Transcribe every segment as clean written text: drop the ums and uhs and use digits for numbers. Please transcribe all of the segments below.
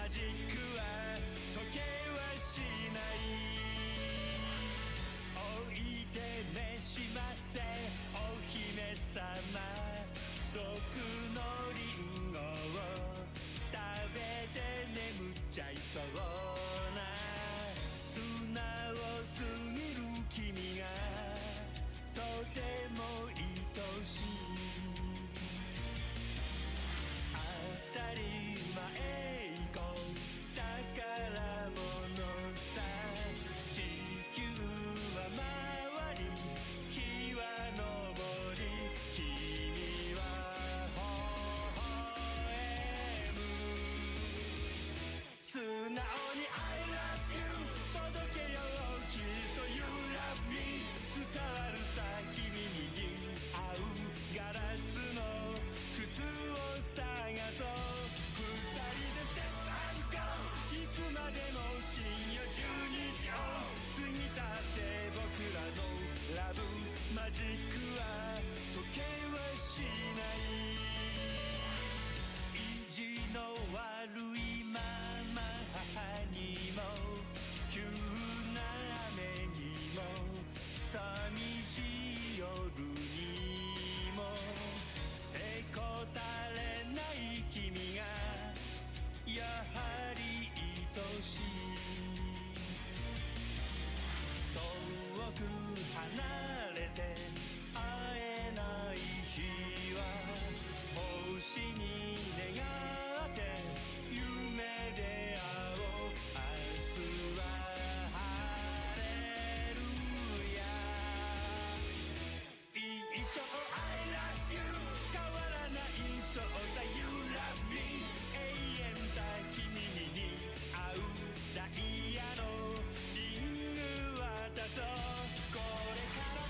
マジックは時計はしないおいで召しませお姫様毒のリンゴを食べて眠っちゃいそうな素直すぎる君がとても愛しい当たり前以降宝物さ地球は回り日は昇り君は微笑む素直に I love you 届けようきっと You love me 伝わるさ君に似合うガラスの靴を探そう二人で Step and Go いつまでも深夜12時を過ぎたって僕らのラブマジックは時計はしない意地の悪いまま母にも急な雨にも寂しい夜にもへこたれない君がやはり愛しい遠く離れて会えない日は星に願って夢で会おう明日は晴れるや一生 I love you 変わらないそうさ You love me 永遠さ君に似合うダイヤのリング渡そうこれから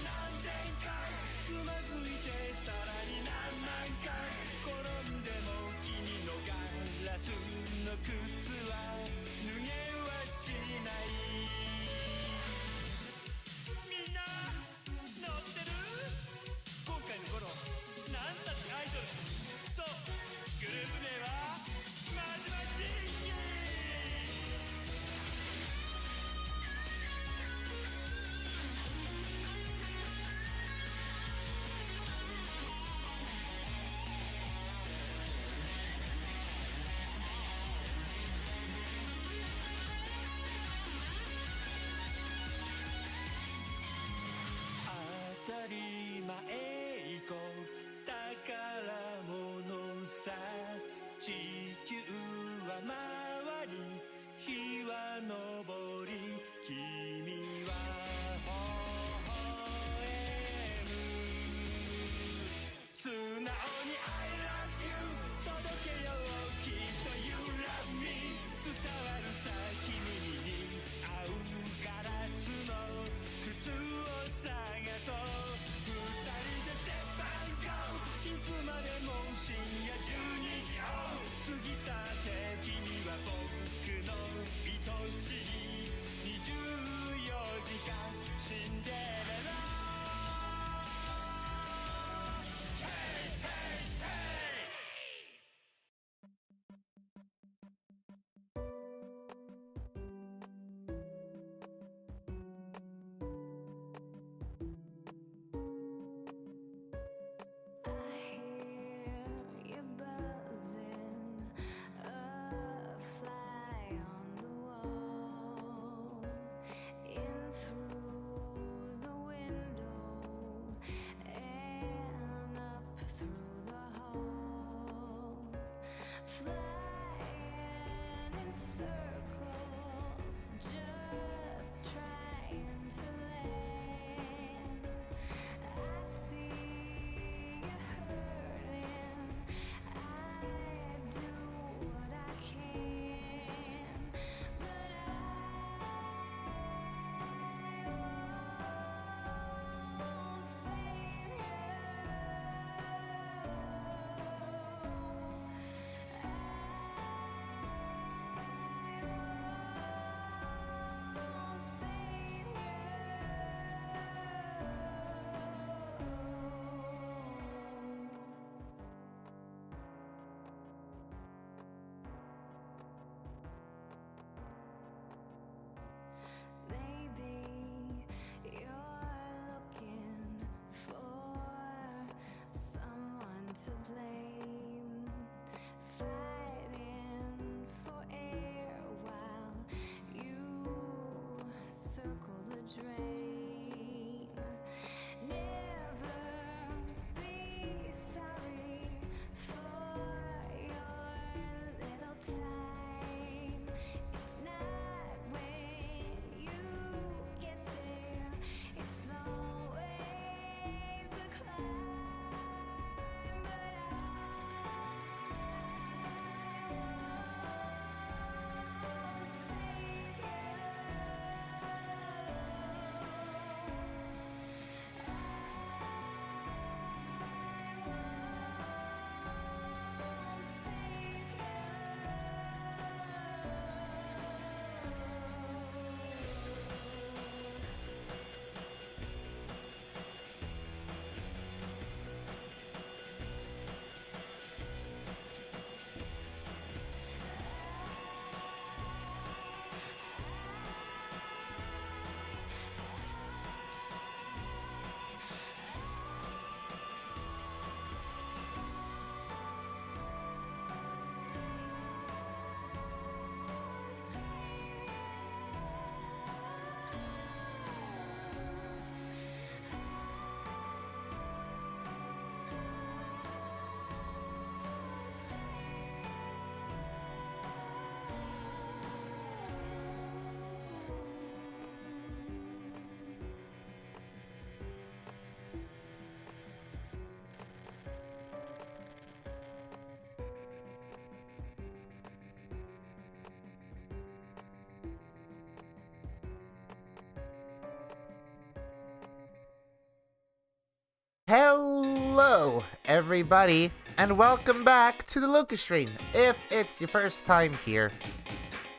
Hello, everybody, and welcome back to the Luka stream. If it's your first time here,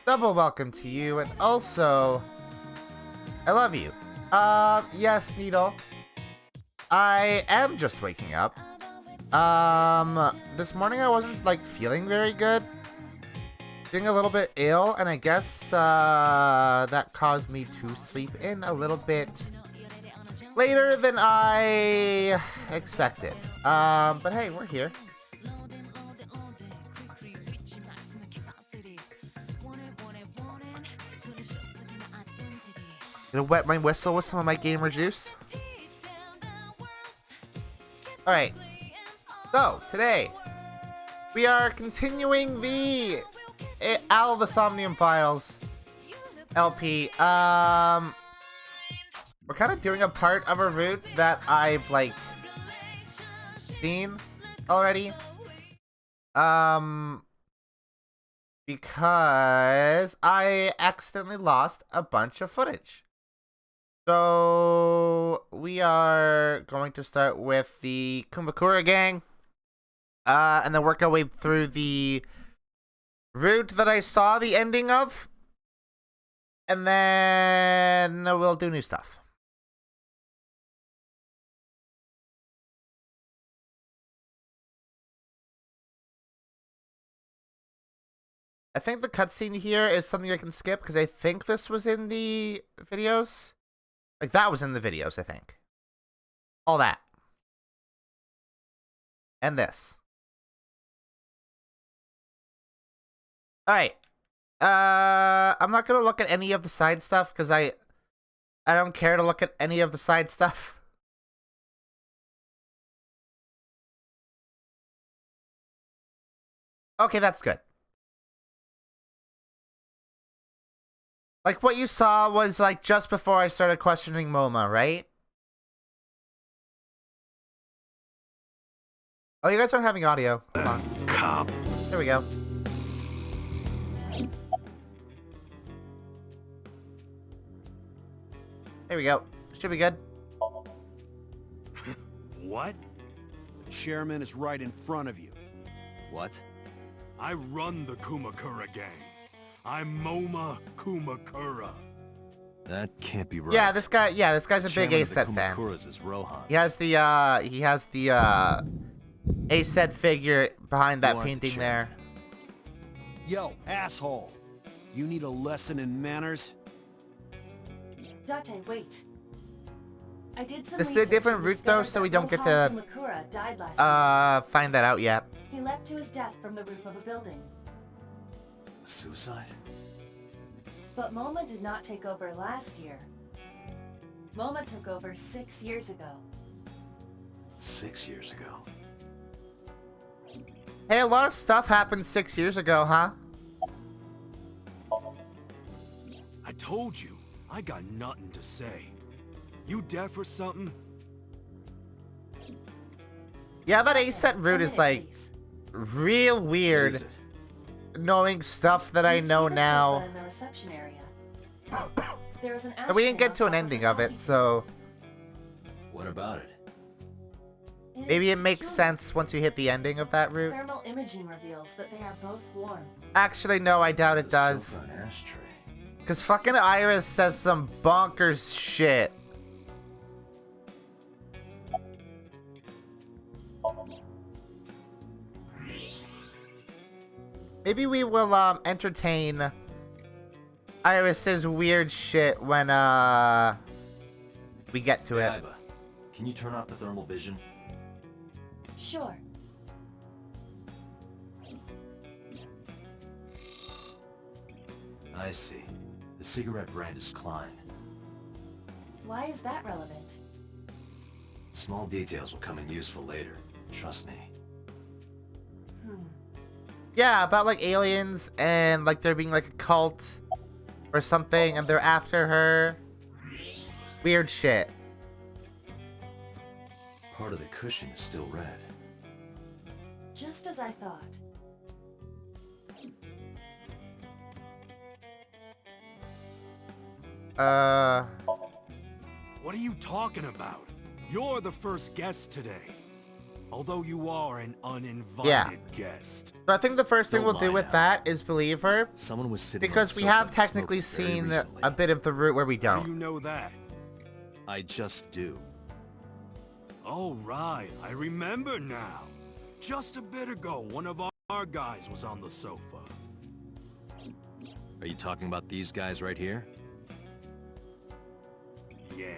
double welcome to you, and also, I love you. Yes, Needle. I am just waking up. This morning I wasn't, like, feeling very good. Feeling a little bit ill, and I guess, that caused me to sleep in a little bit later than I expected. But hey, we're here. Gonna wet my whistle with some of my gamer juice. Alright. So, today, we are continuing the Al the Somniumfiles LP. We're kind of doing a part of a route that I've, like, seen already. Because I accidentally lost a bunch of footage. So, we are going to start with the Kumakura gang. And then work our way through the route that I saw the ending of. And then we'll do new stuff. I think the cutscene here is something I can skip because I think this was in the videos. Like, that was in the videos, I think. All that. And this. Alright. I'm not gonna look at any of the side stuff because I don't care to look at any of the side stuff. Okay, that's good. Like, what you saw was, like, just before I started questioning MoMA, right? Oh, you guys aren't having audio. Hold on. Cop. There we go. There we go. Should be good. What? The chairman is right in front of you. What? I run the Kumakura gang. I'm MoMA Kumakura. That can't be right. Yeah, this guy's a big A-set fan. Is Rohan. He has the A-set figure behind that painting there. Yo, asshole. You need a lesson in manners? Date, wait. I did some This is a different route though, so we don't get to find that out yet. He leapt to his death from the roof of a building. Suicide? But MoMA did not take over last year. MoMA took over 6 years ago. 6 years ago. Hey, a lot of stuff happened 6 years ago, huh? I told you, I got nothing to say. You deaf or something? Yeah, that A-set route is, like, real weird. Knowing stuff that I know now. In the reception area. There is an And we didn't get to an ending of it, so What about it? maybe it makes sense once you hit the ending of that route. Thermal imaging reveals that they are both warm. Actually, no, I doubt it does. Because fucking Iris says some bonkers shit. Maybe we will, entertain Iris's weird shit when, we get to it. Iba, can you turn off the thermal vision? Sure. I see. The cigarette brand is Klein. Why is that relevant? Small details will come in useful later. Trust me. Yeah, about, like, aliens and, like, there being, like, a cult or something and they're after her. Weird shit. Part of the cushion is still red. Just as I thought. What are you talking about? You're the first guest today. Although you are an uninvited guest. So I think the first thing Don't we'll do lie with now. that is believe her, Someone was sitting because on we the sofa have and technically smoking very seen recently. a bit of the route where we How do don't. you know that? I just do. Oh, right. I remember now. Just a bit ago, one of our guys was on the sofa. Are you talking about these guys right here? Yeah.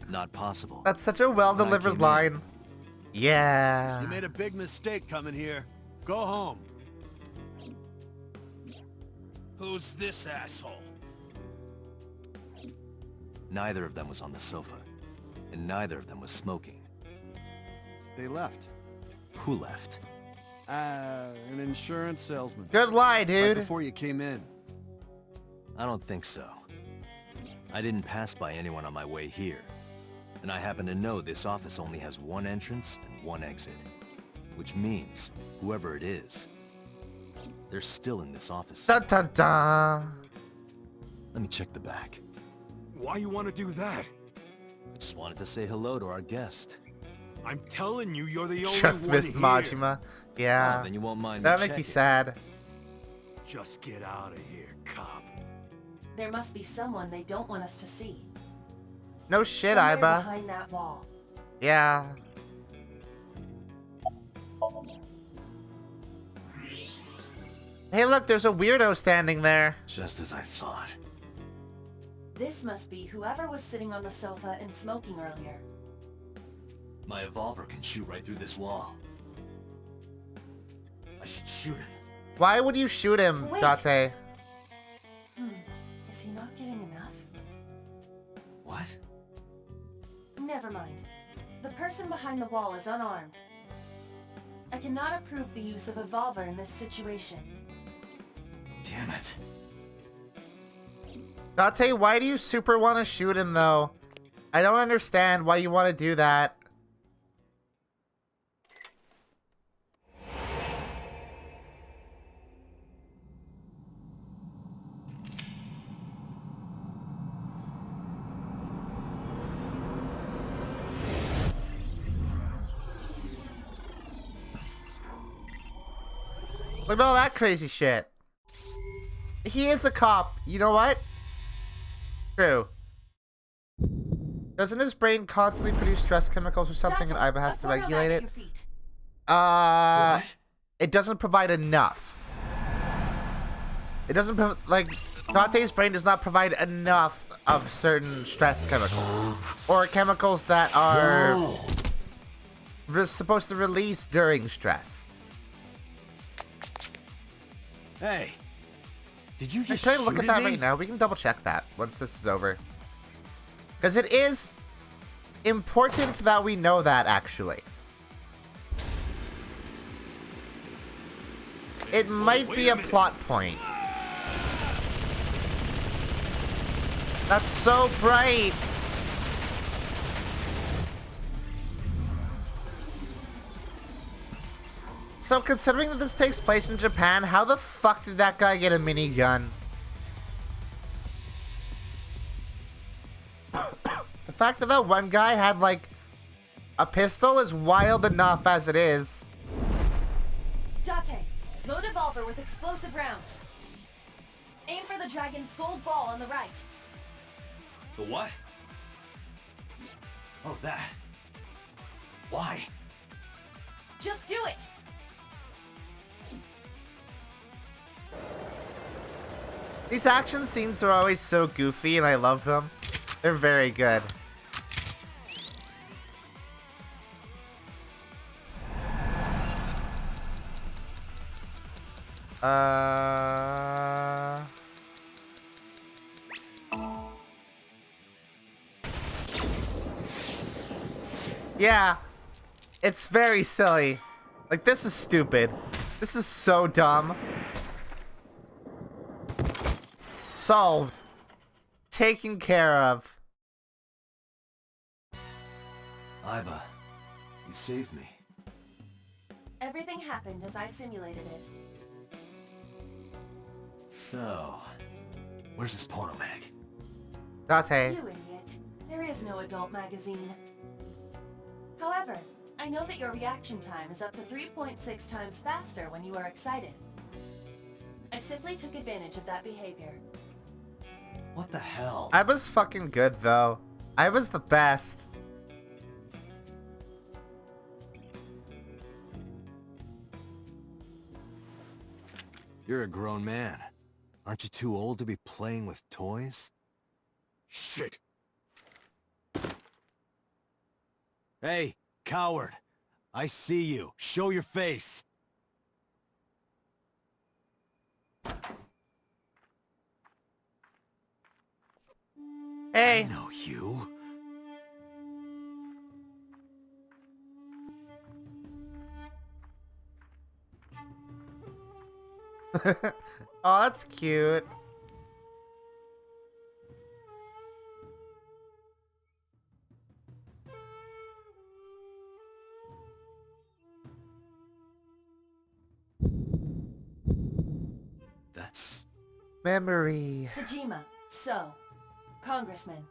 Not possible. That's such a When I well-delivered came in- line. Yeah. You made a big mistake coming here. Go home. Who's this asshole? Neither of them was on the sofa. And neither of them was smoking. They left. Who left? An insurance salesman. Good lie, Right dude. before you came in. I don't think so. I didn't pass by anyone on my way here. And I happen to know this office only has one entrance and one exit. Which means, whoever it is, they're still in this office. Dun dun dun. Let me check the back. Why you want to do that? I just wanted to say hello to our guest. I'm telling you, you're the only Just one missed here. Majima. Yeah. Oh, then you won't mind me That'll make me checking. sad. Just get out of here, cop. There must be someone they don't want us to see. No shit, Somewhere Iba. behind that wall. Yeah. Hey, look, there's a weirdo standing there. Just as I thought. This must be whoever was sitting on the sofa and smoking earlier. My evolver can shoot right through this wall. I should shoot him. Why would you shoot him, Wait. Date? Is he not getting enough? What? Never mind. The person behind the wall is unarmed. I cannot approve the use of Evolver in this situation. Damn it. Date, why do you super want to shoot him, though? I don't understand why you want to do that. Look at all that crazy shit. He is a cop. You know what? True. Doesn't his brain constantly produce stress chemicals or something, and Date, Iba has a to photo regulate back it? at your feet. What? It doesn't provide enough. It doesn't like Date's brain does not provide enough of certain stress chemicals or chemicals that are supposed to release during stress. Hey. Did you I'm just trying to look shoot at that me? right now. We can double check that once this is over. Because it is important that we know that, actually. It might be a plot point. That's so bright. So considering that this takes place in Japan, how the fuck did that guy get a minigun? The fact that that one guy had, like, a pistol is wild enough as it is. Date, load Evolver with explosive rounds. Aim for the dragon's gold ball on the right. The what? Oh, that. Why? Just do it! These action scenes are always so goofy and I love them. They're very good. Yeah. It's very silly. Like, this is stupid. This is so dumb. Solved. Taken care of. Iba, you saved me. Everything happened as I simulated it. So, where's this porno mag? Date. You idiot. There is no adult magazine. However, I know that your reaction time is up to 3.6 times faster when you are excited. I simply took advantage of that behavior. What the hell? I was fucking good, though. I was the best. You're a grown man. Aren't you too old to be playing with toys? Shit. Hey, coward. I see you. Show your face. Hey. I know you. Oh, that's cute. That's... Memory. Sejima, so, Congressman.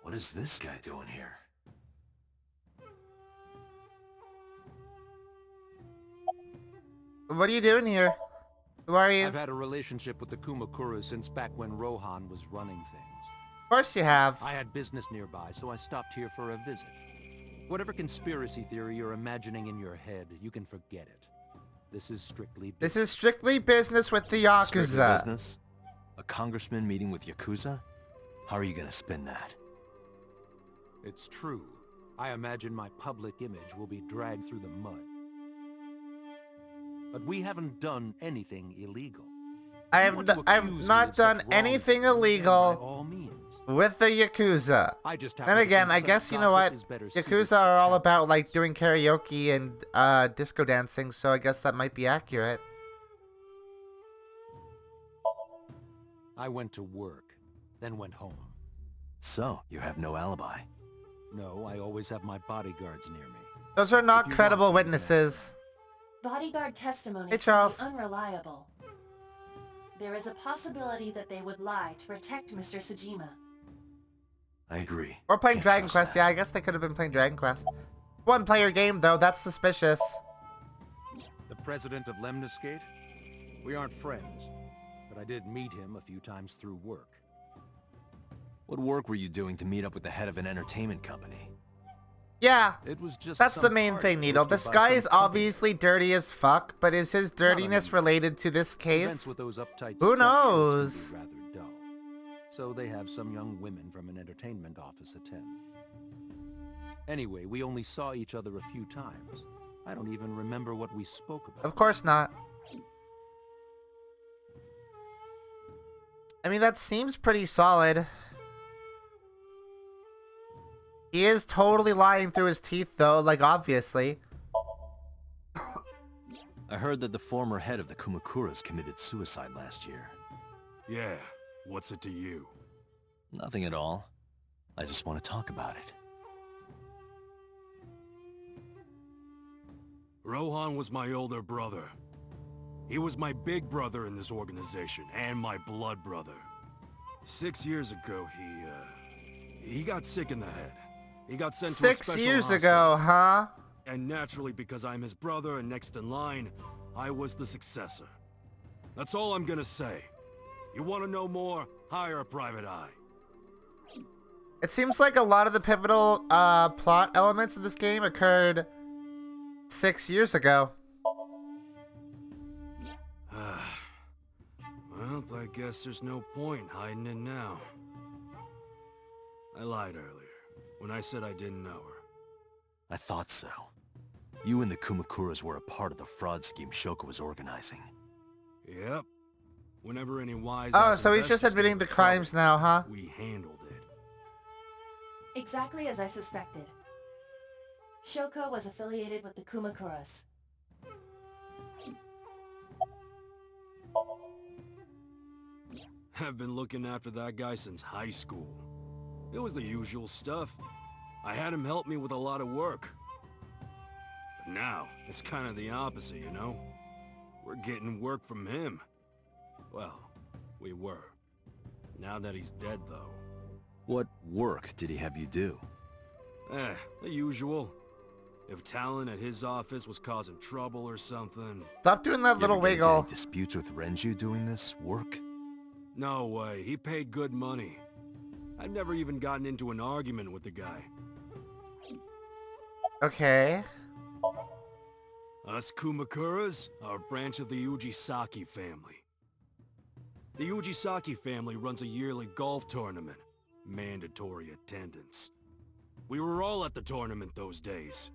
What is this guy doing here? What are you doing here? Who are you? I've had a relationship with the Kumakuras since back when Rohan was running things. Of course you have. I had business nearby, so I stopped here for a visit. Whatever conspiracy theory you're imagining in your head, you can forget it. This is strictly This is strictly business with the Yakuza. Strictly business? A congressman meeting with Yakuza? How are you gonna spin that? It's true. I imagine my public image will be dragged through the mud. But we haven't done anything illegal. I've Want to I've accuse me not of done such anything wrongdoing, then by illegal all means. with the Yakuza. I just Then happen to again, think I such guess you know what? gossip is better suited Yakuza for are all town. about like doing karaoke and disco dancing, so I guess that might be accurate. I went to work, then went home. So, you have no alibi. No, I always have my bodyguards near me. Those are not If you credible want to, you can ask witnesses. Bodyguard testimony Hey, can Charles. be unreliable. There is a possibility that they would lie to protect Mr. Sejima. I agree. Or playing Can't Dragon trust Quest. that. Yeah, I guess they could have been playing Dragon Quest. One-player game, though. That's suspicious. The president of Lemniscate? We aren't friends, but I did meet him a few times through work. What work were you doing to meet up with the head of an entertainment company? Yeah, It was just that's some the main party thing, Needle. hosted This by guy some is company. obviously dirty as fuck, but is his dirtiness unusual. related to this Events case? with those uptight Who stuffed knows? shirts can be rather dull. So they have some young women from an entertainment office attend. Anyway, we only saw each other a few times. I don't even remember what we spoke about. Of course not. I mean, that seems pretty solid. He is totally lying through his teeth, though, like, obviously. I heard that the former head of the Kumakuras committed suicide last year. Yeah, what's it to you? Nothing at all. I just want to talk about it. Rohan was my older brother. He was my big brother in this organization, and my blood brother. 6 years ago, he got sick in the head. He got sent to a 6 special years hospital. ago, huh? And naturally, because I'm his brother and next in line, I was the successor. That's all I'm gonna say. You wanna know more? Hire a private eye. It seems like a lot of the pivotal plot elements of this game occurred 6 years ago. Well, I guess there's no point hiding it now. I lied earlier, when I said I didn't know her. I thought so. You and the Kumakuras were a part of the fraud scheme Shoko was organizing. Yep. Whenever any wise Oh, ass so he's just investors admitting get to in crimes trouble, now, huh? We handled it. Exactly as I suspected. Shoko was affiliated with the Kumakuras. I've been looking after that guy since high school. It was the usual stuff. I had him help me with a lot of work. But now, it's kind of the opposite, you know? We're getting work from him. Well, we were. Now that he's dead, though. What work did he have you do? The usual. If Talon at his office was causing trouble or something. Stop doing that You little ever get into wiggle. any disputes with Renju doing this work? No way, he paid good money. I've never even gotten into an argument with the guy. Okay. Us Kumakuras are a branch of the Ujisaki family. The Ujisaki family runs a yearly golf tournament. Mandatory attendance. We were all at the tournament those days.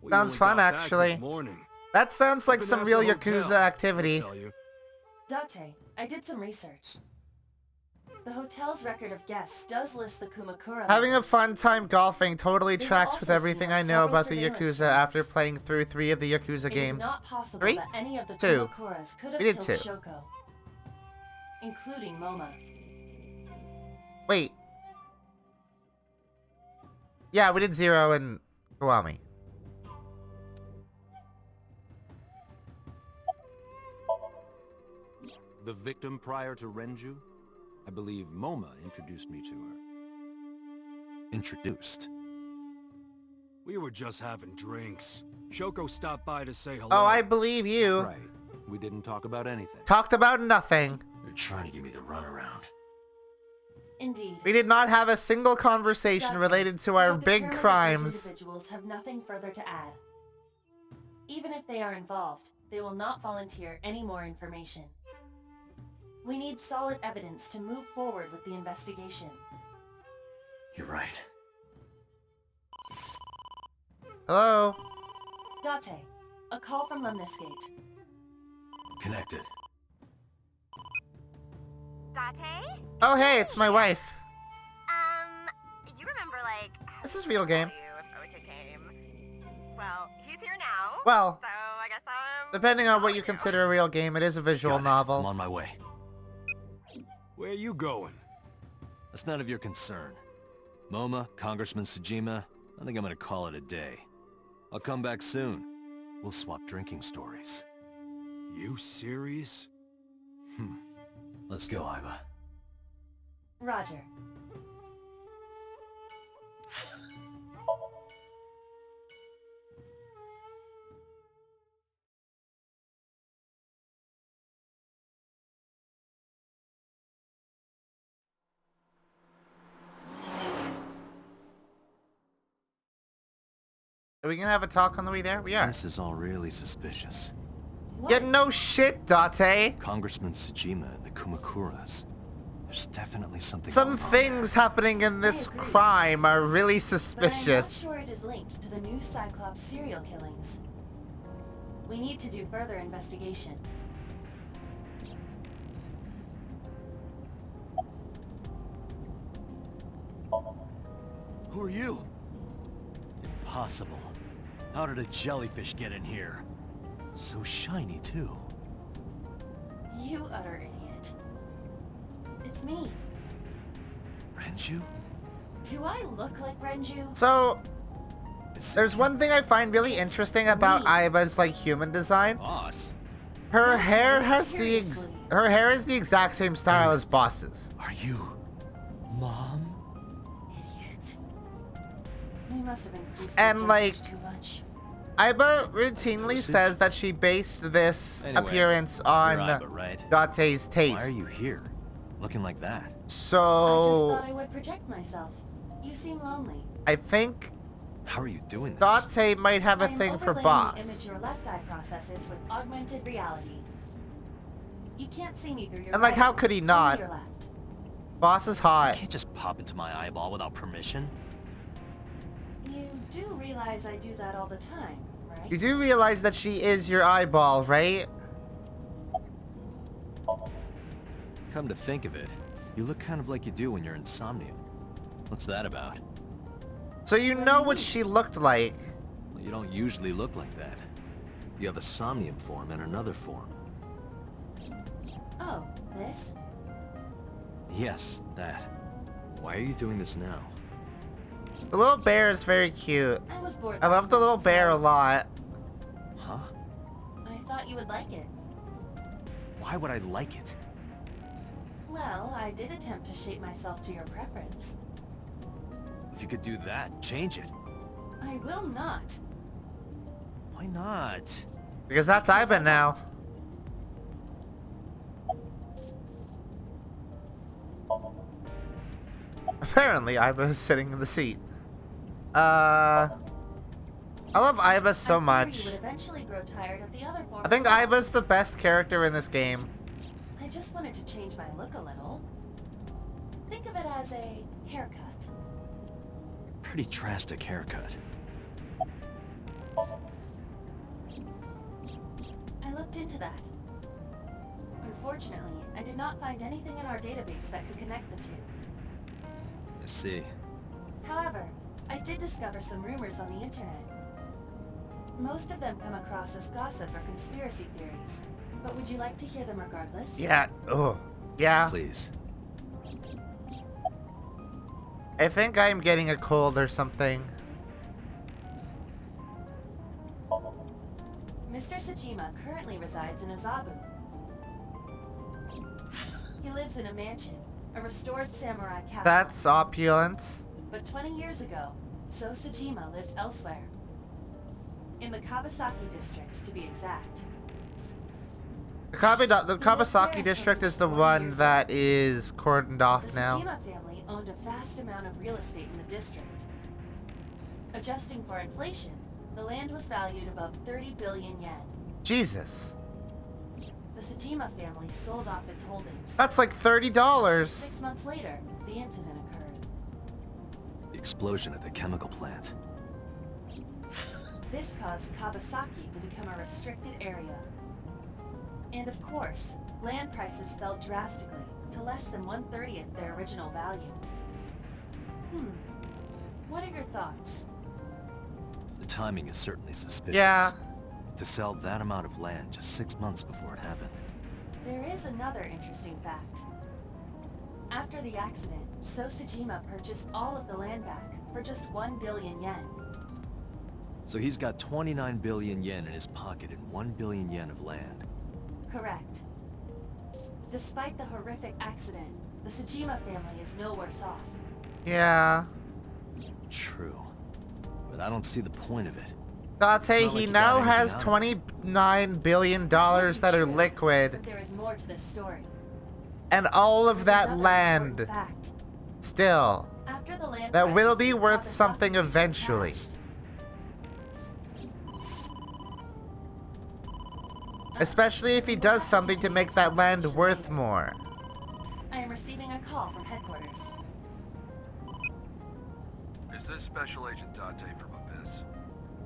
We Sounds only fun, got back actually. this morning. That sounds like Been some asked real the hotel, Yakuza they'll activity. tell you. Date, I did some research. The hotel's record of guests does list the Kumakura Having a members. fun time golfing totally They were tracks with also everything seen I on know several about the surveillance Yakuza after cameras. playing through 3 of the Yakuza It games. is not possible 3? that any of the 2. Kumakuras could have We did killed 2. Shoko, including Moma. Wait. Yeah, we did 0 and Kiwami. The victim prior to Renju? I believe Moma introduced me to her. Introduced. We were just having drinks. Shoko stopped by to say hello. Oh, I believe you. Right. We didn't talk about anything. Talked about nothing. You're trying to give me the runaround. Indeed. We did not have a single conversation Date, related to we our have big determined that crimes. These individuals have nothing further to add. Even if they are involved, they will not volunteer any more information. We need solid evidence to move forward with the investigation. You're right. Hello? Date, a call from Lemniscate. Connected. Date? Oh, hey, it's my wife. You remember, like... how This is to real game. tell you if Ocha came? Well, he's here now. Well, So, I guess, depending on what you follow consider a real game, it is a visual Got it. novel. I'm on my way. Where you going? That's none of your concern. Moma, Congressman Tsujima, I think I'm gonna call it a day. I'll come back soon. We'll swap drinking stories. You serious? Let's go, Iba. Roger. Are we gonna have a talk on the way there? We are. This is all really suspicious. What? Yeah, no shit, Date. Congressman Tsujima and the Kumakuras. There's definitely something Some going on things happening in this agree. crime are really But I'm not suspicious. sure it is linked to the new Cyclops serial killings. We need to do further investigation. there. Who are you? Impossible. How did a jellyfish get in here? So shiny, too. You utter idiot. It's me. Renju? Do I look like Renju? So, Is there's one thing I find really interesting about Aiba's like human design. Boss? Her Don't hair take it has seriously. her hair is the exact same style as Boss's. Are you... Mom? Idiot. They must have increased And, the like, dosage too much. Aiba routinely says that she based this Anyway, appearance You're on Iba, right? Date's taste. Why are you here? Looking like that? I just So, thought I would project myself. You seem lonely. I think How are you doing this? Date might have a I'm thing for overlaying Boss. the image your left eye processes with augmented reality. You can't see me through your And, like, right how eye, could he only not? your left. Boss is You hot. can't just pop into my eyeball without permission. You do realize I do that all the time, right? You do realize that she is your eyeball, right? Come to think of it, you look kind of like you do when you're in Somnium. What's that about? So you know what she looked like. Well, you don't usually look like that. You have a Somnium form and another form. Oh, this? Yes, that. Why are you doing this now? The little bear is very cute. I was bored. I love last the little night, bear a so lot. Huh? I thought you would like it. Why would I like it? Well, I did attempt to shape myself to your preference. If you could do that, change it. I will not. Why not? Because that's Ivan now. Apparently, Iva is sitting in the seat. I love Iva so much. You would eventually grow tired of the other form I think of self. Iva's the best character in this game. I just wanted to change my look a little. Think of it as a haircut. Pretty drastic haircut. I looked into that. Unfortunately, I did not find anything in our database that could connect the two. I see. However, I did discover some rumors on the internet. Most of them come across as gossip or conspiracy theories, but would you like to hear them regardless? Yeah. Oh. Yeah. Please. I think I'm getting a cold or something. Mr. Sajima currently resides in Azabu. He lives in a mansion, a restored samurai castle. That's opulent. But 20 years ago, So Sajima lived elsewhere. In the Kawasaki district, to be exact. The Kawasaki district is the one that is cordoned off The now. Sajima family owned a vast amount of real estate in the district. Adjusting for inflation, the land was valued above 30 billion yen. Jesus. The Sajima family sold off its holdings. That's like $30. 6 months later, the incident occurred. The explosion at the chemical plant. This caused Kawasaki to become a restricted area. And of course, land prices fell drastically to less than 1/30th their original value. What are your thoughts? The timing is certainly suspicious. Yeah. To sell that amount of land just 6 months before it happened. There is another interesting fact. After the accident, So Sajima purchased all of the land back for just 1 billion yen. So he's got 29 billion yen in his pocket and 1 billion yen of land. Correct. Despite the horrific accident, the Sajima family is no worse off. Yeah. True. But I don't see the point of it. Date, like he you now got anything has out of it. $29 billion that are But liquid. there is more to this story. And all of There's that another land, important fact. still, After the land that will prices be in worth Kawasaki something eventually. crashed, Especially if he does something to make that land worth more. I am receiving a call from headquarters. Is this Special Agent Date from Abyss?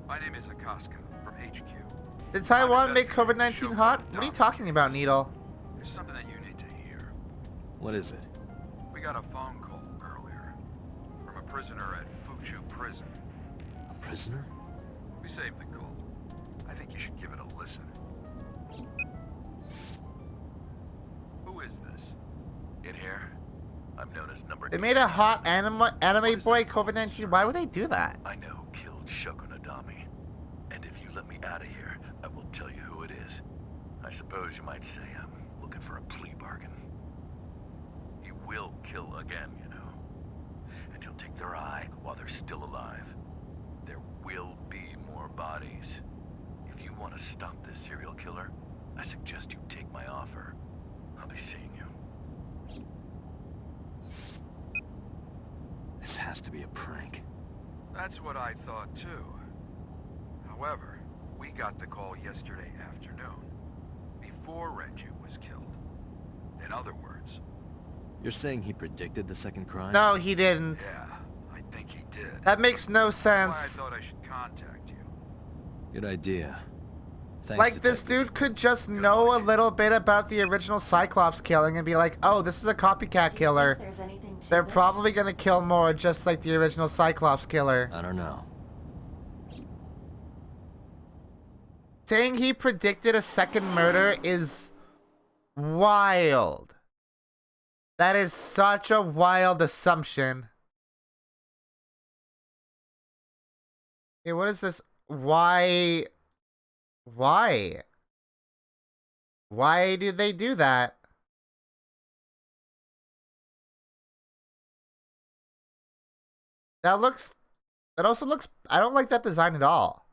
My name is Akaska from HQ. Did Taiwan I'm make investigating COVID-19 hot? Shoko What are you Dami. talking about, Needle? There's something that you need to hear. What is it? We got a phone call earlier from a prisoner at Fuchu Prison. A prisoner? We saved the call. I think you should give it a listen. Who is this? In here, I'm known as number They made a hot anime boy COVID-19. Why would they do that? I know who killed Shoko Dami. And if you let me out of here, I will tell you who it is. I suppose you might say I'm looking for a plea bargain. He will kill again, you know. And he'll take their eye while they're still alive. There will be more bodies. If you want to stop this serial killer, I suggest you take my offer. I'll be seeing you. This has to be a prank. That's what I thought too. However, we got the call yesterday afternoon, before Renju was killed. In other words, You're saying he predicted the second crime? No, he didn't. yeah, I think he did. That makes no That's why I sense. thought I should contact you. Good idea. Thanks, Like, this Detective. dude could just know a little bit about the original Cyclops killing and be like, oh, this is a copycat Do you killer. think there's anything to They're this? probably gonna kill more just like the original Cyclops killer. I don't know. Saying he predicted a second murder is wild. That is such a wild assumption. Okay, what is this? Why? Why? Why did they do that? That also looks, I don't like that design at all.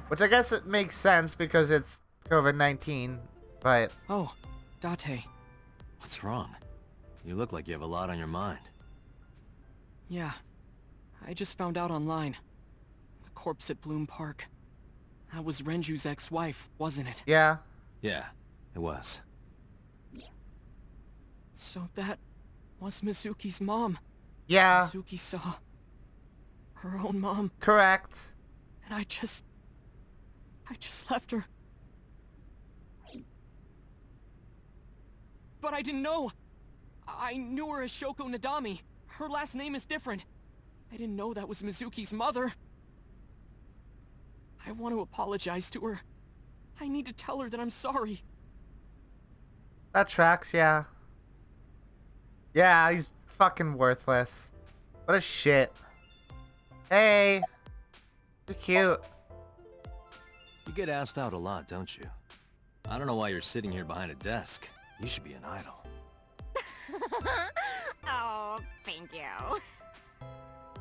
Which I guess it makes sense because it's COVID-19, but... Oh, Date. What's wrong? You look like you have a lot on your mind. Yeah. I just found out online. The corpse at Bloom Park. That was Renju's ex-wife, wasn't it? Yeah. Yeah, it was. So that was Mizuki's mom. Yeah. Mizuki saw her own mom, Correct. and I just left her. But I didn't know. I knew her as Shoko Nadami. Her last name is different. I didn't know that was Mizuki's mother. I want to apologize to her. I need to tell her that I'm sorry. That tracks, yeah. Yeah, he's fucking worthless. What a shit. Hey. You're cute. You get asked out a lot, don't you? I don't know why you're sitting here behind a desk. You should be an idol. Oh, thank you.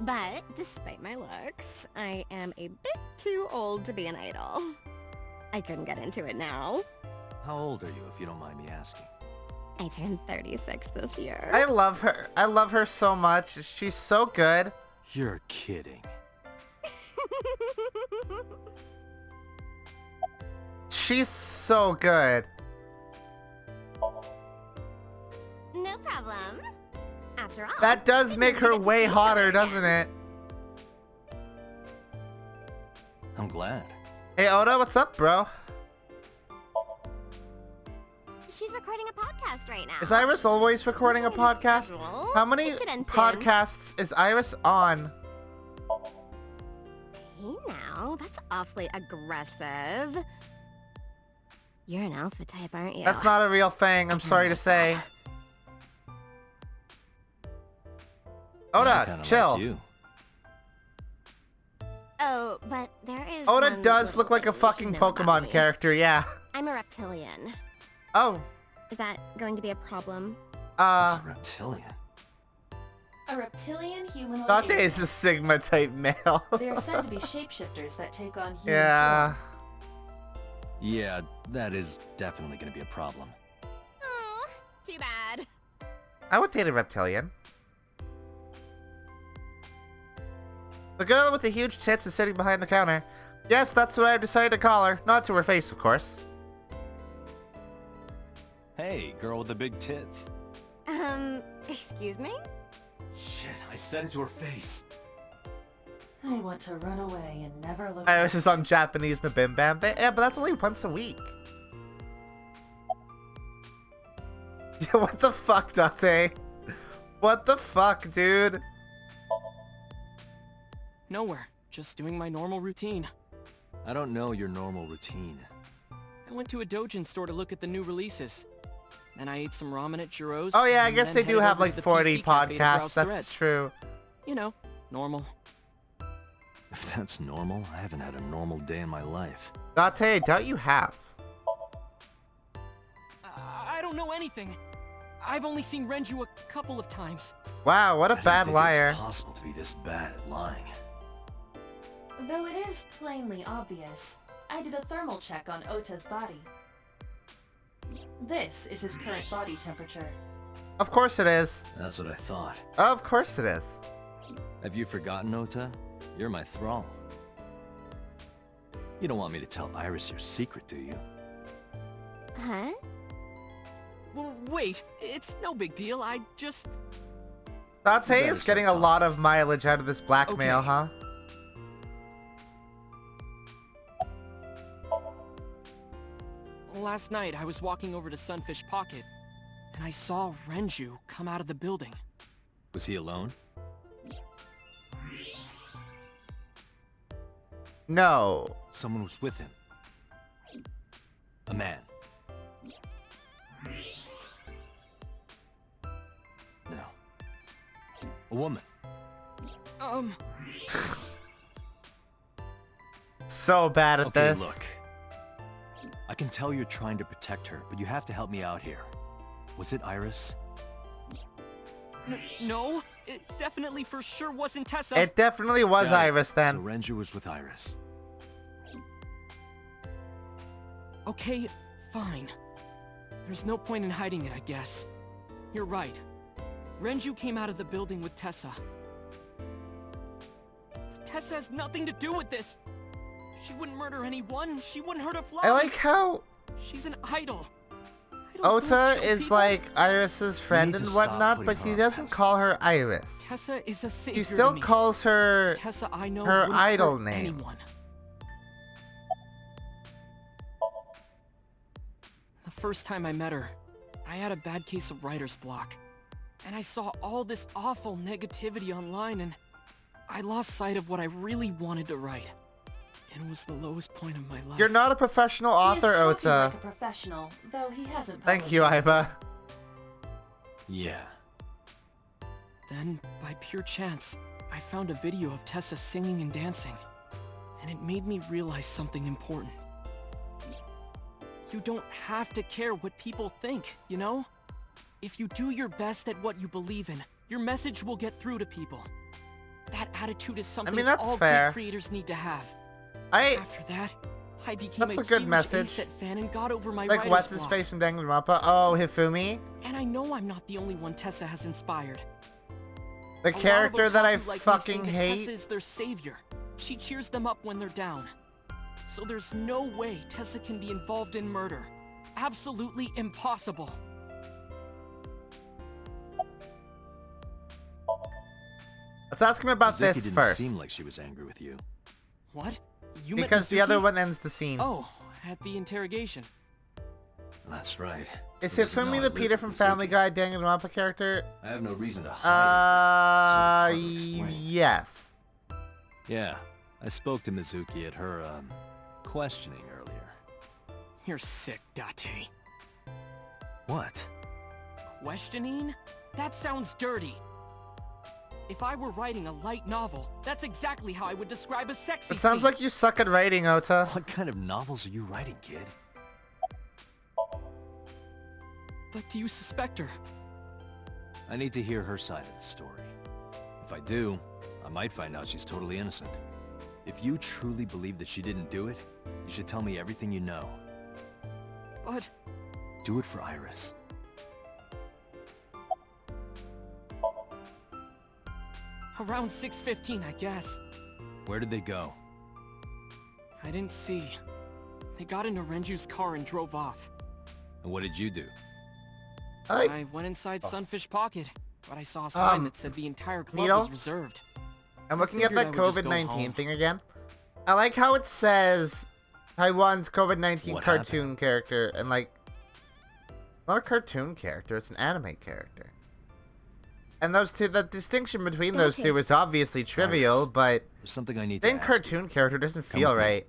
But despite my looks, I am a bit too old to be an idol. I couldn't get into it now. How old are you, if you don't mind me asking? I turned 36 this year. I love her. I love her so much. She's so good. You're kidding. She's so good. No problem. After all, That does make her way hotter, doesn't it? I'm glad. Hey, Oda, what's up, bro? She's recording a podcast right now. Is Iris always recording a podcast? Schedule. How many It should end soon. podcasts is Iris on? Hey now, that's awfully aggressive. You're an alpha type, aren't you? That's not a real thing, I'm sorry to say. I Oda, kinda chill. like you. Oh, but there is Oda one does little look like a thing you fucking should know about Pokemon me. character, yeah. I'm a reptilian. Oh, Is that going to be a problem? It's a reptilian. A reptilian humanoid. Dante alien. is a Sigma type male. They are said to be shapeshifters that take on human Yeah. form. Yeah, that is definitely gonna be a problem. Oh, too bad. I would date a reptilian. The girl with the huge tits is sitting behind the counter. Yes, that's what I decided to call her. Not to her face, of course. Hey, girl with the big tits. Excuse me? Shit, I said it to her face. I want to run away and never look Iris back. is on Japanese Mabim Bam. Yeah, but that's only once a week. What the fuck, Dante? What the fuck, dude? Nowhere. Just doing my normal routine. I don't know your normal routine. I went to a Dojin store to look at the new releases. Then I ate some ramen at Jiro's. Oh yeah, I and guess then they do headed have over like to the 40 PC cafe to browse podcasts. That's threads. true. You know, normal. If that's normal, I haven't had a normal day in my life. Dante, I doubt you have. I don't know anything. I've only seen Renju a couple of times. Wow, what a I didn't bad think liar. It was possible to be this bad at lying. Though it is plainly obvious, I did a thermal check on Ota's body. This is his current body temperature. Of course it is. That's what I thought. Of course it is. Have you forgotten, Ota? You're my thrall. You don't want me to tell Iris your secret, do you? Huh? Well, wait, it's no big deal. I just... Dante better is getting a start lot of mileage out of this blackmail, Okay. huh? Last night, I was walking over to Sunfish Pocket, and I saw Renju come out of the building. Was he alone? No. Someone was with him. A man. No. A woman. So bad at Okay, this. look. I can tell you're trying to protect her, but you have to help me out here. Was it Iris? No, it definitely for sure wasn't Tessa. It definitely was Got it. Iris then. So Renju was with Iris. Okay, fine. There's no point in hiding it, I guess. You're right. Renju came out of the building with Tessa. But Tessa has nothing to do with this! She wouldn't murder anyone, she wouldn't hurt a fly! I like how She's an idol! Ota is like Iris's friend and whatnot, but he doesn't call her Iris. Tessa is a savior He still to me. calls her Tessa I know her wouldn't idol hurt name. anyone. The first time I met her, I had a bad case of writer's block. And I saw all this awful negativity online and I lost sight of what I really wanted to write. It was the lowest point of my life. You're not a professional author, He is talking Ota. like a professional, though he hasn't Thank published you, anything. Iva. Yeah. Then, by pure chance, I found a video of Tessa singing and dancing. And it made me realize something important. You don't have to care what people think, you know? If you do your best at what you believe in, your message will get through to people. That attitude is something that's all fair. good creators need to have. I After that, I became That's a a good huge message. A-set fan and got over my like writer's what's his block. face from Danganronpa? Oh, Hifumi, And I know I'm not the only one Tessa has inspired. the A lot of character that I otaku like me fucking say that hate. Tessa is their savior. She cheers them up when they're down. So there's no way Tessa can be involved in murder. Absolutely impossible. Let's ask him about Mizuki this didn't first, seem like she was angry with you. What? You met because the other Mizuki? one ends the scene. Oh, at the interrogation. That's right. Is There was no Hifumi I the lived Peter with from Mizuki. Family Guy Danganronpa character? I have no reason to hide it. So further explain. Yes. Yeah, I spoke to Mizuki at her, questioning earlier. You're sick, Date. What? Questioning? That sounds dirty. If I were writing a light novel, that's exactly how I would describe a sexy It sounds scene. like you suck at writing, Ota. What kind of novels are you writing, kid? But do you suspect her? I need to hear her side of the story. If I do, I might find out she's totally innocent. If you truly believe that she didn't do it, you should tell me everything you know. But... Do it for Iris. around 6:15, I guess. Where did they go? I didn't see. They got into Renju's car and drove off. And what did you do? I went inside Sunfish Pocket, but I saw a sign that said the entire club Needle? was reserved. I'm looking at figured that I would just go COVID-19 home. thing again. I like how it says Taiwan's COVID-19 What cartoon character, and like, not a cartoon character, it's an anime character. And those two, the distinction between those two is obviously trivial, Iris, but There's something I need to saying ask cartoon character doesn't feel with me. right.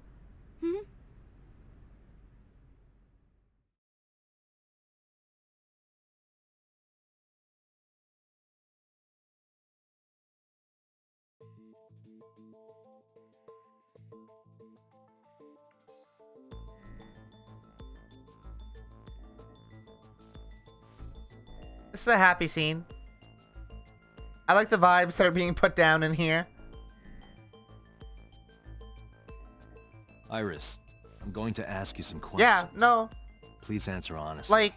This is a happy scene. I like the vibes that are being put down in here. Iris, I'm going to ask you some questions. Yeah, no, Please answer honestly. like,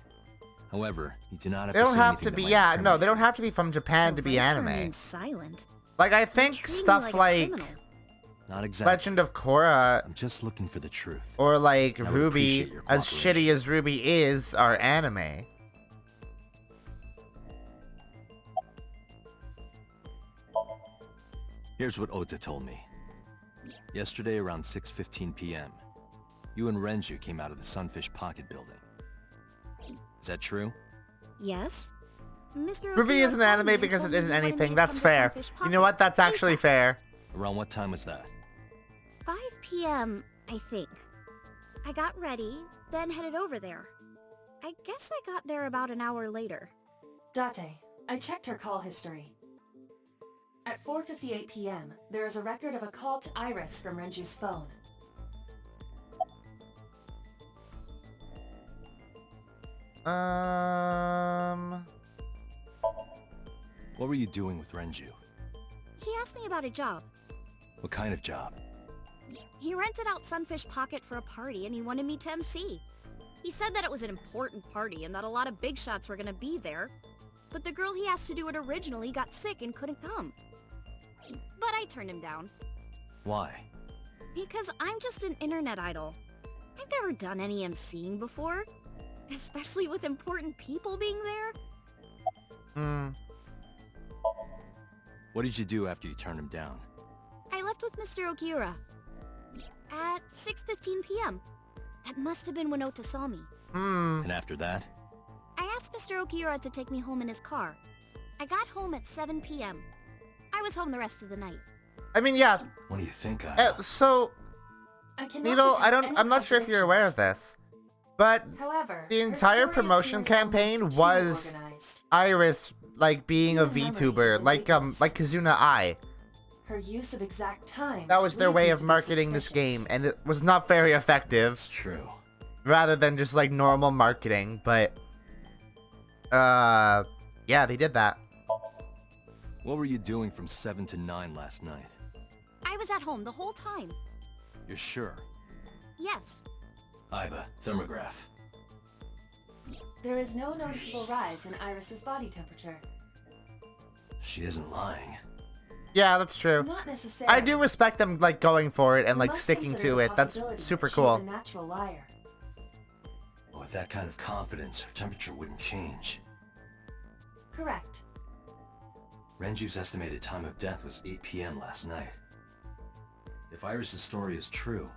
However, you do not have they to don't say have anything to that be, might yeah, no, incriminate they don't you. have to be from Japan to be anime. Remain silent. Like, I think Treat me stuff like a like criminal. Not exactly. Legend of Korra I'm just looking for the truth. or like I would Ruby, appreciate your as cooperation. shitty as Ruby is, are anime. Here's what Ota told me. Yesterday around 6:15 p.m., you and Renju came out of the Sunfish Pocket building. Is that true? Yes? Mr. Ruby Okino isn't called me anime and because told it me isn't he wanted me anything. to That's come to fair. Sunfish You know Pocket what? That's actually ASAP. fair. Around what time was that? 5 p.m., I think. I got ready, then headed over there. I guess I got there about an hour later. Date, I checked her call history. At 4:58 p.m., there is a record of a call to Iris from Renju's phone. What were you doing with Renju? He asked me about a job. What kind of job? He rented out Sunfish Pocket for a party and he wanted me to MC. He said that it was an important party and that a lot of big shots were gonna be there. But the girl he asked to do it originally got sick and couldn't come. But I turned him down. Why? Because I'm just an internet idol. I've never done any MCing before. Especially with important people being there. What did you do after you turned him down? I left with Mr. Okiura. At 6:15 p.m. That must have been when Ota saw me. And after that? I asked Mr. Okiura to take me home in his car. I got home at 7 p.m. I was home the rest of the night. I mean, yeah. What do you think, So, Needle, I'm not sure if you're aware of this, but However, the her entire story promotion appears campaign almost too was organized. Iris, like, being a Human memory VTuber, is like ambiguous. Kazuna Ai. Her use of exact times That was their leads way me of to be marketing this suspicious. game, and it was not very effective, It's true. rather than just, like, normal marketing, but, yeah, they did that. What were you doing from 7 to 9 last night? I was at home the whole time. You're sure? Yes. Iba, thermograph. There is no noticeable rise in Iris's body temperature. She isn't lying. Yeah, that's true. Not necessarily. I do respect them, like, going for it and, We like, must sticking consider to the it. That's possibility super that cool. She's a natural liar. With that kind of confidence, her temperature wouldn't change. Correct. Renju's estimated time of death was 8 p.m. last night. If Iris' story is true,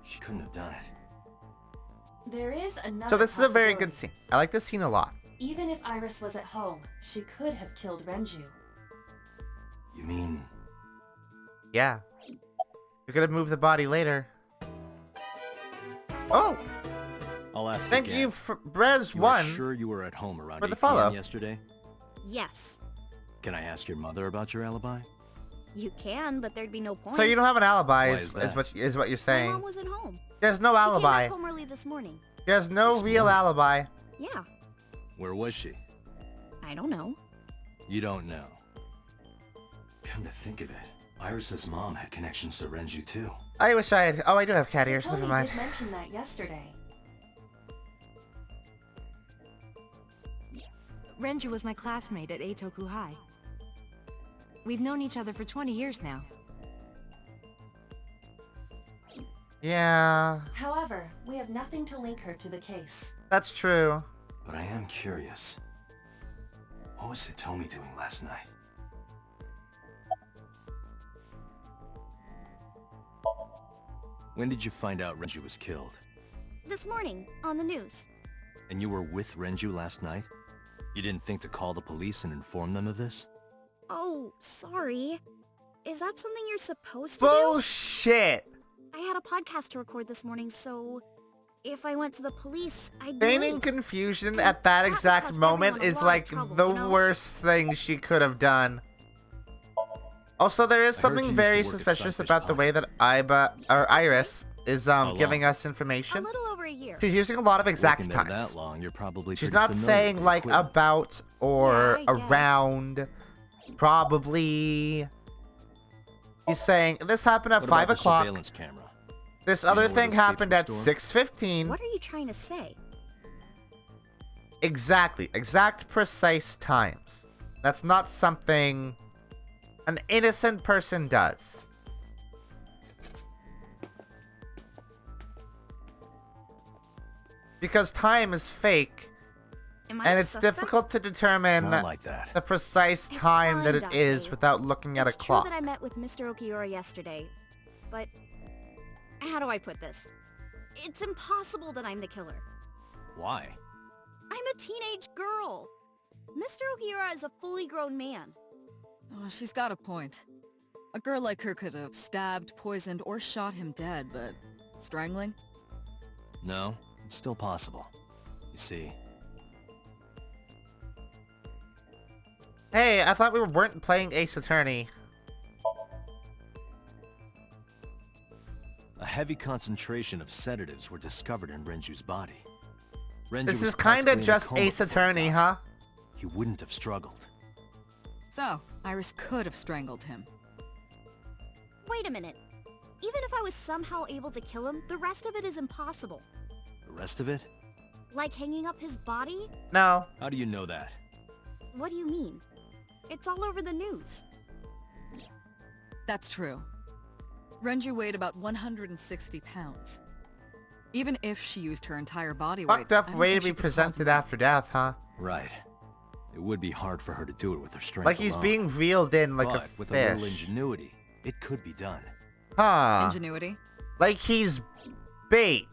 she couldn't have done it. There is another So this is a very good possibility. scene. I like this scene a lot. Even if Iris was at home, she could have killed Renju. You mean... Yeah. You could have moved the body later. Oh! I'll ask Thank again. you for Brez You are 1. sure you were at home around for the 8 follow. p.m. yesterday? Yes. Can I ask your mother about your alibi? You can, but there'd be no point. So you don't have an alibi, Why is is that? what you're My saying. mom wasn't home. There's no She came alibi. back home early this morning. There's no This real morning? alibi. Yeah. Where was she? I don't know. You don't know. Come to think of it, Iris' mom had connections to Renju too. I wish I had. Oh, I do have cat ears. Tony Never mind. did mention that yesterday. Renju was my classmate at Eitoku High. We've known each other for 20 years now. Yeah, However, we have nothing to link her to the case. that's true. But I am curious. What was Hitomi doing last night? When did you find out Renju was killed? This morning, on the news. And you were with Renju last night? You didn't think to call the police and inform them of this? Oh, sorry. Is that something you're supposed to Bullshit. do? I had a podcast to record this morning, so... If I went to the police, I'd be Feigning late. confusion And at that that would exact cause moment everyone a is lot of like trouble, the you know? worst thing she could have done. Also, there is I heard you something used very to work at suspicious Sunfish about the way that Iris is How giving long? us A information. little over a year. She's using a lot of exact Working there times. that long, you're probably She's pretty not familiar saying with the like equipment. about or Yeah, I guess. around. Probably. He's saying this happened at What 5 about the o'clock. surveillance camera? This Do you other know where thing those tapes happened were at stored? 6:15. What are you trying to say? Exactly. Exact precise times. That's not something an innocent person does. Because time is fake, Am I and a it's suspect? difficult to It's determine not like that. the precise It's time that fine, it is Dante. without looking at a It's clock. true that I met with Mr. Okiura yesterday, but how do I put this? It's impossible that I'm the killer. Why? I'm a teenage girl. Mr. Okiura is a fully grown man. Oh, she's got a point. A girl like her could have stabbed, poisoned, or shot him dead, but strangling? No, it's still possible. You see, Hey, I thought we weren't playing Ace Attorney. a heavy concentration of sedatives were discovered in Renju's body. Renju This was is kinda practically in a just coma Ace before he Attorney, died. huh? He wouldn't have struggled. So, Iris could have strangled him. Wait a minute. Even if I was somehow able to kill him, the rest of it is impossible. The rest of it? Like hanging up his body? No. How do you know that? What do you mean? It's all over the news. That's true. Renju weighed about 160 pounds. Even if she used her entire body weight, Fucked up I don't way think to she be could presented possibly- after death, huh? Right. It would be hard for her to do it with her strength Like he's alone. being reeled in like but a with a little fish. ingenuity, it could be done. Huh. Ingenuity? Like he's bait.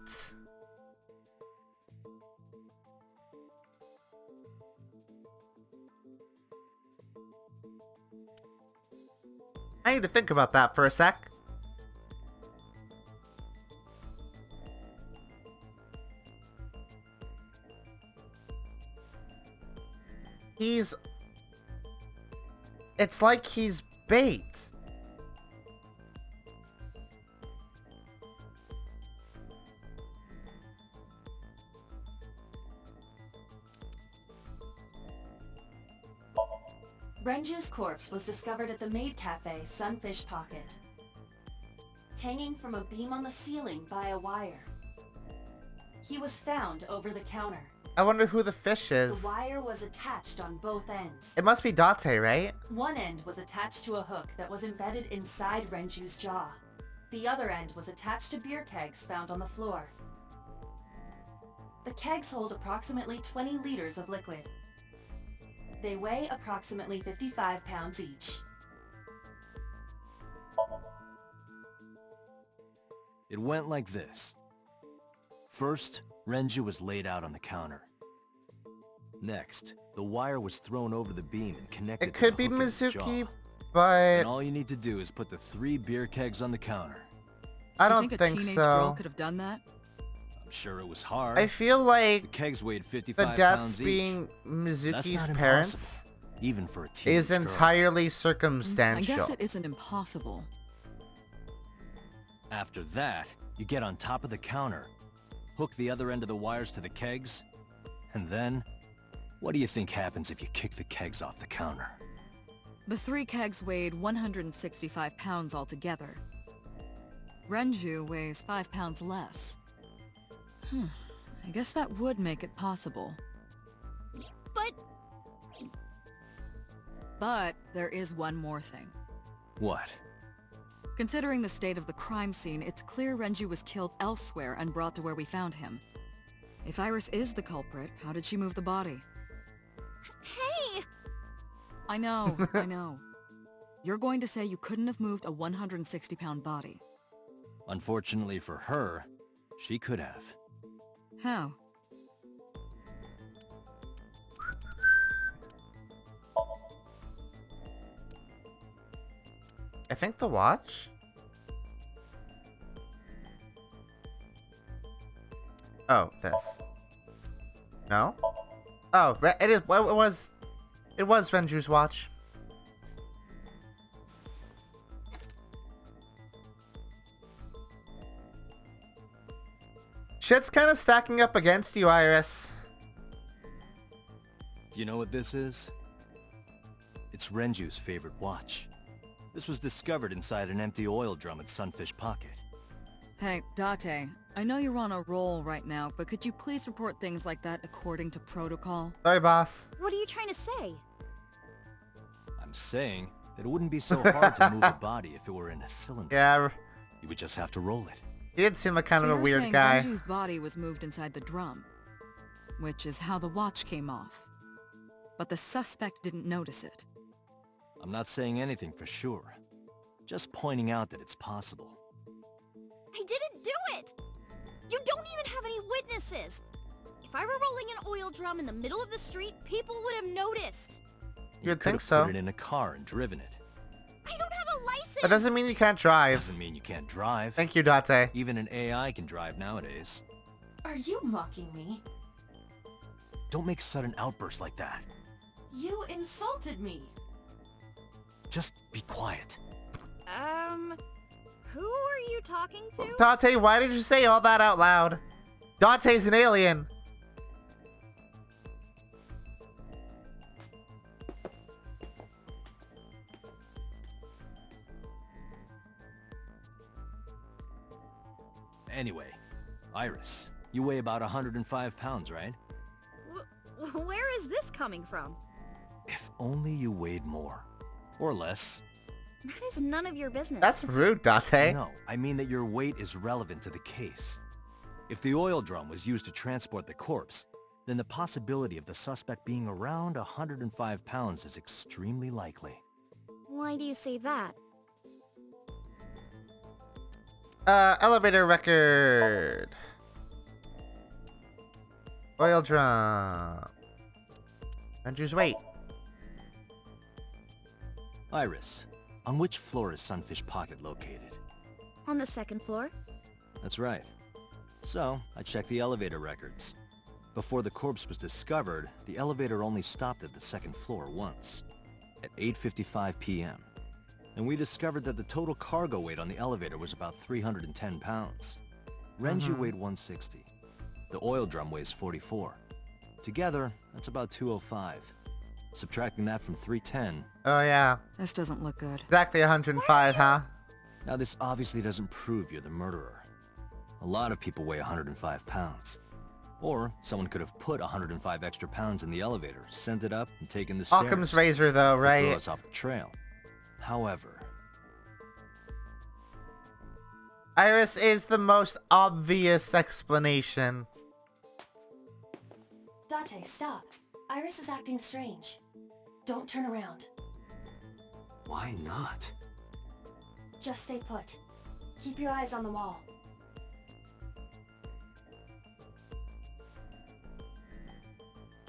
I need to think about that for a sec. It's like he's bait. Renju's corpse was discovered at the maid cafe Sunfish Pocket, hanging from a beam on the ceiling by a wire. He was found over the counter. I wonder who the fish The is. wire was attached on both ends. It must be Date, right? One end was attached to a hook that was embedded inside Renju's jaw. The other end was attached to beer kegs found on the floor. The kegs hold approximately 20 liters of liquid. They weigh approximately 55 pounds each. It went like this. First, Renju was laid out on the counter. Next, the wire was thrown over the beam and connected It could to be the hook in his Mizuki, jaw. but And all you need to do is put the 3 beer kegs on the counter. I You don't think a think teenage so. girl could have done that? I'm sure it was hard. I feel The like kegs weighed the 55 deaths pounds being each. That's Mizuki's not parents impossible, even for a teenage is girl. entirely I circumstantial. guess it isn't impossible. After that, you get on top of the counter, hook the other end of the wires to the kegs, and then, what do you think happens if you kick the kegs off the counter? The 3 kegs weighed 165 pounds altogether. Renju weighs 5 pounds less. I guess that would make it possible. But there is one more thing. What? Considering the state of the crime scene, it's clear Renju was killed elsewhere and brought to where we found him. If Iris is the culprit, how did she move the body? Hey! I know, I know. You're going to say you couldn't have moved a 160-pound body. Unfortunately for her, she could have. How? I think the watch? Oh, this. No? Oh, it is. Well, it was Renju's watch. Shit's kind of stacking up against you, Iris. Do you know what this is? It's Renju's favorite watch. This was discovered inside an empty oil drum at Sunfish Pocket. Hey, Date, I know you're on a roll right now, but could you please report things like that according to protocol? Sorry, boss. What are you trying to say? I'm saying that it wouldn't be so hard to move a body if it were in a cylinder. Yeah, You would just have to roll it. he did seem like kind So of a you're weird saying guy. Renju's body was moved inside the drum, which is how the watch came off. But the suspect didn't notice it. I'm not saying anything for sure. Just pointing out that it's possible. I didn't do it! You don't even have any witnesses! If I were rolling an oil drum in the middle of the street, people would have noticed. You'd could think have so. Put it in a car and driven it. I don't have a license! That doesn't mean you can't drive. Doesn't mean you can't drive. Thank you, Date. Even an AI can drive nowadays. Are you mocking me? Don't make sudden outbursts like that. You insulted me. Just be quiet. Who are you talking to? Date, why did you say all that out loud? Date's an alien. Anyway, Iris, you weigh about 105 pounds, right? Where is this coming from? If only you weighed more. Or less. That is none of your business. That's rude, Date. No, I mean that your weight is relevant to the case. If the oil drum was used to transport the corpse, then the possibility of the suspect being around 105 pounds is extremely likely. Why do you say that? Elevator record. Oil drum. Andrew's weight. Iris, on which floor is Sunfish Pocket located? On the second floor. That's right. So, I checked the elevator records. Before the corpse was discovered, the elevator only stopped at the second floor once, at 8:55 p.m. And we discovered that the total cargo weight on the elevator was about 310 pounds. Renju weighed 160. The oil drum weighs 44. Together, that's about 205. Subtracting that from 310... Oh, yeah. This doesn't look good. Exactly 105, huh? Now, this obviously doesn't prove you're the murderer. A lot of people weigh 105 pounds. Or someone could have put 105 extra pounds in the elevator, sent it up, and taken the stairs. Occam's razor, though, to right? throw us off the trail. However... Iris is the most obvious explanation. Date, stop. Iris is acting strange. Don't turn around. Why not? Just stay put. Keep your eyes on the wall.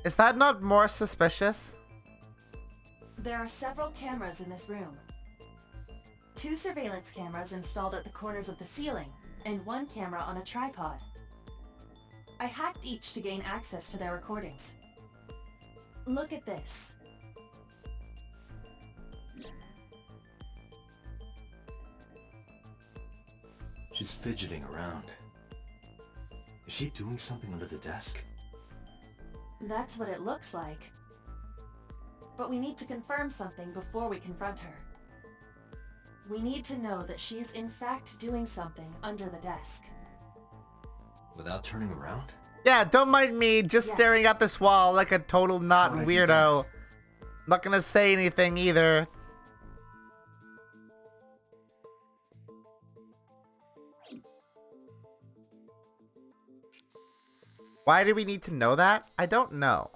Is that not more suspicious? There are several cameras in this room. 2 surveillance cameras installed at the corners of the ceiling, and 1 camera on a tripod. I hacked each to gain access to their recordings. Look at this. She's fidgeting around. Is she doing something under the desk? That's what it looks like. But we need to confirm something before we confront her. We need to know that she's in fact doing something under the desk. Without turning around? Yeah, don't mind me just staring at this wall like a total not How'd I do weirdo. Not gonna say anything either. Why do we need to know that? I don't know.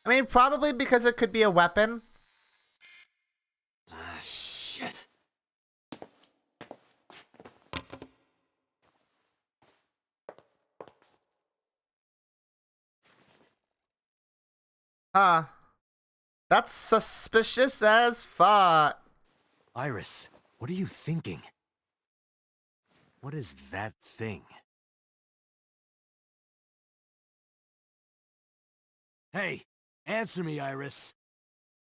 I mean, probably because it could be a weapon. Ah, shit. Huh. That's suspicious as fuck. Iris, what are you thinking? What is that thing? Hey, answer me, Iris.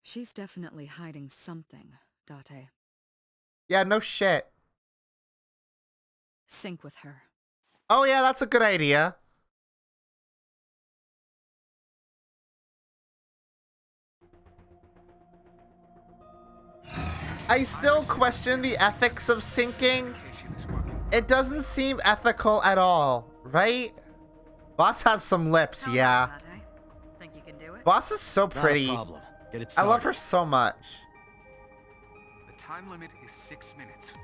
She's definitely hiding something, Date. Yeah, no shit. Sync with her. Oh yeah, that's a good idea. I still question the ethics of syncing. It doesn't seem ethical at all, right? Boss has some lips, yeah. Think you can do it? Boss is so pretty. Not a problem. Get it I started. love her so much. The time limit is 6 minutes.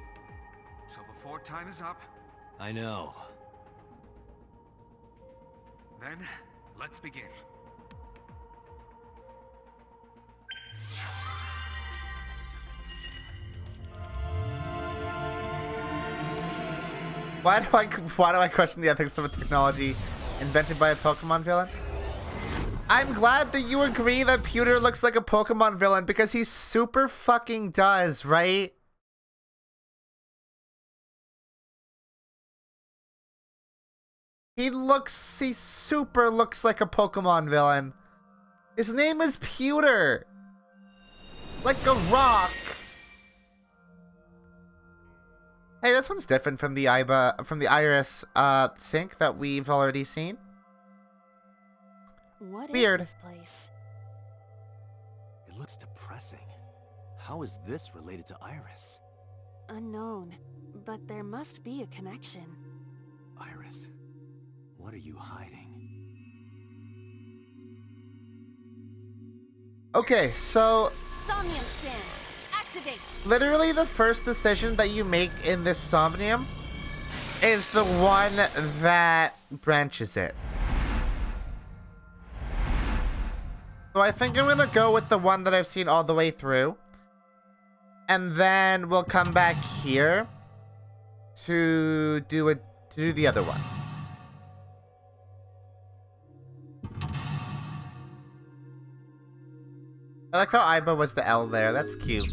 So before time is up, I know. then let's begin. Why do I question the ethics of a technology invented by a Pokemon villain? I'm glad that you agree that Pewter looks like a Pokemon villain because he super fucking does, right? He super looks like a Pokemon villain. His name is Pewter. Like a rock. Hey, this one's different from the Iris sync that we've already seen. What Weird. is this place? It looks depressing. how is this related to Iris? Unknown, but there must be a connection. Iris, what are you hiding? Okay, so Somnium stand. Activate. literally the first decision that you make in this Somnium is the one that branches it. So I think I'm gonna go with the one that I've seen all the way through. And then we'll come back here to do the other one. I like how Aiba was the L there. That's cute.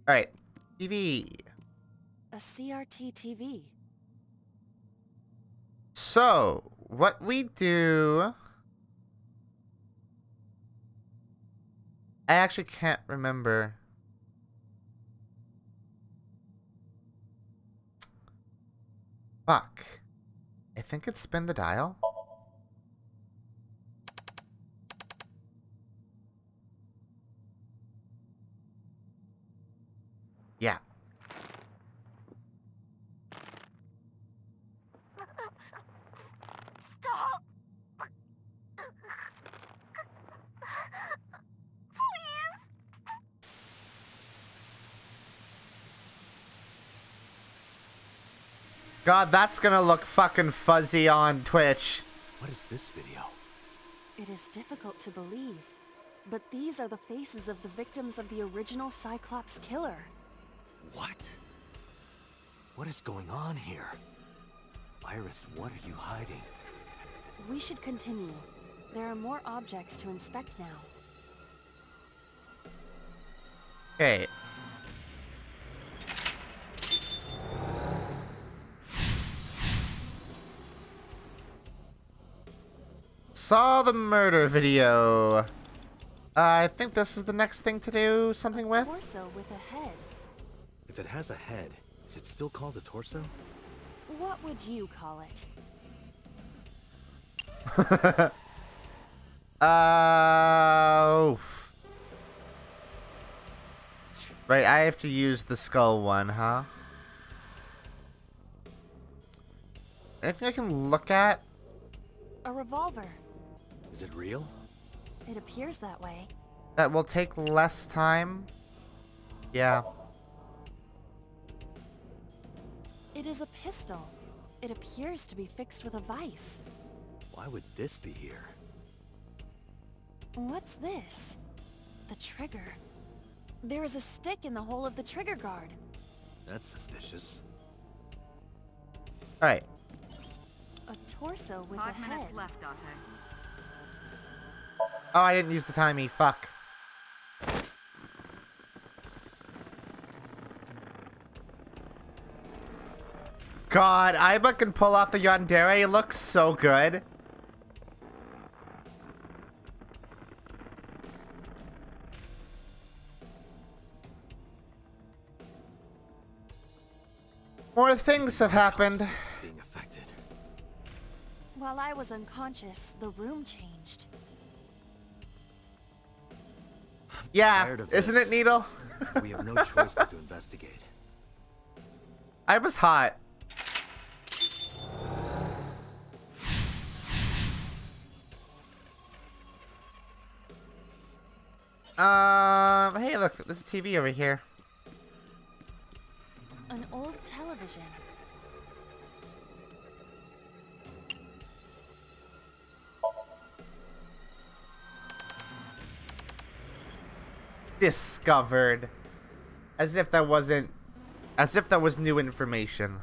Alright. TV. A CRT TV. So, what we do... I actually can't remember. Fuck. I think it's spin the dial. Yeah. Stop. God, that's gonna look fucking fuzzy on Twitch. What is this video? It is difficult to believe, but these are the faces of the victims of the original Cyclops killer. What? What is going on here? Iris, what are you hiding? We should continue. There are more objects to inspect now. Okay. Saw the murder video. I think this is the next thing to do something with. Torso with a head. If it has a head, is it still called a torso? What would you call it? Oof. Right, I have to use the skull one, huh? Anything I can look at? A revolver. Is it real? It appears that way. That will take less time? Yeah. It is a pistol. It appears to be fixed with a vise. Why would this be here? What's this? The trigger. There is a stick in the hole of the trigger guard. That's suspicious. Alright. A torso with a 5 head. minutes left, Dante. Oh, I didn't use the timey. Fuck. God, Aiba can pull off the yandere. It looks so good. More things have happened. Consciousness is being affected. While I was unconscious, the room changed. Yeah, Tired of isn't this. it, Needle? We have no choice but to investigate. Aiba's hot. Hey, look, there's a TV over here. An old television. Discovered. As if that wasn't... As if that was new information.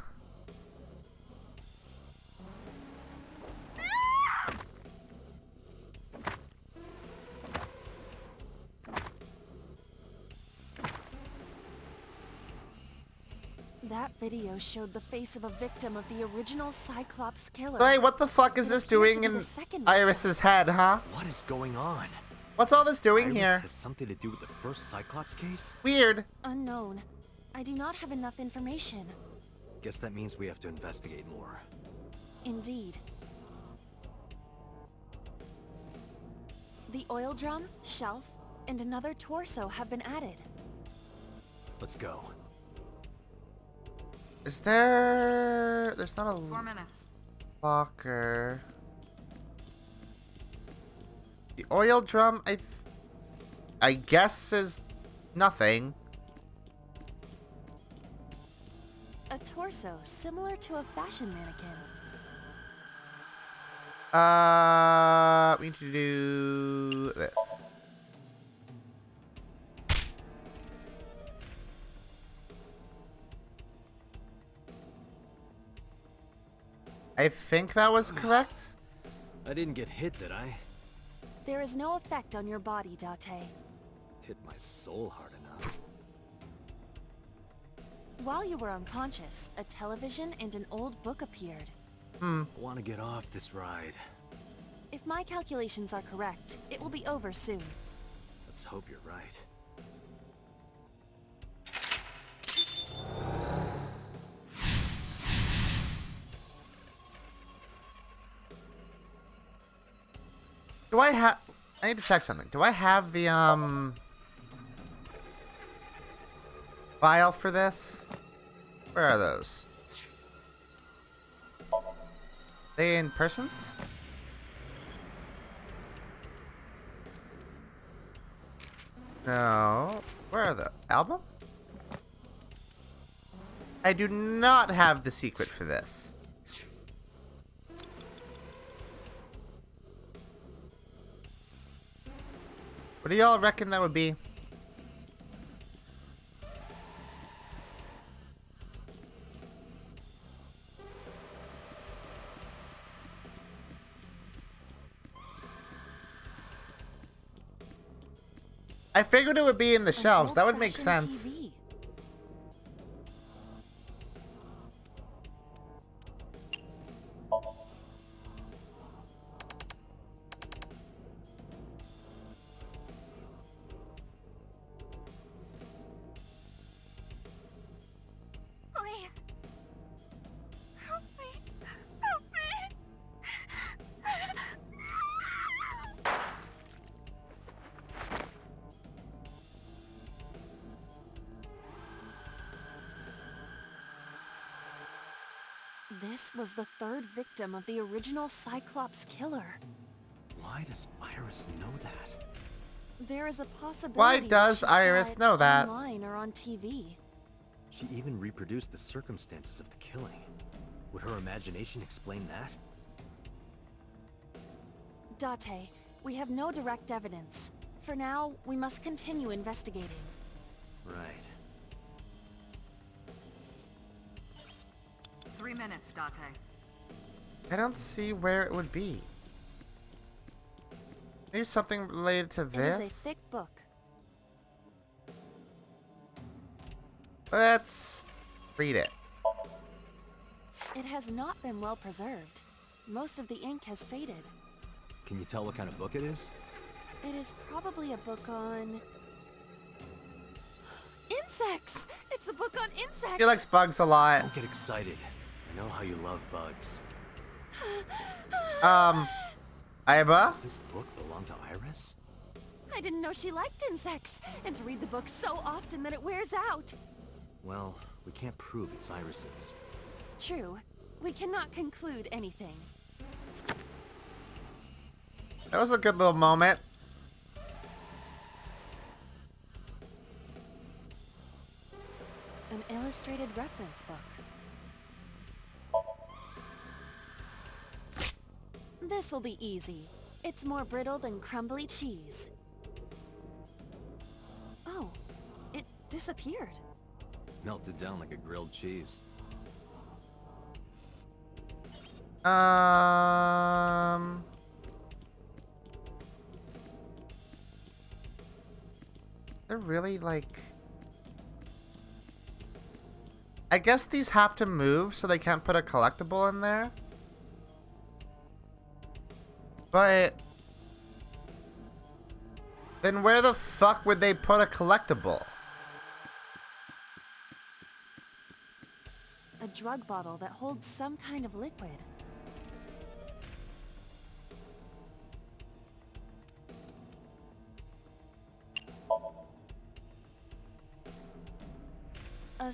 That video showed the face of a victim of the original Cyclops killer. Hey, what the fuck is It this appeared to doing be in the second Iris's head, huh? What is going on? What's all this doing Iris here? has something to do with the first Cyclops case? Weird. Unknown. I do not have enough information. Guess that means we have to investigate more. The oil drum, shelf, and another torso have been added. Let's go. Is there... There's not a 4 minutes. locker. The oil drum, I guess is nothing. A torso similar to a fashion mannequin. We need to do this. I think that was correct. I didn't get hit, did I? There is no effect on your body, Date. Hit my soul hard enough. While you were unconscious, a television and an old book appeared. I want to get off this ride. If my calculations are correct, it will be over soon. Let's hope you're right. Do I have... I need to check something. Do I have the, file for this? Where are those? They in persons? No. Where are the... Album? I do not have the secret for this. What do y'all reckon that would be? I figured it would be in the shelves. That would make sense. TV. Please. Help me. Help me. This was the third victim of the original Cyclops killer. Why does Iris know that? There is a possibility Why that does she Iris saw it know that? online or on TV. She even reproduced the circumstances of the killing. Would her imagination explain that? Date, we have no direct evidence. For now, we must continue investigating. Right. 3 minutes, Date. I don't see where it would be. Maybe something related to It this? is a thick book. Let's read it. It has not been well preserved. Most of the ink has faded. Can you tell what kind of book it is? It is probably a book on... insects! It's a book on insects! She likes bugs a lot. Don't get excited. I know how you love bugs. Aiba? Does this book belong to Iris? I didn't know she liked insects, and to read the book so often that it wears out. Well, we can't prove it's Iris's. True. We cannot conclude anything. That was a good little moment. An illustrated reference book. This will be easy. It's more brittle than crumbly cheese. Oh, it disappeared. Melted down like a grilled cheese. They're really like... I guess these have to move, so they can't put a collectible in there. But... then where the fuck would they put a collectible? A drug bottle that holds some kind of liquid.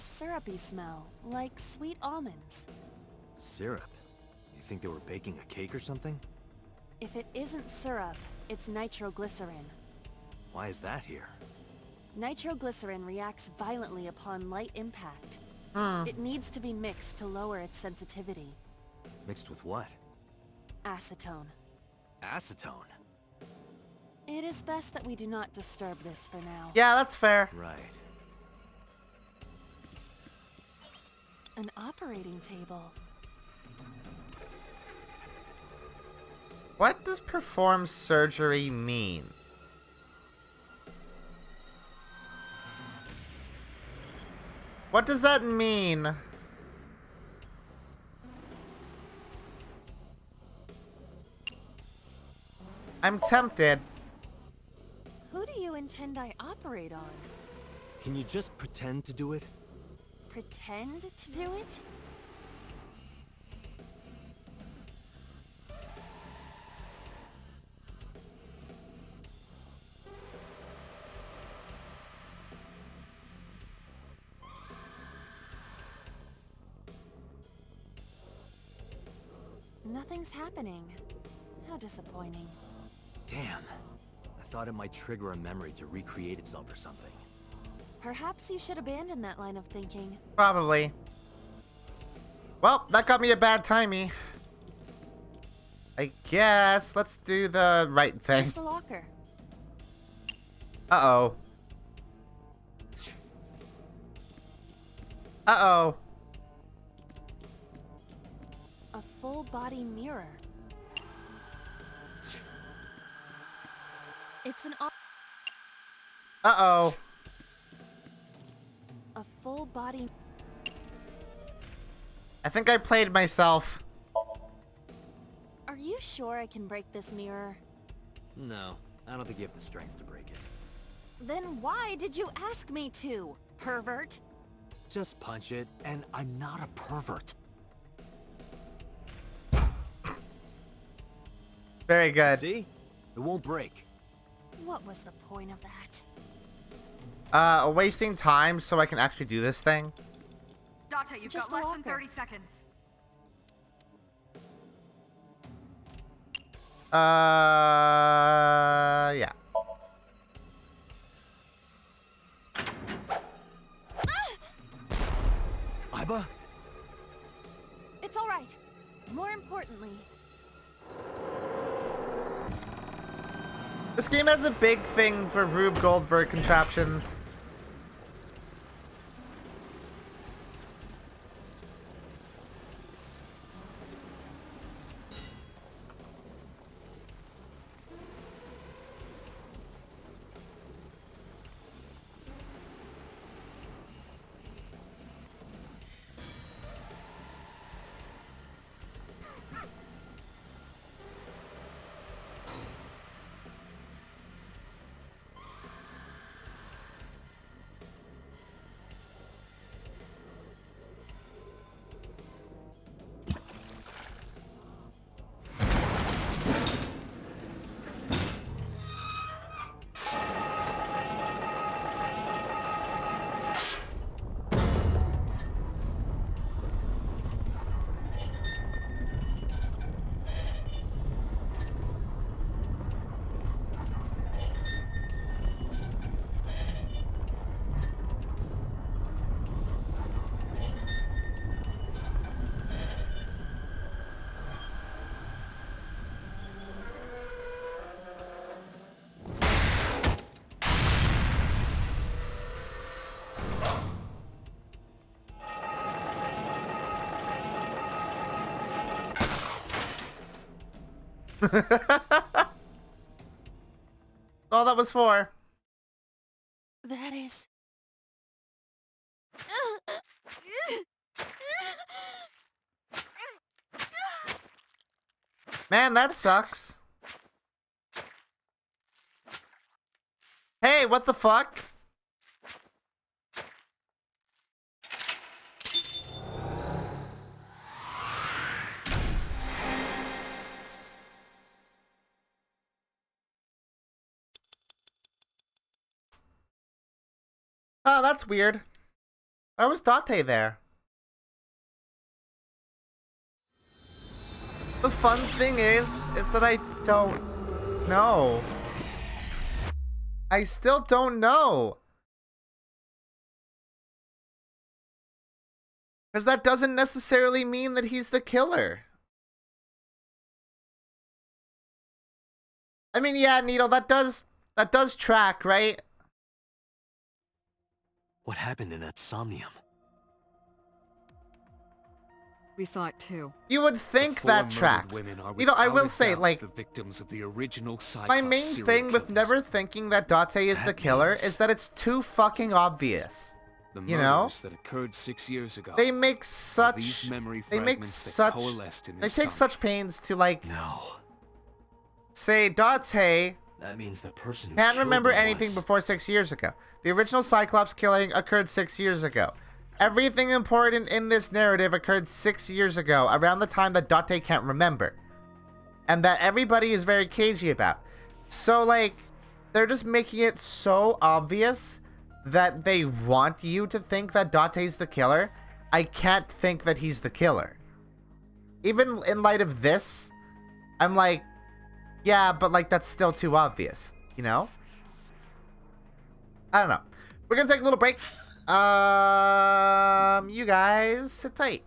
syrupy smell, like sweet almonds. Syrup? You think they were baking a cake or something? If it isn't syrup, it's nitroglycerin. Why is that here? Nitroglycerin reacts violently upon light impact. It needs to be mixed to lower its sensitivity. Mixed with what? Acetone. Acetone? It is best that we do not disturb this for now. Yeah, that's fair. Right. An operating table. What does perform surgery mean? What does that mean? I'm tempted. Who do you intend I operate on? Can you just pretend to do it? Pretend to do it? Nothing's happening. How disappointing. Damn. I thought it might trigger a memory to recreate itself or something. Perhaps you should abandon that line of thinking. Probably. Well, that got me a bad timey. I guess let's do the right thing. Just a locker. Uh-oh. Uh-oh. A full-body mirror. It's an Uh-oh. a full-body. I think I played myself. Are you sure I can break this mirror? No, I don't think you have the strength to break it. Then why did you ask me to, pervert? Just punch it, and I'm not a pervert. Very good. See? It won't break. What was the point of that? Wasting time so I can actually do this thing. Data, you've Just got a less than locker. 30 seconds. Yeah. Iba? It's all right. More importantly, This game has a big thing for Rube Goldberg contraptions. All that was for. that is. Man, that sucks. Hey, what the fuck? Oh, that's weird. Why was Date there? The fun thing is that I don't know. I still don't know. Because that doesn't necessarily mean that he's the killer. I mean, yeah, Needle, that does track, right? What happened in that Somnium? We saw it too. You would think that tracked. You know, I will say, like, the victims of the original Cyclops my main serial thing with killers. never thinking that Date is the killer is that it's too fucking obvious. The You know? murders that occurred 6 years ago. They make are these such memory they make fragments that such coalesced in they this take Somnium. such pains to, like, No. say Date That means the person who can't killed remember them anything was... before 6 years ago. The original Cyclops killing occurred 6 years ago. Everything important in this narrative occurred 6 years ago, around the time that Date can't remember. And that everybody is very cagey about. So, like, they're just making it so obvious that they want you to think that Date's the killer. I can't think that he's the killer. Even in light of this, I'm like, yeah, but, like, that's still too obvious, you know? I don't know. We're gonna take a little break. You guys sit tight.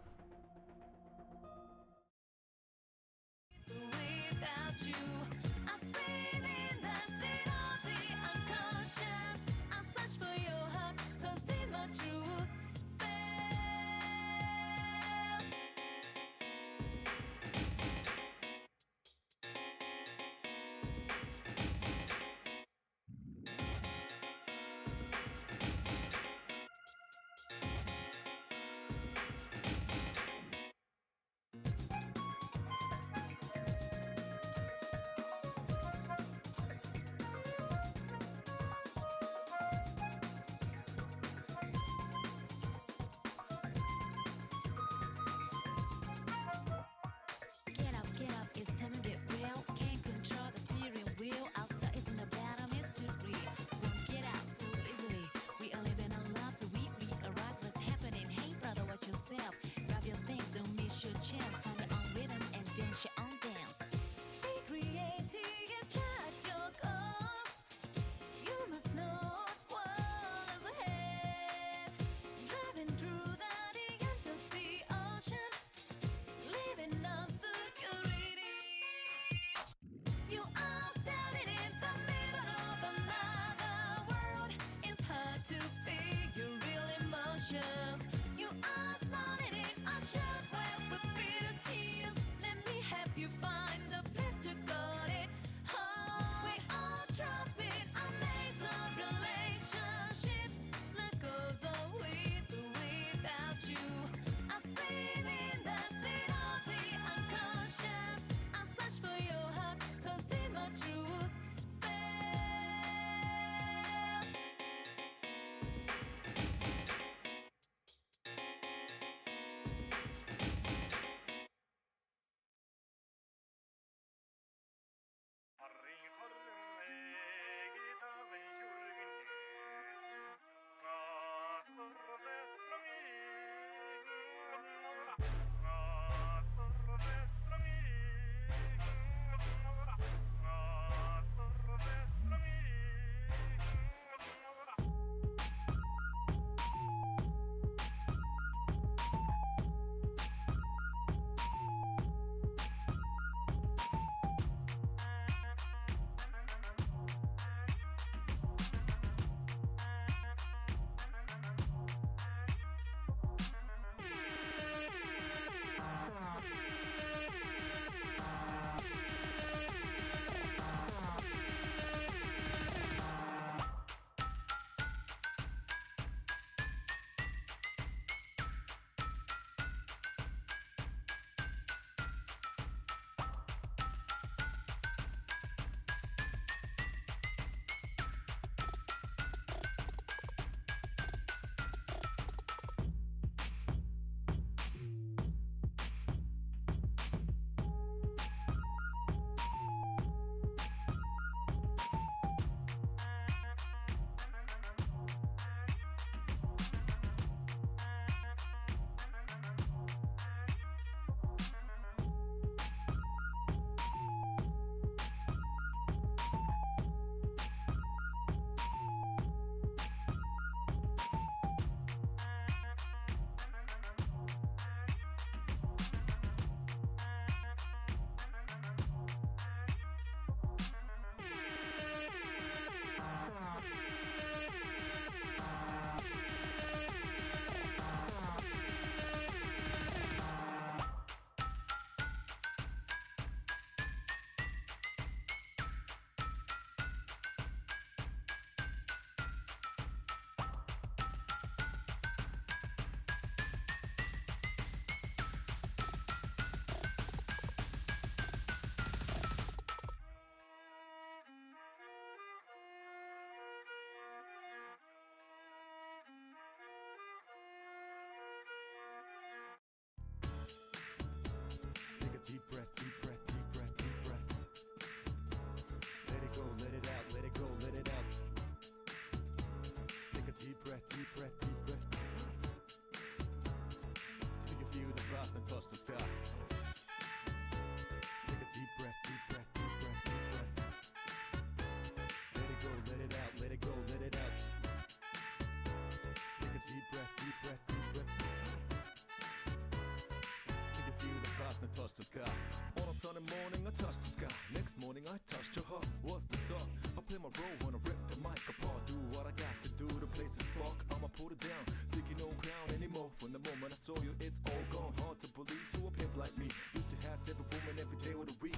bro, wanna rip the mic apart. Do what I got to do to place a spark. I'ma pull it down, seeking no crown anymore. From the moment I saw you, it's all gone. Hard to believe to a pimp like me. Used to have every woman every day of the week.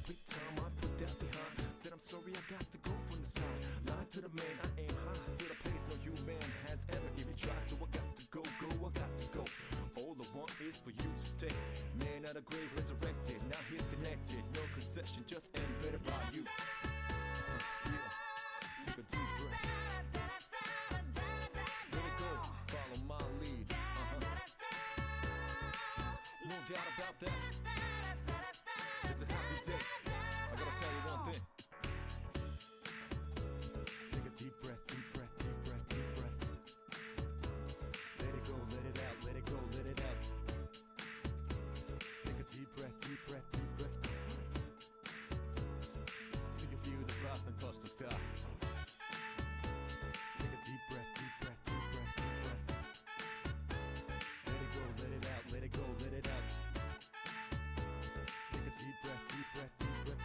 Big time, I put that behind. Said I'm sorry, I got to go from the side. Lie to the man, I aim high to the place no human has ever even tried. So I got to go, I got to go. All I want is for you to stay. Man out of grave, resurrected. Now he's connected. No concession, just embedded by you. Yeah. Take a deep breath. Let it go. Follow my lead. No doubt about that. It's a happy day. I gotta tell you one thing. Take a deep breath, deep breath, deep breath, deep breath. Let it go, let it out, let it go, let it out. Take a deep breath, deep breath, deep breath. Till you feel the blast and touch the sky. Take a deep breath, deep breath, deep breath, deep breath. Let it go, let it out, let it go, let it out. Take a deep breath, deep breath, deep breath.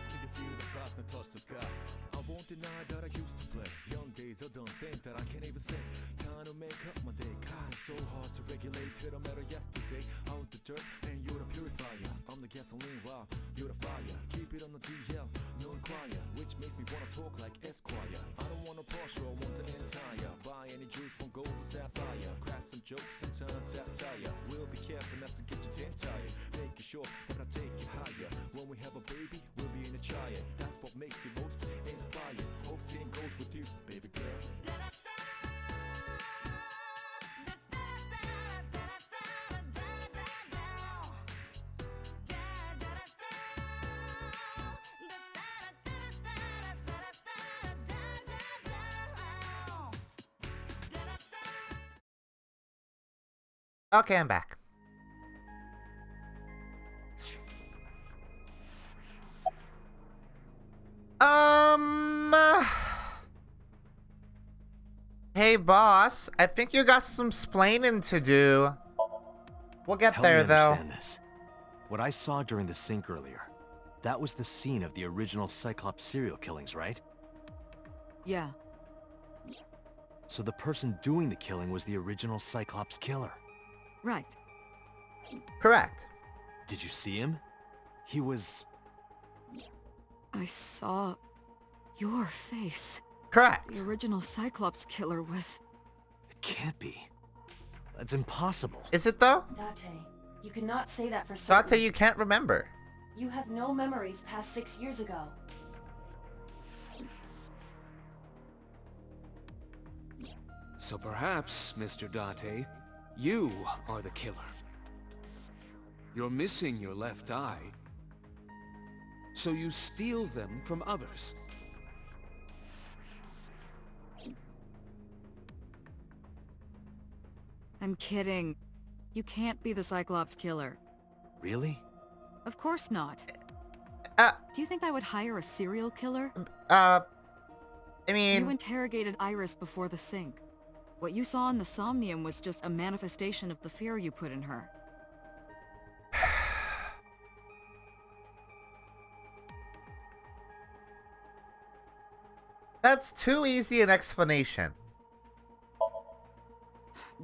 Till you feel the blast and touch the sky. I won't deny that I used to play. Young days I done things that I can't even say. Time to make up my day. God, it's so hard to regulate. It don't matter yesterday. I was the dirt and you're the purifier. I'm the gasoline while you're the fire. Keep it on the DL, no inquire. Which makes me wanna talk like Esquire. I don't want a Porsche, I want an entire. Buy any juice from gold to sapphire. Crack some jokes and turn satire. We'll be careful not to get you tin tired. Making sure that I take you higher. When we have a baby, we'll be in a child. That's what makes me most inspired. Hope seeing goes with you, baby girl. Okay, I'm back. Hey boss, I think you got some splaining to do. We'll get Help there me though. understand this. What I saw during the sink earlier, that was the scene of the original Cyclops serial killings, right? Yeah. So the person doing the killing was the original Cyclops killer. Right. Correct. Did you see him? He was... I saw your face. Correct. The original Cyclops killer was... It can't be. That's impossible. Is it though? Date, you cannot say that for certain. Date, you can't remember. You have no memories past 6 years ago. So perhaps, Mr. Date, you are the killer. You're missing your left eye, so you steal them from others. I'm kidding. You can't be the Cyclops killer. Really? Of course not. Do you think I would hire a serial killer? I mean... You interrogated Iris before the sink. What you saw in the Somnium was just a manifestation of the fear you put in her. That's too easy an explanation.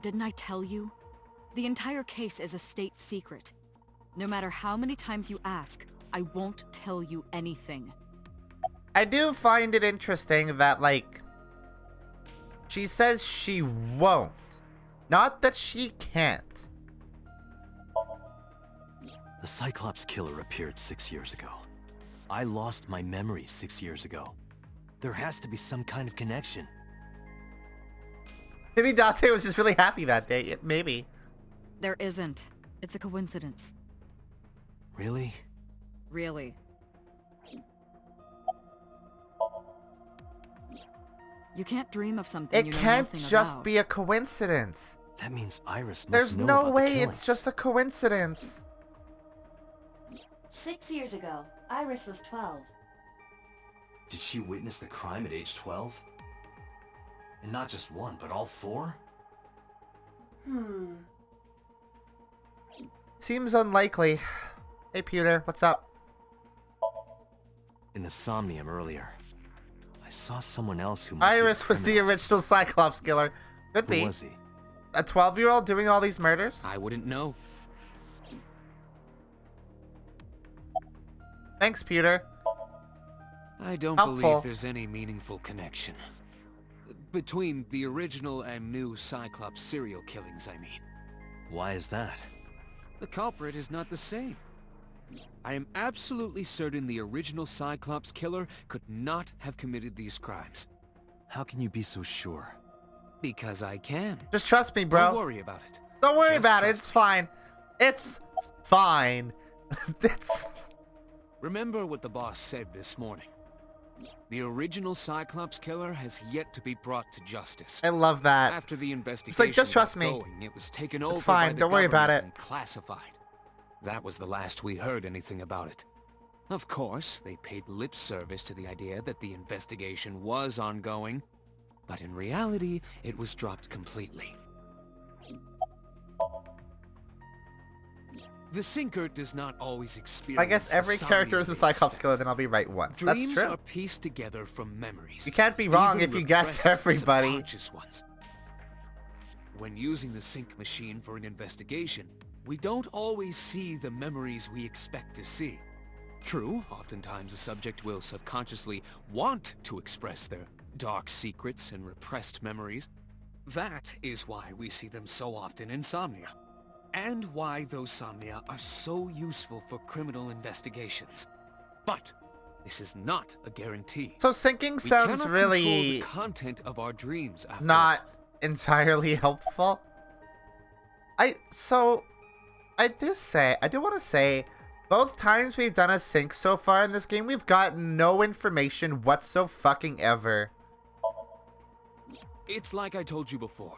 Didn't I tell you? The entire case is a state secret. No matter how many times you ask, I won't tell you anything. I do find it interesting that, like, she says she won't. Not that she can't. The Cyclops killer appeared 6 years ago. I lost my memory 6 years ago. There has to be some kind of connection. Maybe Date was just really happy that day. Maybe. There isn't. It's a coincidence. Really? Really. You can't dream of something It you know can't nothing just about. be a coincidence. That means Iris must There's know no about way the it's just a coincidence. 6 years ago, Iris was 12. Did she witness the crime at age 12? And not just one, but all four? Seems unlikely. Hey, Pewter, what's up? in the Somnium earlier. I saw someone else who might Iris was the original Cyclops killer. Could be. Who was he? A 12-year-old doing all these murders? I wouldn't know. Thanks, Peter. I don't Helpful. believe there's any meaningful connection. Between the original and new Cyclops serial killings, I mean. Why is that? The culprit is not the same. I am absolutely certain the original Cyclops killer could not have committed these crimes. How can you be so sure? Because I can. Just trust me, bro. Don't worry about it. Don't worry Just about it. trust It's fine. It's fine. It's... Remember what the boss said this morning. The original Cyclops killer has yet to be brought to justice. I love that. After the investigation It's like, just trust got me. going, it was taken over fine, by the don't worry about government it. and classified. That was the last we heard anything about it. Of course, they paid lip service to the idea that the investigation was ongoing, but in reality, it was dropped completely. The sinker does not always experience. I guess every the character is a Somnium Cyclops killer, then I'll be right once. Dreams That's true. are pieced together from memories. You can't be wrong even if you guess repressed everybody. subconscious ones. When using the sync machine for an investigation, we don't always see the memories we expect to see. True, oftentimes the subject will subconsciously want to express their dark secrets and repressed memories. That is why we see them so often in Somnia. And why those Somnia are so useful for criminal investigations. But this is not a guarantee. So syncing We sounds cannot really control the content of our dreams after not all. entirely helpful. I do want to say, both times we've done a sync so far in this game, we've gotten no information whatsoever. It's like I told you before.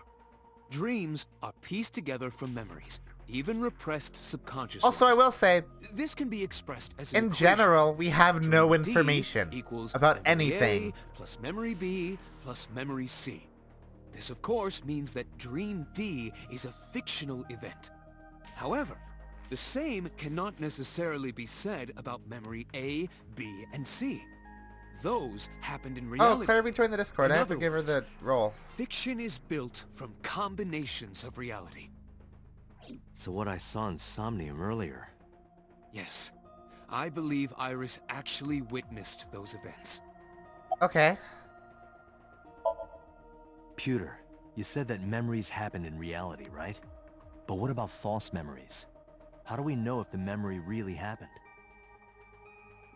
Dreams are pieced together from memories, even repressed subconscious Also, I ones. will say, This can be expressed as an in equation. general, we have no Dream D information equals about memory anything. A plus memory B plus memory C. This, of course, means that Dream D is a fictional event. However, the same cannot necessarily be said about memory A, B, and C. Those happened in reality. Oh, Claire rejoined the Discord. In I have to other give her the role. Fiction is built from combinations of reality. So what I saw in Somnium earlier. Yes, I believe Iris actually witnessed those events. Okay. Pewter, you said that memories happen in reality, right? But what about false memories? How do we know if the memory really happened?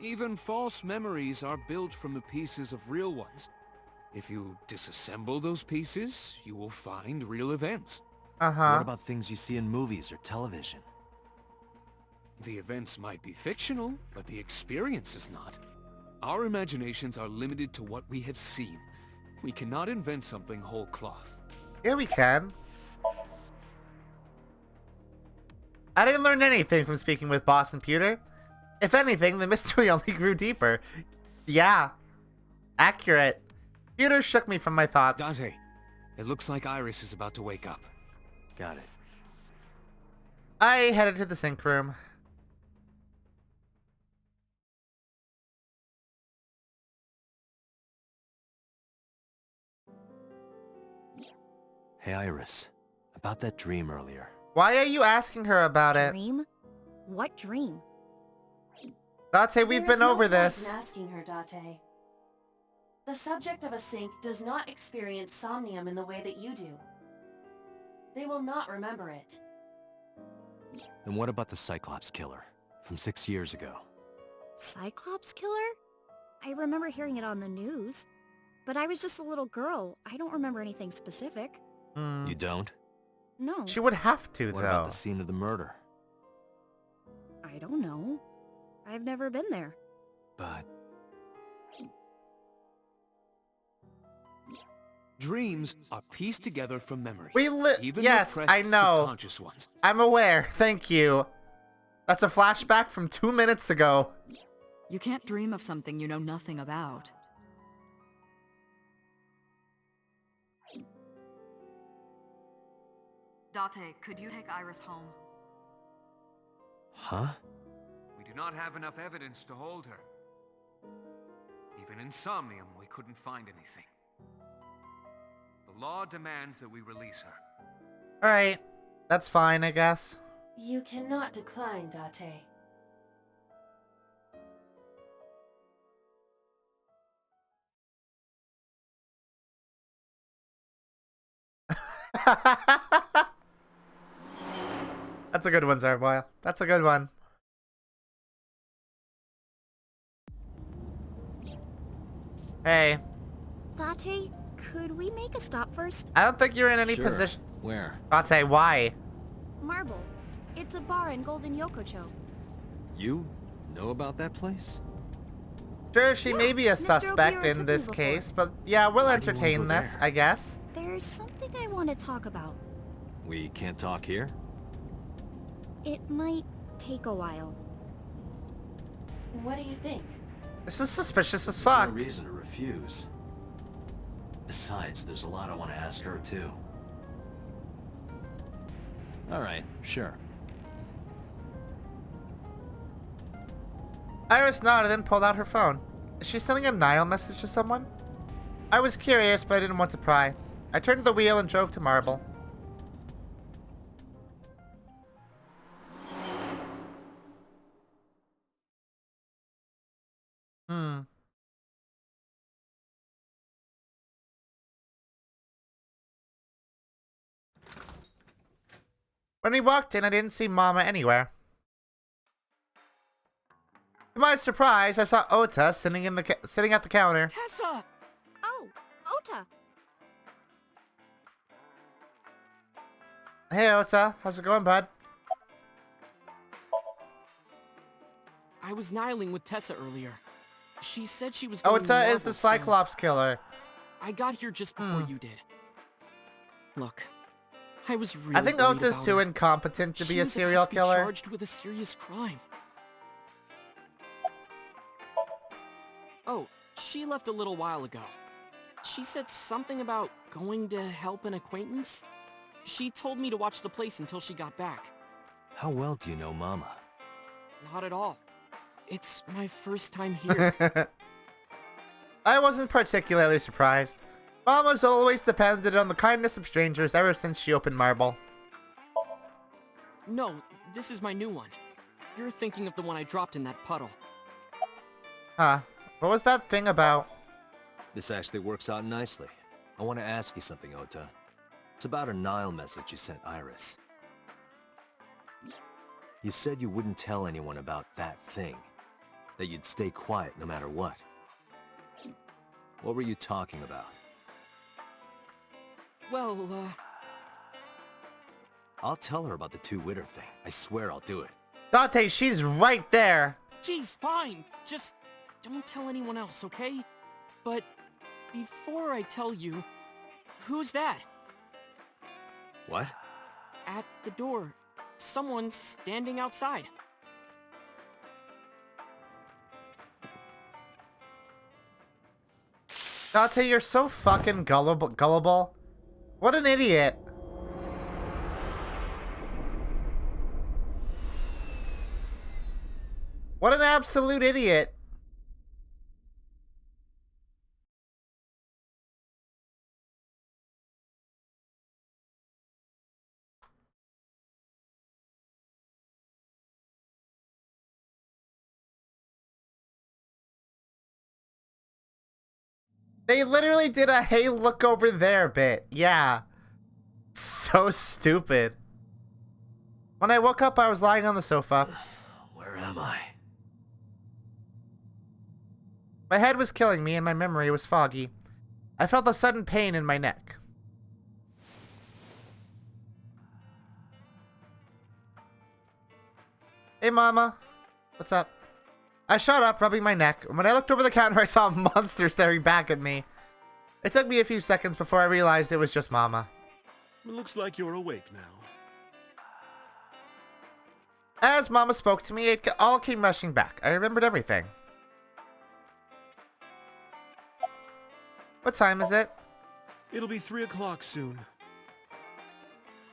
Even false memories are built from the pieces of real ones. If you disassemble those pieces, you will find real events. What about things you see in movies or television? The events might be fictional, but the experience is not. Our imaginations are limited to what we have seen. We cannot invent something whole cloth. Yeah, we can. I didn't learn anything from speaking with Boss and Pewter. If anything, the mystery only grew deeper. Yeah. Accurate. Pewter shook me from my thoughts. Dante, it looks like Iris is about to wake up. Got it. I headed to the sync room. Hey Iris, about that dream earlier. Why are you asking her about it? Dream? What dream? Date, we've been over this. There is no point in asking her, Date. The subject of a sync does not experience Somnium in the way that you do. They will not remember it. Then what about the Cyclops killer from 6 years ago? Cyclops killer? I remember hearing it on the news. But I was just a little girl. I don't remember anything specific. You don't? No. She would have to, What though. about the scene of the murder? I don't know. I've never been there. But Dreams are pieced together from memories. Even Yes, repressed I know. subconscious ones. I'm aware. Thank you. That's a flashback from 2 minutes ago. You can't dream of something you know nothing about. Date, could you take Iris home? Huh? We do not have enough evidence to hold her. Even in Somnium, we couldn't find anything. The law demands that we release her. Alright. That's fine, I guess. You cannot decline, Date. That's a good one, Zarboil. That's a good one. Hey. Date, could we make a stop first? I don't think you're in any Sure. position. Where? Date, why? Marble. It's a bar in Golden Yokocho. You know about that place? Sure, she may be a Mr. suspect O'Bear in took this me case, but yeah, we'll Why do you wanna entertain go this, there? I guess. There's something I want to talk about. We can't talk here? It might take a while. What do you think? This is suspicious as There's fuck. no reason to refuse. Besides, there's a lot I want to ask her, too. Alright, sure. Iris nodded and pulled out her phone. Is she sending a Nile message to someone? I was curious, but I didn't want to pry. I turned the wheel and drove to Marble. When we walked in, I didn't see Mama anywhere. To my surprise, I saw Ota sitting at the counter. Tessa! Oh, Ota. Hey, Ota. How's it going, bud? I was nihiling with Tessa earlier. She said she was going to Ota is Marble, the so Cyclops killer. I got here just before you did. Look, I was really I think worried Ota's about too her. incompetent to She be a was about serial to be killer. charged with a serious crime. Oh, she left a little while ago. She said something about going to help an acquaintance. She told me to watch the place until she got back. How well do you know Mama? Not at all. It's my first time here. I wasn't particularly surprised. Mama's always depended on the kindness of strangers ever since she opened Marble. No, this is my new one. You're thinking of the one I dropped in that puddle. Huh. What was that thing about? This actually works out nicely. I want to ask you something, Ota. It's about a Nile message you sent Iris. You said you wouldn't tell anyone about that thing. That you'd stay quiet no matter what. What were you talking about? Well, I'll tell her about the two-witter thing. I swear I'll do it. Date, she's right there. geez, fine. Just don't tell anyone else, okay? But before I tell you, who's that? What? At the door. Someone's standing outside. Date, you're so fucking gullible. What an idiot. What an absolute idiot. They literally did a "hey, look over there" bit. Yeah. So stupid. When I woke up, I was lying on the sofa. Where am I? My head was killing me and my memory was foggy. I felt a sudden pain in my neck. Hey, Mama. What's up? I shot up, rubbing my neck. When I looked over the counter, I saw a monster staring back at me. It took me a few seconds before I realized it was just Mama. It looks like you're awake now. As Mama spoke to me, it all came rushing back. I remembered everything. What time is it? It'll be 3 o'clock soon.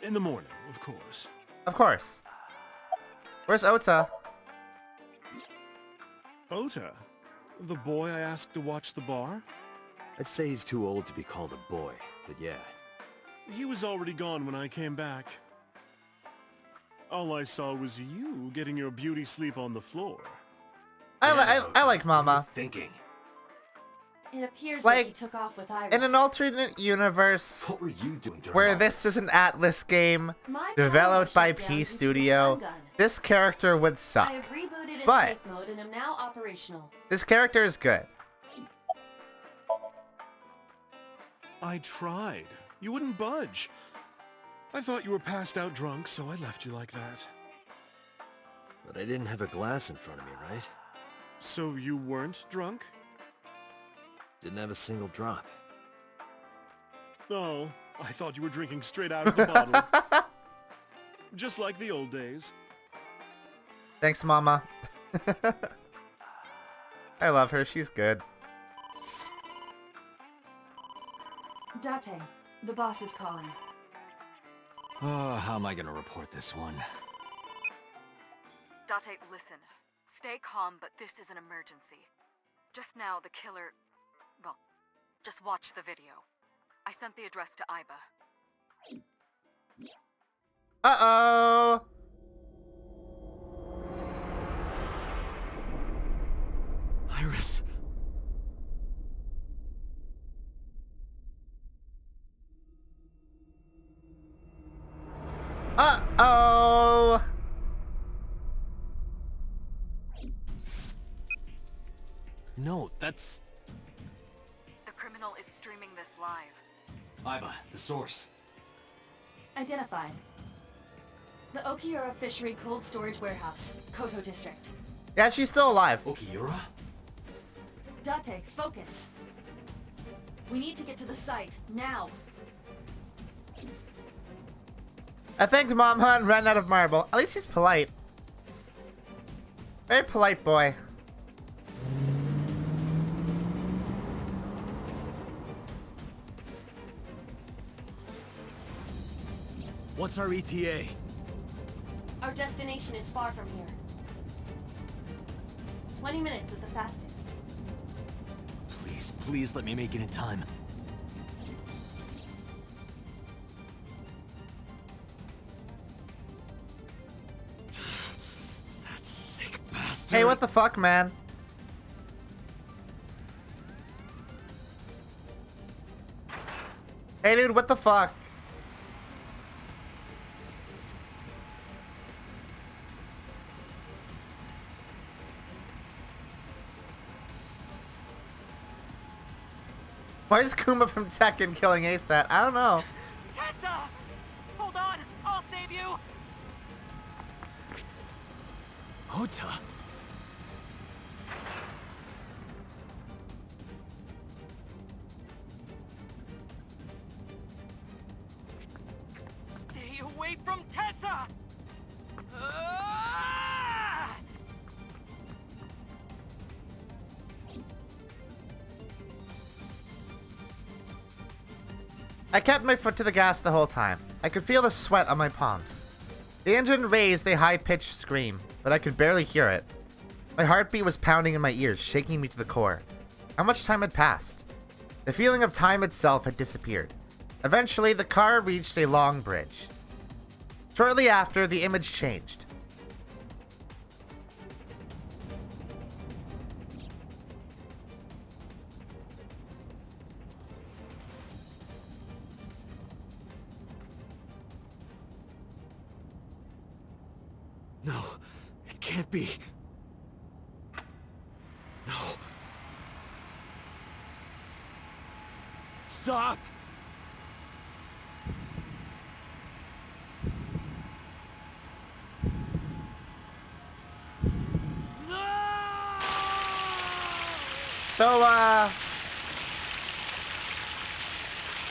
In the morning, of course. Of course. Where's Ota? Ota? The boy I asked to watch the bar? I'd say he's too old to be called a boy, but yeah. He was already gone when I came back. All I saw was you getting your beauty sleep on the floor. I like Mama. Thinking. It appears Like, that he took off with Iris. In an alternate universe What were you doing during where all this is an Atlas game My developed power by shut down P due to the Studio, stun gun. this character would suck. I have rebooted in But safe mode and am now operational. this character is good. I tried. You wouldn't budge. I thought you were passed out drunk, so I left you like that. But I didn't have a glass in front of me, right? So you weren't drunk? Didn't have a single drop. Oh, I thought you were drinking straight out of the bottle. Just like the old days. Thanks, Mama. I love her. She's good. Date, the boss is calling. Oh, how am I gonna report this one? Date, listen. Stay calm, but this is an emergency. Just now, the killer... Well, just watch the video. I sent the address to Iba. Uh-oh! Iris! Uh-oh! No, that's... The criminal is streaming this live. Iba, the source. Identified. The Okiura Fishery Cold Storage Warehouse, Koto District. Yeah, she's still alive. Okiura? Date, focus. We need to get to the site, now. I thanked Mama and ran out of marble. At least he's polite. Very polite boy. What's our ETA? Our destination is far from here. 20 minutes at the fastest. Please, please let me make it in time. That sick bastard. Hey, what the fuck, man? Hey, dude, what the fuck? Why is Kuma from Tekken killing ASAT? I don't know. Tessa! Hold on! I'll save you! Ota? Stay away from Tessa! Ah! I kept my foot to the gas the whole time. I could feel the sweat on my palms. The engine raised a high-pitched scream, but I could barely hear it. My heartbeat was pounding in my ears, shaking me to the core. How much time had passed? The feeling of time itself had disappeared. Eventually, the car reached a long bridge. Shortly after, the image changed. No, it can't be. No. Stop!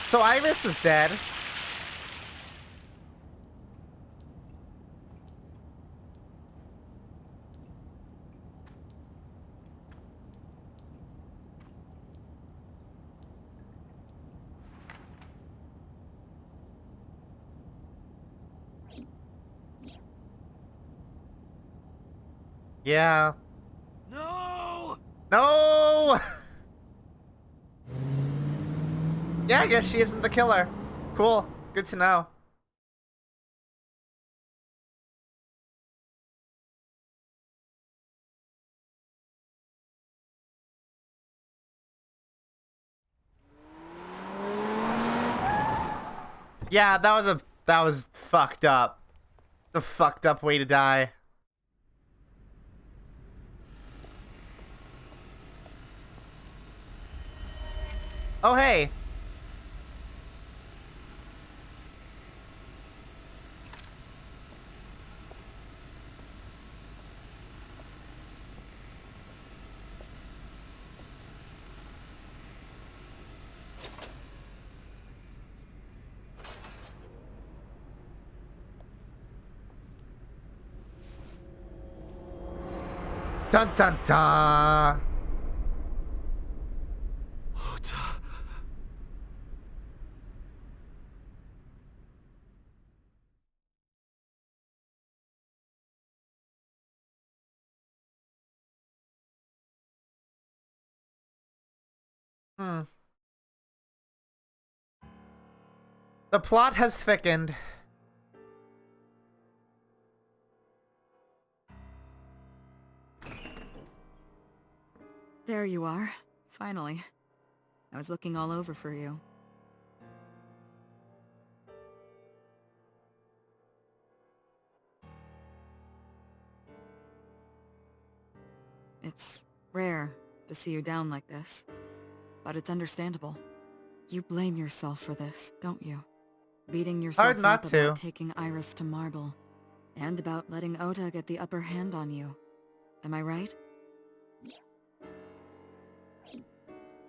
So Iris is dead. Yeah. No! No! Yeah, I guess she isn't the killer. Cool. Good to know. Yeah, that was fucked up. The fucked up way to die. Oh, hey. Dun dun dun. Hmm. The plot has thickened. There you are. Finally. I was looking all over for you. It's rare to see you down like this, but it's understandable. You blame yourself for this, don't you? Beating yourself Hard not up to. about taking Iris to Marble, and about letting Ota get the upper hand on you. Am I right?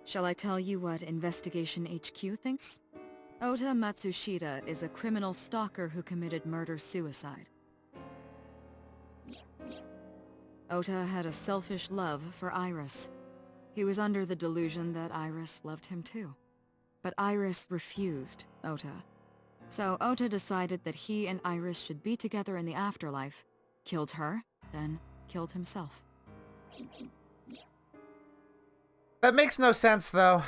Shall I tell you what Investigation HQ thinks? Ota Matsushita is a criminal stalker who committed murder-suicide. Ota had a selfish love for Iris. He was under the delusion that Iris loved him too. But Iris refused Ota. So Ota decided that he and Iris should be together in the afterlife, killed her, then killed himself. That makes no sense, though.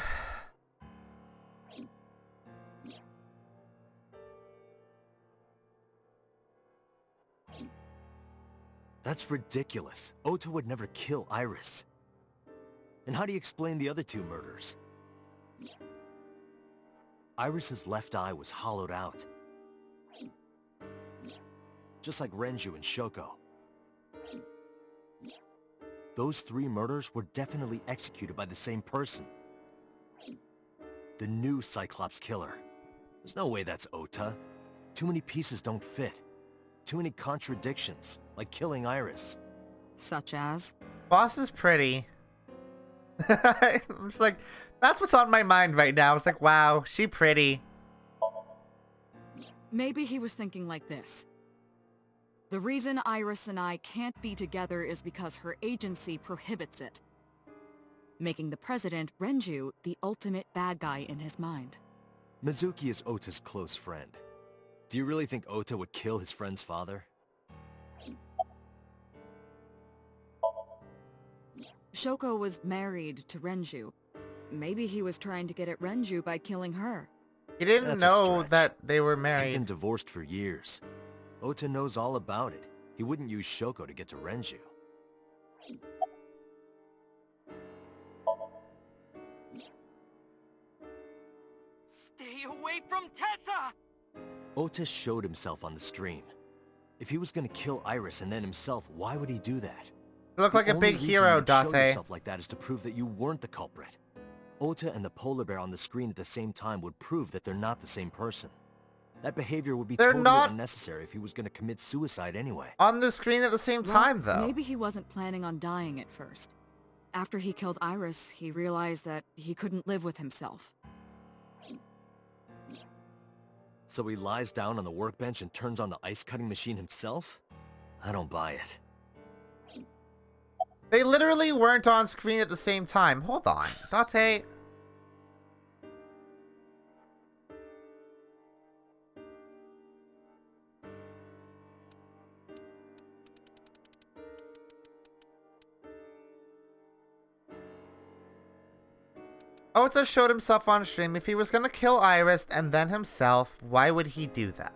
That's ridiculous. Ota would never kill Iris. And how do you explain the other two murders? Iris's left eye was hollowed out. Just like Renju and Shoko. Those three murders were definitely executed by the same person. The new Cyclops killer. There's no way that's Ota. Too many pieces don't fit. Too many contradictions, like killing Iris. Such as? Boss is pretty. I'm just like, that's what's on my mind right now. It's like, wow, she pretty. Maybe he was thinking like this. The reason Iris and I can't be together is because her agency prohibits it. Making the president, Renju, the ultimate bad guy in his mind. Mizuki is Ota's close friend. Do you really think Ota would kill his friend's father? Shoko was married to Renju. Maybe he was trying to get at Renju by killing her. He didn't know that they were They've married. been divorced for years. Ota knows all about it. He wouldn't use Shoko to get to Renju. Stay away from Tessa! Ota showed himself on the stream. If he was gonna kill Iris and then himself, why would he do that? You look like a big hero, Show Date. yourself like that is to prove that you weren't the culprit. Ota and the polar bear on the screen at the same time would prove that they're not the same person. That behavior would be They're totally not unnecessary if he was gonna commit suicide anyway. on the screen at the same time, though. Maybe he wasn't planning on dying at first. After he killed Iris, he realized that he couldn't live with himself. So he lies down on the workbench and turns on the ice-cutting machine himself? I don't buy it. They literally weren't on screen at the same time. Hold on. Date. Ota showed himself on stream. If he was gonna kill Iris and then himself, why would he do that?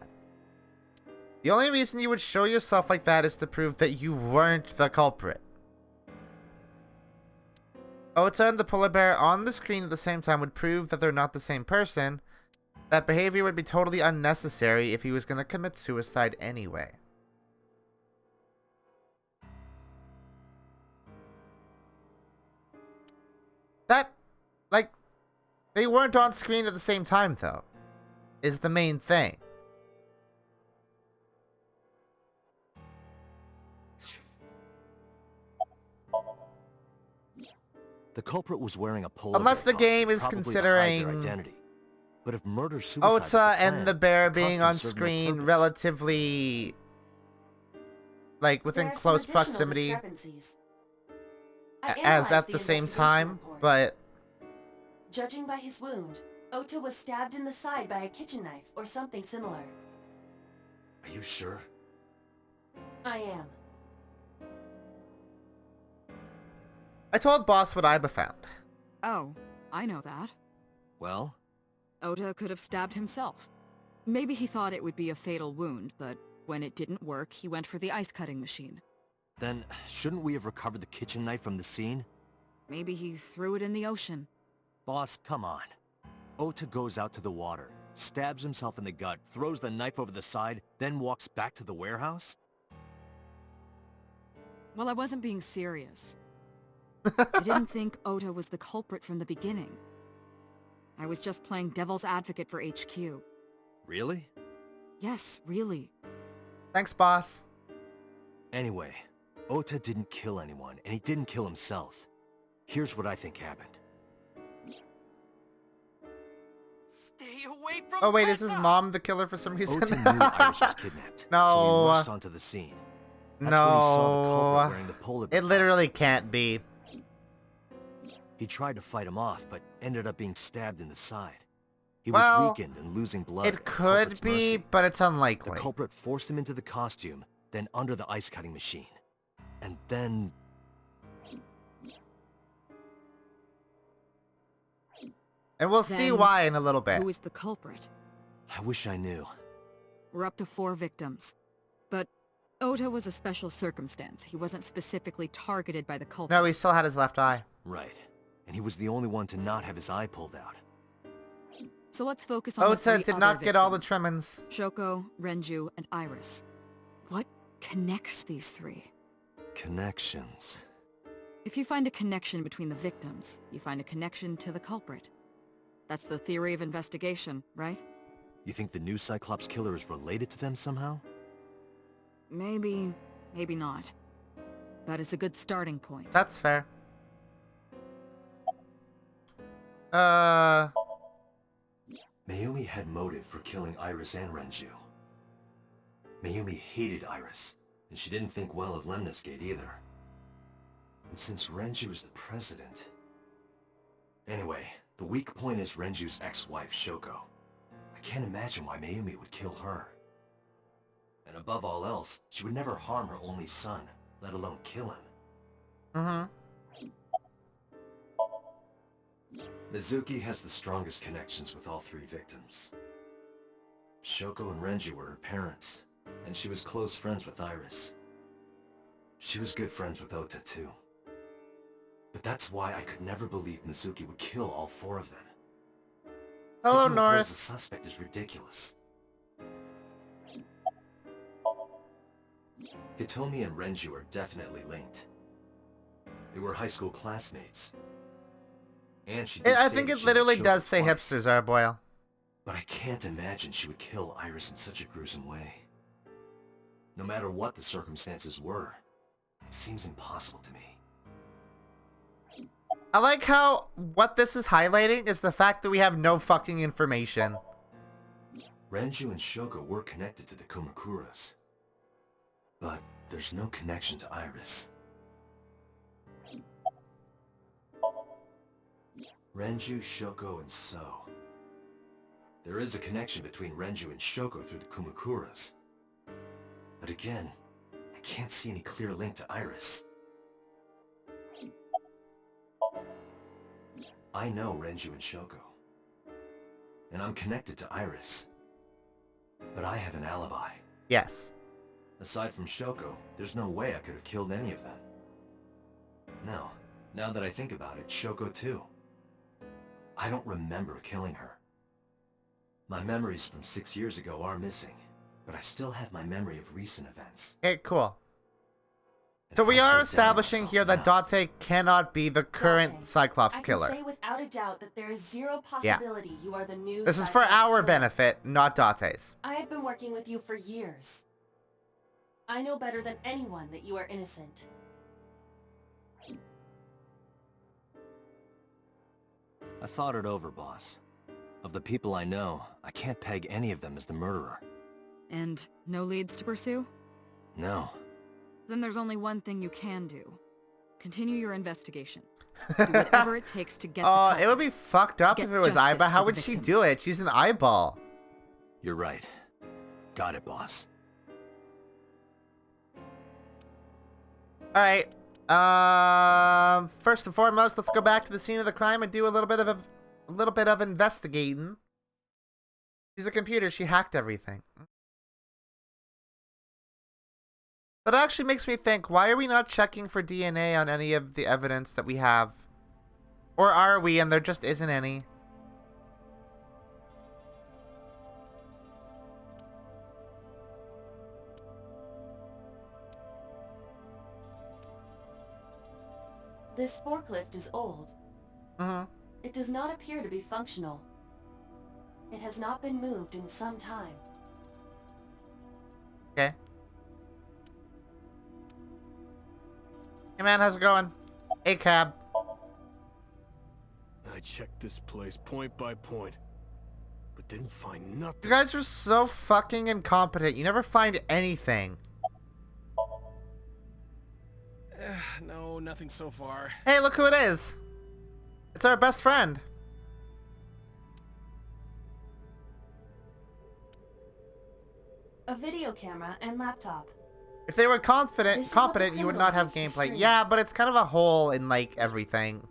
The only reason you would show yourself like that is to prove that you weren't the culprit. Ota and the polar bear on the screen at the same time would prove that they're not the same person. That behavior would be totally unnecessary if he was gonna commit suicide anyway. That, like, they weren't on screen at the same time, though, is the main thing. The culprit was wearing a polar Unless bear the game costume, is probably to considering hide their identity. But if murder-suicide was the Ota plan, and the bear the being costume on served no screen purpose. relatively, like, within There are some close additional proximity discrepancies. I as analyzed at the same investigation time, report. but Judging by his wound, Ota was stabbed in the side by a kitchen knife or something similar. Are you sure? I am. I told Boss what Iba found. Oh, I know that. Well? Ota could have stabbed himself. Maybe he thought it would be a fatal wound, but when it didn't work, he went for the ice-cutting machine. Then, shouldn't we have recovered the kitchen knife from the scene? Maybe he threw it in the ocean. Boss, come on. Ota goes out to the water, stabs himself in the gut, throws the knife over the side, then walks back to the warehouse? Well, I wasn't being serious. I didn't think Ota was the culprit from the beginning. I was just playing devil's advocate for HQ. Really? Yes, really. Thanks, Boss. Anyway, Ota didn't kill anyone, and he didn't kill himself. Here's what I think happened. Stay away from Oh wait, is his mom the killer for some reason? Ota knew Iris was kidnapped, so No. he rushed onto the scene. That's when he saw the culprit wearing the polar bear It literally can't be. He tried to fight him off, but ended up being stabbed in the side. He Well, was weakened and losing blood. It at the could culprit's be, mercy. but it's unlikely. The culprit forced him into the costume, then under the ice-cutting machine. And then... And we'll see Then, why in a little bit. Who is the culprit? I wish I knew. We're up to 4 victims. But Ota was a special circumstance. He wasn't specifically targeted by the culprit. No, he still had his left eye. Right. And he was the only one to not have his eye pulled out. So let's focus on the Ota 3 did other not get all the victims. trimmings. Shoko, Renju, and Iris. What connects these 3? Connections. If you find a connection between the victims, you find a connection to the culprit. That's the theory of investigation, right? You think the new Cyclops killer is related to them somehow? Maybe, maybe not. But it's a good starting point. That's fair. Mayumi had motive for killing Iris and Renju. Mayumi hated Iris, and she didn't think well of Lemniscate either. And since Renju is the president... Anyway, the weak point is Renju's ex-wife, Shoko. I can't imagine why Mayumi would kill her. And above all else, she would never harm her only son, let alone kill him. Mm-hmm. Mizuki has the strongest connections with all 3 victims. Shoko and Renju were her parents, and she was close friends with Iris. She was good friends with Ota too. But that's why I could never believe Mizuki would kill all 4 of them. Hello, Thinking of her as Norris. a suspect is ridiculous. Hitomi and Renju are definitely linked. They were high school classmates. And she did I say think that it she literally would does Shoko say twice. hipsters are boil. But I can't imagine she would kill Iris in such a gruesome way. No matter what the circumstances were, it seems impossible to me. I like how what this is highlighting is the fact that we have no fucking information. Renju and Shoko were connected to the Kumakuras. But there's no connection to Iris. Renju, Shoko, and So. There is a connection between Renju and Shoko through the Kumakuras. But again, I can't see any clear link to Iris. I know Renju and Shoko. And I'm connected to Iris. But I have an alibi. Yes. Aside from Shoko, there's no way I could have killed any of them. No, now that I think about it, Shoko too. I don't remember killing her. My memories from 6 years ago are missing, but I still have my memory of recent events. Okay, cool. So we are establishing here that Date cannot be the current Cyclops killer. I can say without a doubt that there is zero possibility you are the new This is for Cyclops our killer. benefit, not Date's. I have been working with you for years. I know better than anyone that you are innocent. I thought it over, boss. Of the people I know, I can't peg any of them as the murderer. And no leads to pursue? No. Then there's only one thing you can do. Continue your investigation. Do whatever it takes to get Oh, it would be fucked up if it was Aiba. How would she do it? She's an eyeball. You're right. Got it, boss. Alright. First and foremost, let's go back to the scene of the crime and do a little bit of investigating. She's a computer, she hacked everything. That actually makes me think, why are we not checking for DNA on any of the evidence that we have? Or are we, and there just isn't any? This forklift is old. It does not appear to be functional. It has not been moved in some time. Okay. Hey man, how's it going? Hey cab. I checked this place point by point, but didn't find nothing. You guys are so fucking incompetent. You never find anything. No, nothing so far. Hey, look who it is. It's our best friend. A video camera and laptop. If they were This competent, is what the you would not have criminal used to gameplay. stream. Yeah, but it's kind of a hole in like everything.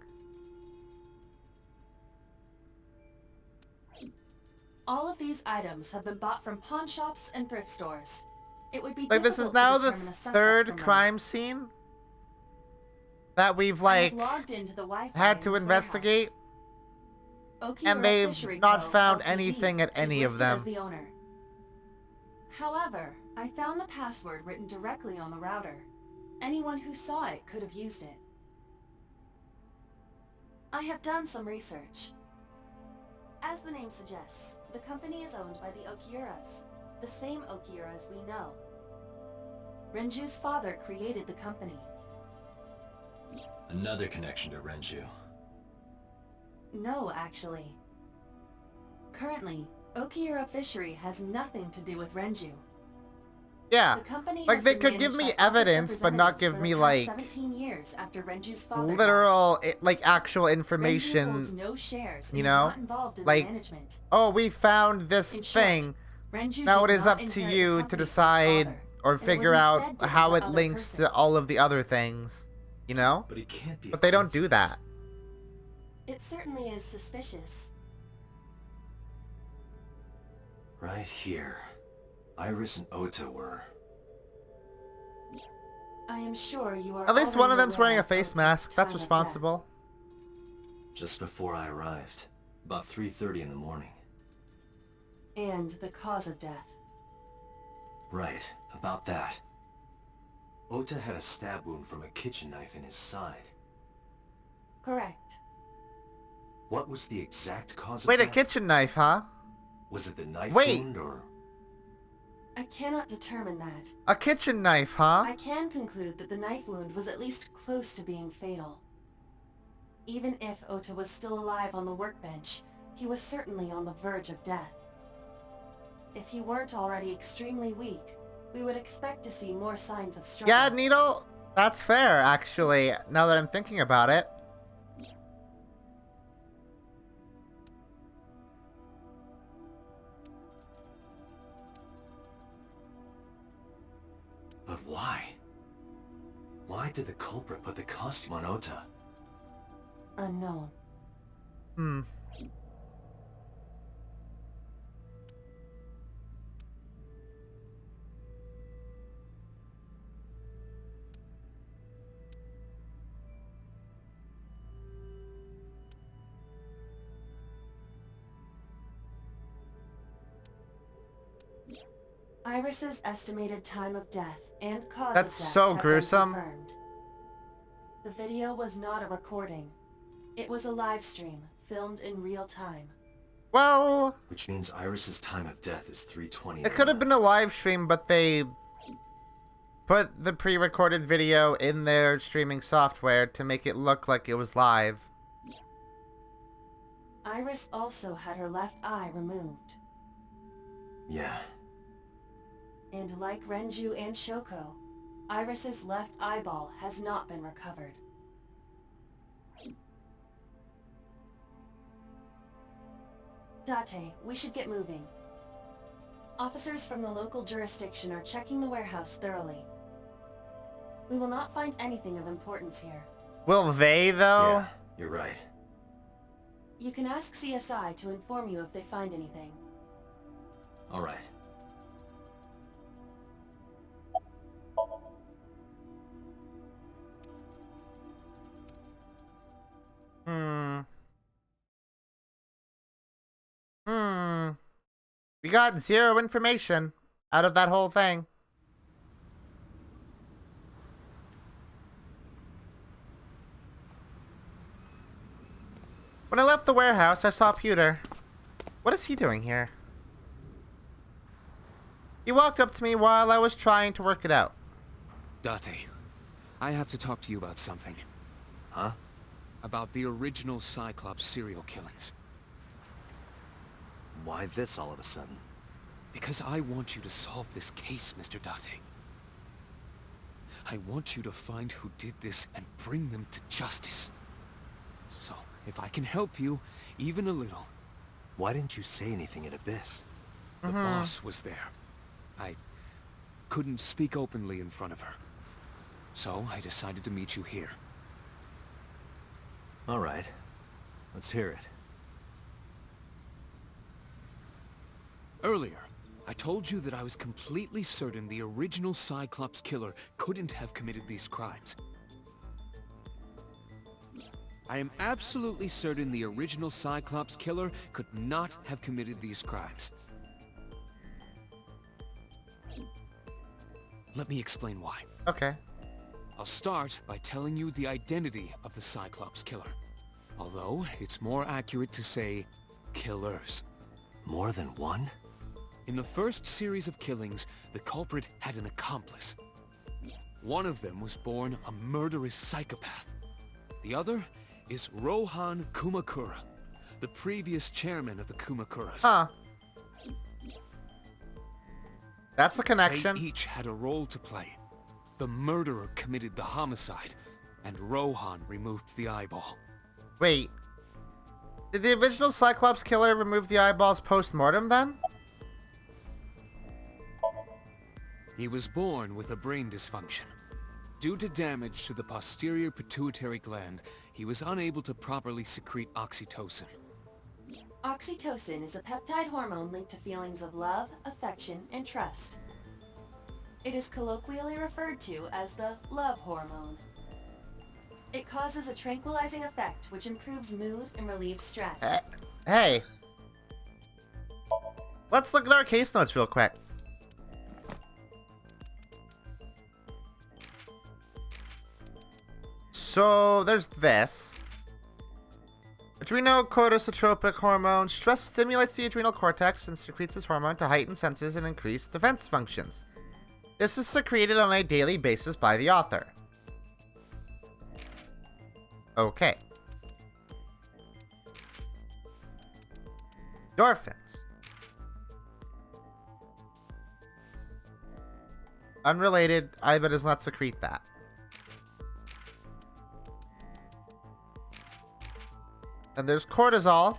All of these items have been bought from pawn shops and thrift stores. It would be Like this is difficult now to the determine a suspect third from them. crime scene that we've I have like logged into the Wi-Fi had in to this investigate, warehouse. and Okura they've Fishery not Co., found Ltd. anything at is any of listed as them. the owner. However, I found the password written directly on the router. Anyone who saw it could have used it. I have done some research. As the name suggests, the company is owned by the Okiuras, the same Okiuras we know. Renju's father created the company. Another connection to Renju. No, actually. Currently, Okiura Fishery has nothing to do with Renju. Yeah, The company like has they been could give managed me by office evidence, but not representatives give for me the past like 17 years after Renju's father died. literal, like actual Renju information. holds no shares and You is know, not involved in like, the management. oh, we found this In short, thing. Renju Now it did is not up to inherit the you to company from his decide father, or and it was figure out instead given how to it other links to persons. all of the other things. You know? But it can't be. But they don't do that. It certainly is suspicious. Right here. Iris and Ota were. I am sure you are At least one of already them's wearing a aware of face Ota's mask. That's time of responsible. Just before I arrived. About 3:30 in the morning. death. And the cause of death. Right, about that. Ota had a stab wound from a kitchen knife in his side. Correct. What was the exact cause Wait, of a death? kitchen knife, huh? Was it the knife Wait. wound or... I cannot determine that. A kitchen knife, huh? I can conclude that the knife wound was at least close to being fatal. Even if Ota was still alive on the workbench, he was certainly on the verge of death. If he weren't already extremely weak, we would expect to see more signs of struggle. Yeah, Needle, that's fair, actually, now that I'm thinking about it. But why? Why did the culprit put the costume on Ota? Unknown. Hmm. Iris's estimated time of death and cause That's of death so have been gruesome. confirmed. The video was not a recording. It was a live stream, filmed in real time. Well, Which means Iris's time of death is 3:20. it could have been a live stream, but they put the pre-recorded video in their streaming software to make it look like it was live. Iris also had her left eye removed. Yeah. And like Renju and Shoko, Iris's left eyeball has not been recovered. Date, we should get moving. Officers from the local jurisdiction are checking the warehouse thoroughly. We will not find anything of importance here. Will they, though? Yeah, you're right. You can ask CSI to inform you if they find anything. All right. We got zero information out of that whole thing. When I left the warehouse, I saw Pewter. What is he doing here? He walked up to me while I was trying to work it out. Date, I have to talk to you about something. Huh? About the original Cyclops serial killings. Why this all of a sudden? Because I want you to solve this case, Mr. Date. I want you to find who did this and bring them to justice. So, if I can help you, even a little... Why didn't you say anything at Abyss? The boss was there. I couldn't speak openly in front of her. So, I decided to meet you here. All right. Let's hear it. Earlier, I told you that I was completely certain the original Cyclops killer couldn't have committed these crimes. I am absolutely certain the original Cyclops killer could not have committed these crimes. Let me explain why. Okay. I'll start by telling you the identity of the Cyclops killer. Although, it's more accurate to say, killers. More than one? In the first series of killings, the culprit had an accomplice. One of them was born a murderous psychopath. The other is Rohan Kumakura, the previous chairman of the Kumakuras. Huh. That's a connection. They each had a role to play. The murderer committed the homicide, and Rohan removed the eyeball. Wait. Did the original Cyclops killer remove the eyeballs post-mortem then? He was born with a brain dysfunction. Due to damage to the posterior pituitary gland, he was unable to properly secrete oxytocin. Oxytocin is a peptide hormone linked to feelings of love, affection, and trust. It is colloquially referred to as the love hormone. It causes a tranquilizing effect which improves mood and relieves stress. Hey. Let's look at our case notes real quick. So, there's this. Adrenocorticotropic hormone. Stress stimulates the adrenal cortex and secretes this hormone to heighten senses and increase defense functions. This is secreted on a daily basis by the author. Okay. Endorphins. Unrelated, Iba does not secrete that. And there's cortisol,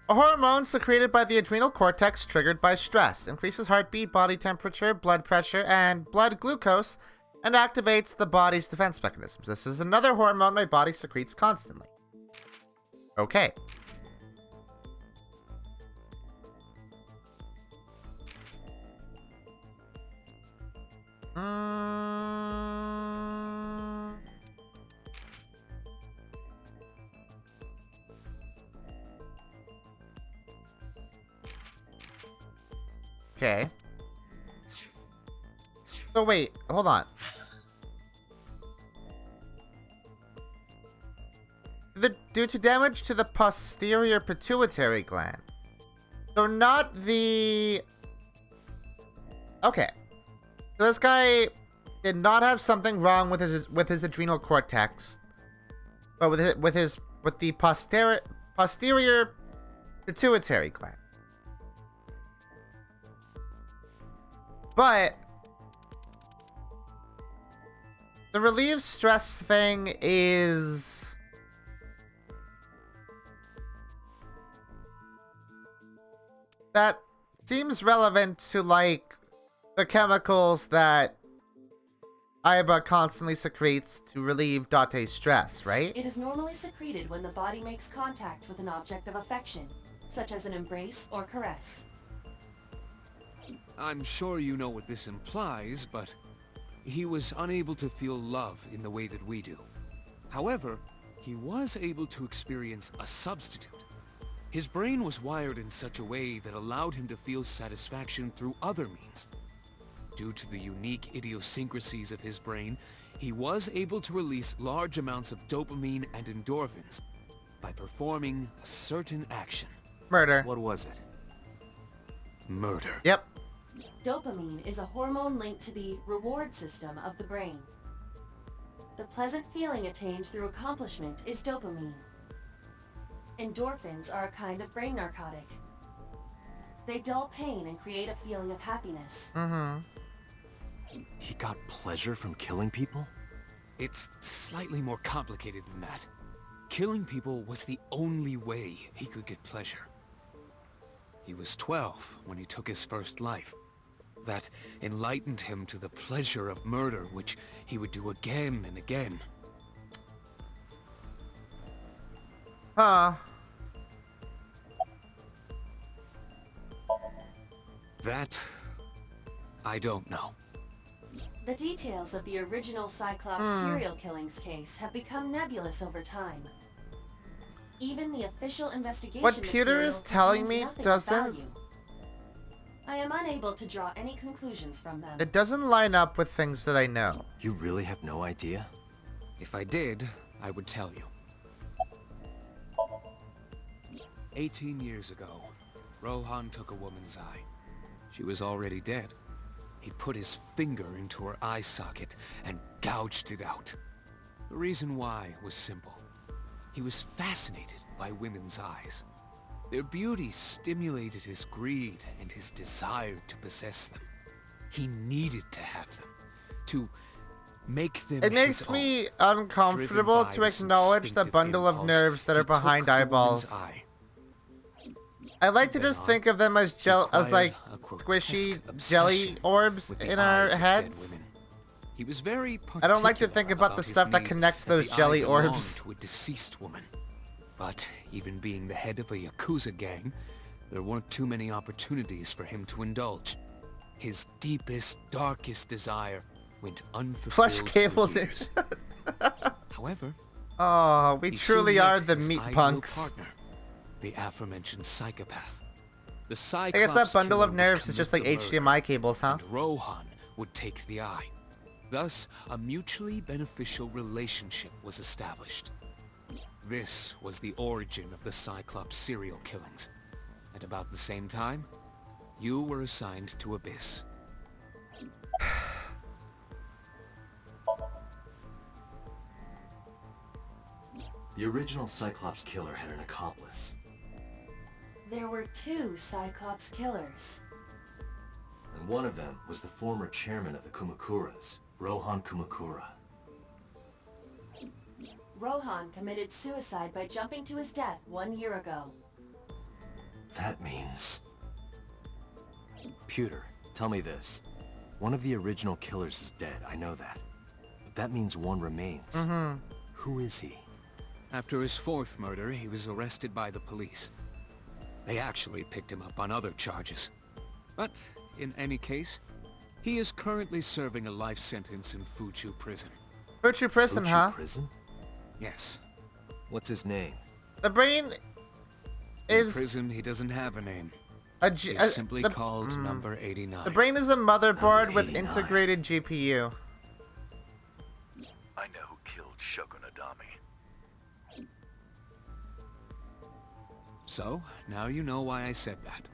a hormone secreted by the adrenal cortex triggered by stress, increases heartbeat, body temperature, blood pressure, and blood glucose, and activates the body's defense mechanisms. This is another hormone my body secretes constantly. Okay. Okay. So wait, hold on. Due to damage to the posterior pituitary gland. So not the... Okay. So this guy did not have something wrong with his adrenal cortex, but with the posterior pituitary gland. But the relieve stress thing is... that seems relevant to, like, the chemicals that Aiba constantly secretes to relieve Date's stress, right? It is normally secreted when the body makes contact with an object of affection, such as an embrace or caress. I'm sure you know what this implies, but he was unable to feel love in the way that we do. However, he was able to experience a substitute. His brain was wired in such a way that allowed him to feel satisfaction through other means. Due to the unique idiosyncrasies of his brain, he was able to release large amounts of dopamine and endorphins by performing a certain action. Murder. What was it? Murder. Yep. Dopamine is a hormone linked to the reward system of the brain. The pleasant feeling attained through accomplishment is dopamine. Endorphins are a kind of brain narcotic. They dull pain and create a feeling of happiness. Mm-hmm. He got pleasure from killing people? It's slightly more complicated than that. Killing people was the only way he could get pleasure. He was 12 when he took his first life. That enlightened him to the pleasure of murder, which he would do again and again. Huh. That... I don't know. The details of the original Cyclops serial killings case have become nebulous over time. Even the official investigation What Peter is telling me doesn't... I am unable to draw any conclusions from them. It doesn't line up with things that I know. You really have no idea? If I did, I would tell you. 18 years ago, Rohan took a woman's eye. She was already dead. He put his finger into her eye socket and gouged it out. The reason why was simple. He was fascinated by women's eyes. Their beauty stimulated his greed and his desire to possess them. He needed to have them, to make them It makes me uncomfortable to acknowledge the bundle of nerves that are behind eyeballs. I like to just think of them as like squishy jelly orbs in our heads. He was very I don't like to think about the stuff that connects those jelly orbs. To a deceased woman. But even being the head of a Yakuza gang, there weren't too many opportunities for him to indulge. His deepest, darkest desire went unfulfilled. Flesh cables in. However, oh, we truly are the meat punks. Partner, the aforementioned psychopath. The I guess that bundle of nerves is just like HDMI cables, huh? And Rohan would take the eye. Thus, a mutually beneficial relationship was established. This was the origin of the Cyclops serial killings. At about the same time, you were assigned to Abyss. The original Cyclops killer had an accomplice. There were 2 Cyclops killers. And one of them was the former chairman of the Kumakuras, Rohan Kumakura. Rohan committed suicide by jumping to his death 1 year ago. That means... Pewter, tell me this. One of the original killers is dead, I know that. That means one remains. Mm-hmm. Who is he? After his fourth murder, he was arrested by the police. They actually picked him up on other charges. But, in any case, he is currently serving a life sentence in Fuchu Prison. Fuchu Prison, Fuchu huh? Prison? Yes. What's his name? The brain In is... prison, he doesn't have a name. He's He's simply called Number 89. The brain is a motherboard Number with 89. integrated GPU. I know who killed Shogunadami. So, now you know why I said that.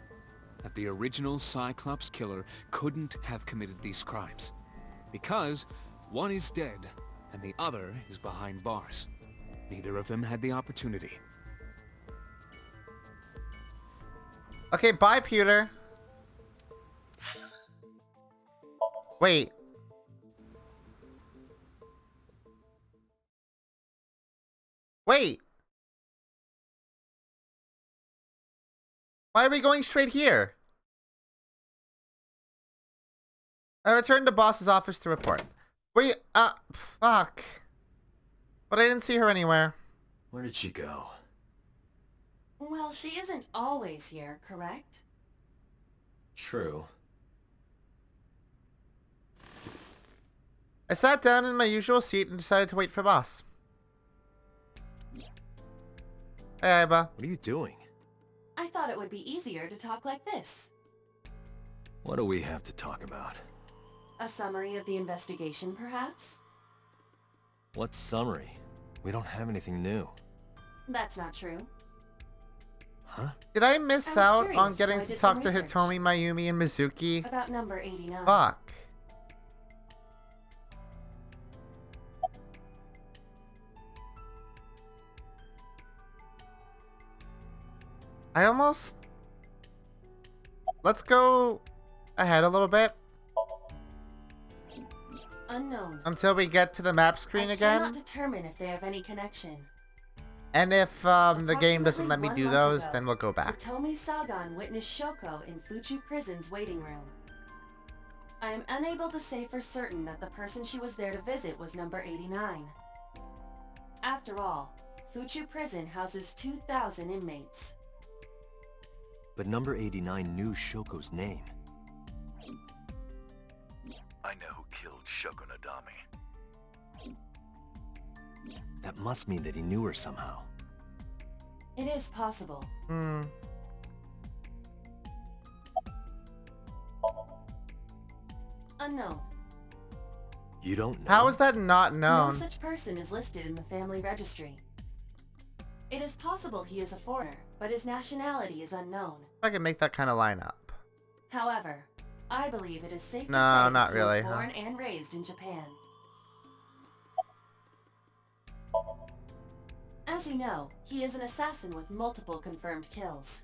That the original Cyclops killer couldn't have committed these crimes. Because one is dead, and the other is behind bars. Neither of them had the opportunity. Okay, bye, Pewter. Wait. Wait. Why are we going straight here? I returned to boss's office to report. Wait, fuck. But I didn't see her anywhere. Where did she go? Well, she isn't always here, correct? True. I sat down in my usual seat and decided to wait for boss. Hey, Iba. What are you doing? I thought it would be easier to talk like this. What do we have to talk about? A summary of the investigation, perhaps? What summary? We don't have anything new. That's not true. Huh? Did I miss I was out curious, on getting so I to did talk some to research. Hitomi, Mayumi, and Mizuki? About number 89. Fuck. I almost... Let's go ahead a little bit Unknown. until we get to the map screen I again. cannot determine if they have any connection. And if the game doesn't let me Approximately do 1 month those, ago, then we'll go back. Hitomi Sagan witnessed Shoko in Fuchu Prison's waiting room. I am unable to say for certain that the person she was there to visit was number 89. After all, Fuchu Prison houses 2,000 inmates. But number 89 knew Shoko's name. I know who killed Shogunadami. That must mean that he knew her somehow. It is possible. Hmm. Unknown. You don't know? How is that not No known? such person is listed in the family registry. It is possible he is a foreigner, but his nationality is unknown. I can make that kind of line up. However, I believe it is safe to No, say not that he really, was huh? born and raised in Japan. As you know, he is an assassin with multiple confirmed kills.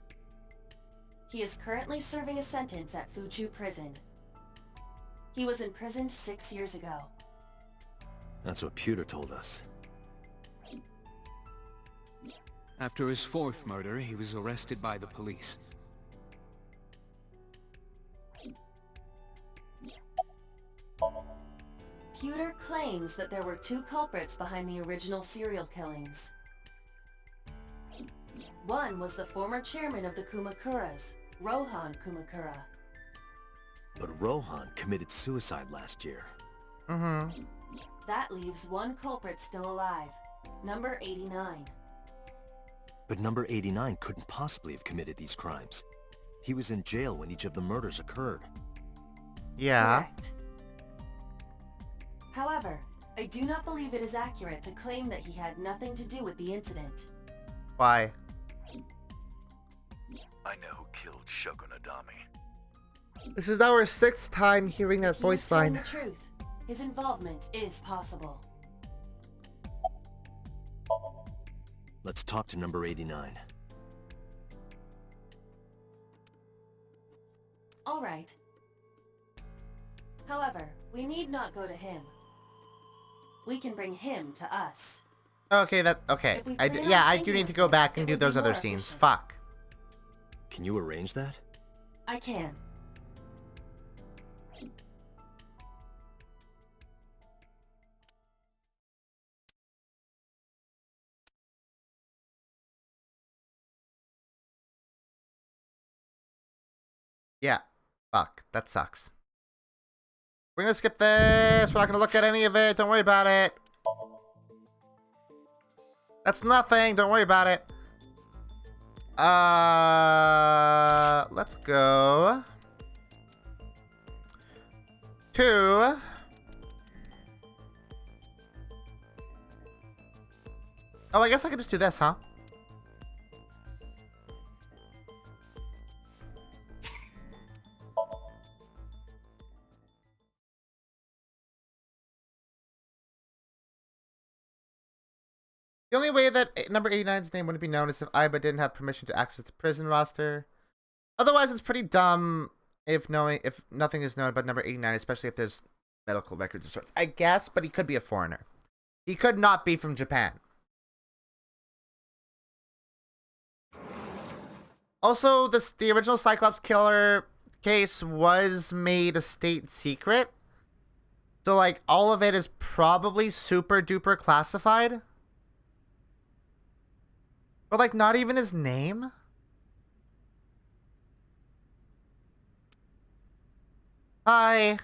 He is currently serving a sentence at Fuchu Prison. He was imprisoned 6 years ago. That's what Pewter told us. After his fourth murder, he was arrested by the police. Pewter claims that there were 2 culprits behind the original serial killings. One was the former chairman of the Kumakuras, Rohan Kumakura. But Rohan committed suicide last year. Mm-hmm. That leaves 1 culprit still alive, number 89. But number 89 couldn't possibly have committed these crimes. He was in jail when each of the murders occurred. Yeah. Correct. However, I do not believe it is accurate to claim that he had nothing to do with the incident. Why? I know who killed Shogunadami. This is our 6th time hearing that He is voice telling line. the truth. His involvement is possible. Let's talk to number 89. All right. However, we need not go to him. We can bring him to us. Okay, okay. If we I plan yeah, on I do singing need to with go him, back and it do would be those other more scenes. efficient. Fuck. Can you arrange that? I can. Yeah. Fuck. That sucks. We're gonna skip this. We're not gonna look at any of it. Don't worry about it. That's nothing. Don't worry about it. Let's go to oh, I guess I could just do this, huh? The only way that number 89's name wouldn't be known is if Aiba didn't have permission to access the prison roster. Otherwise, it's pretty dumb if nothing is known about number 89, especially if there's medical records of sorts. I guess, but he could be a foreigner. He could not be from Japan. Also, the original Cyclops killer case was made a state secret. So, like, all of it is probably super duper classified. But, like, not even his name? Hi.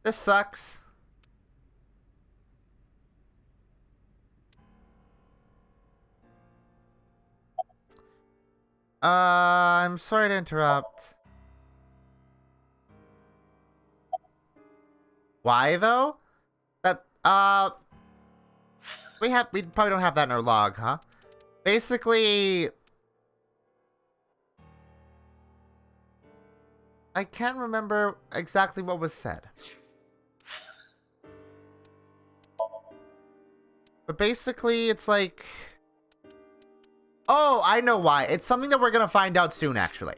This sucks. I'm sorry to interrupt. Why, though? That, we probably don't have that in our log, huh? Basically, I can't remember exactly what was said. But basically, it's like... Oh, I know why. It's something that we're gonna find out soon, actually.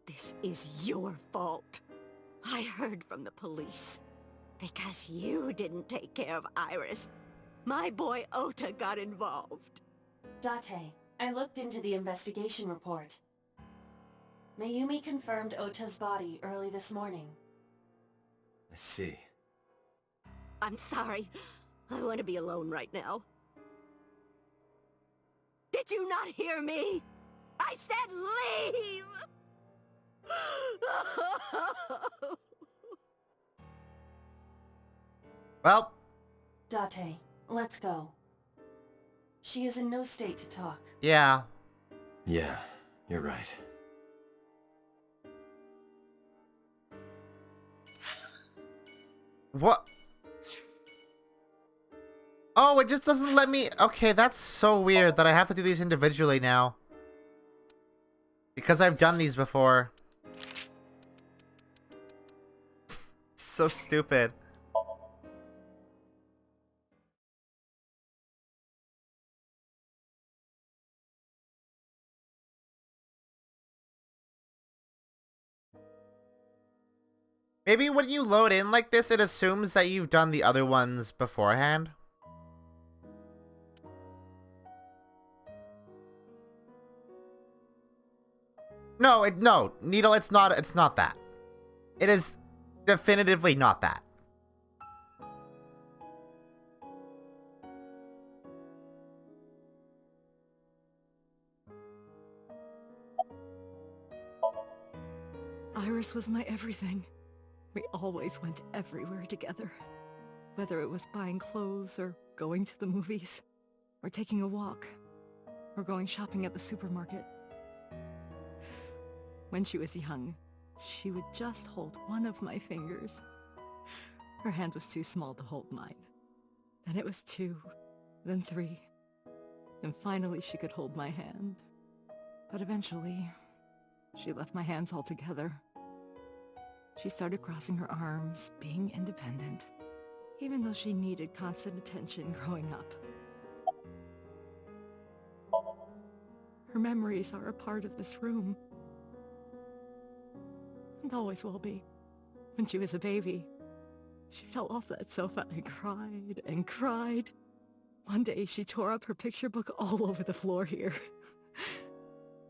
This is your fault. I heard from the police. Because you didn't take care of Iris. My boy Ota got involved. Date, I looked into the investigation report. Mayumi confirmed Ota's body early this morning. I see. I'm sorry. I want to be alone right now. Did you not hear me? I said leave! Well. Date, let's go. She is in no state to talk. Yeah. Yeah, you're right. What? Oh, it just doesn't let me... Okay, that's so weird that I have to do these individually now. Because I've done these before. So stupid. Maybe when you load in like this, it assumes that you've done the other ones beforehand. No, Needle, it's not that. It is definitively not that. Iris was my everything. We always went everywhere together. Whether it was buying clothes, or going to the movies, or taking a walk, or going shopping at the supermarket. When she was young, she would just hold one of my fingers. Her hand was too small to hold mine. Then it was 2, then 3, and finally she could hold my hand. But eventually, she left my hands altogether. She started crossing her arms, being independent, even though she needed constant attention growing up. Her memories are a part of this room. And always will be. When she was a baby, she fell off that sofa and cried and cried. One day she tore up her picture book all over the floor here.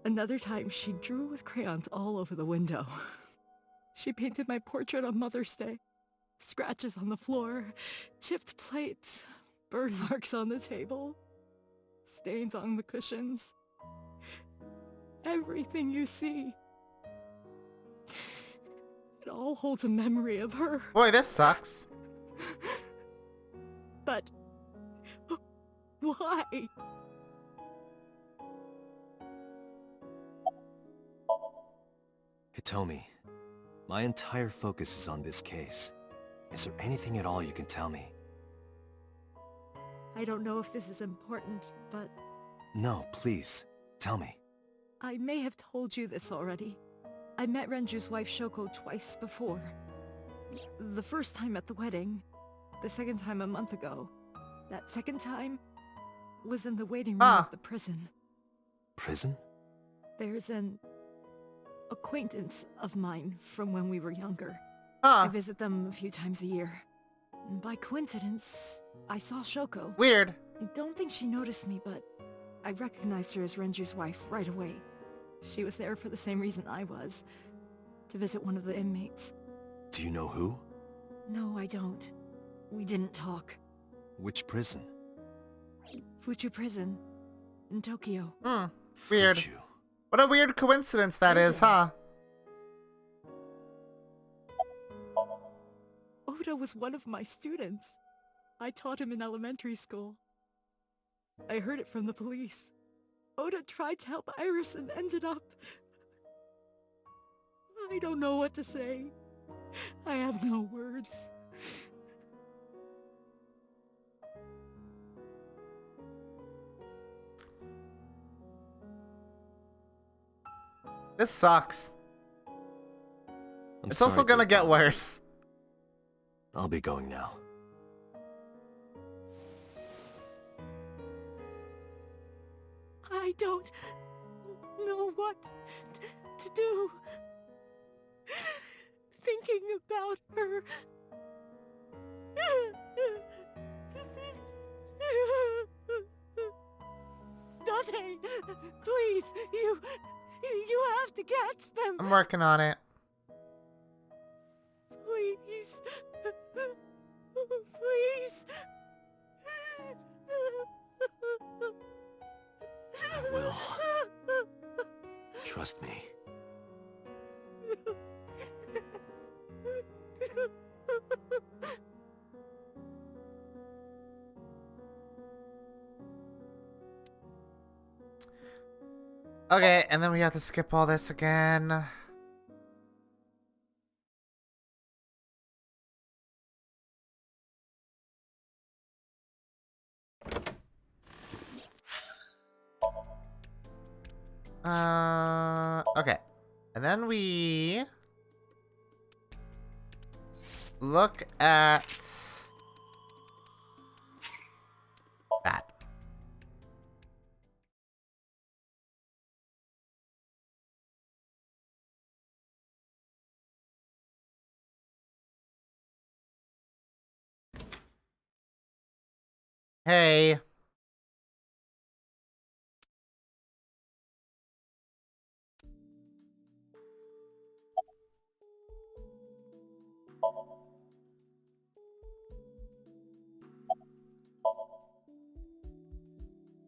Another time she drew with crayons all over the window. She painted my portrait on Mother's Day. Scratches on the floor, chipped plates, burn marks on the table, stains on the cushions. Everything you see. It all holds a memory of her. Boy, this sucks. But why? Hitomi, my entire focus is on this case. Is there anything at all you can tell me? I don't know if this is important, but No, please, tell me. I may have told you this already. I met Renju's wife Shoko twice before. The first time at the wedding, the second time a month ago. That second time was in the waiting room of the prison. Prison? There's an acquaintance of mine from when we were younger. Huh. I visit them a few times a year. And by coincidence, I saw Shoko. Weird. I don't think she noticed me, but I recognized her as Renju's wife right away. She was there for the same reason I was, to visit one of the inmates. Do you know who? No, I don't. We didn't talk. Which prison? Fuchu Prison, in Tokyo. Weird. Fuchu. What a weird coincidence that is, huh? Oda was one of my students. I taught him in elementary school. I heard it from the police. Oda tried to help Iris and ended up... I don't know what to say. I have no words. This sucks. I'm It's also sorry to gonna get bother. worse. I'll be going now. I don't know what to do. Thinking about her. Dante, please, you have to catch them. I'm working on it. Please. Please. I will. Trust me. Okay, and then we have to skip all this again. Okay. And then we look at that. Hey.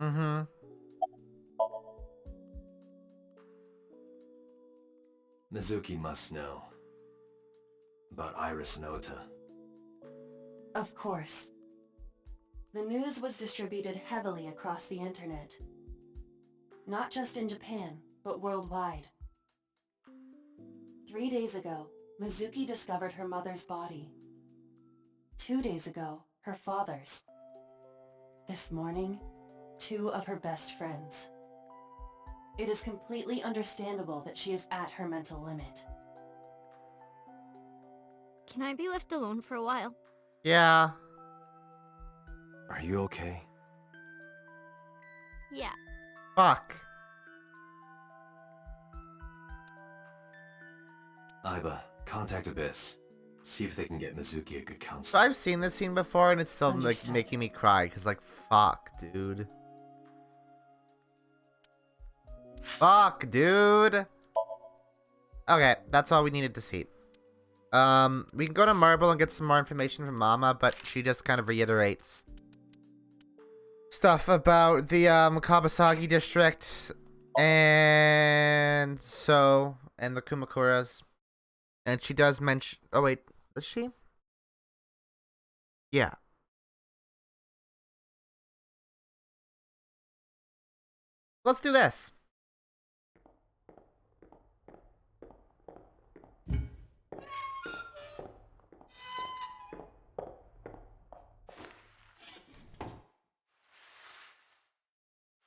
Mm-hmm. Mizuki must know about Iris and Ota. Of course. The news was distributed heavily across the internet. Not just in Japan, but worldwide. 3 days ago, Mizuki discovered her mother's body. 2 days ago, her father's. This morning, 2 of her best friends. It is completely understandable that she is at her mental limit. Can I be left alone for a while? Yeah. Are you okay? Yeah. Fuck. Aiba, contact Abyss. See if they can get Mizuki a good So counselor. I've seen this scene before and it's still like Understood. making me cry because like fuck, dude. Fuck, dude. Okay, that's all we needed to see. We can go to Marble and get some more information from Mama, but she just kind of reiterates stuff about the Kabasagi district and the Kumakuras. And she does mention... Oh, wait. Does she? Yeah. Let's do this.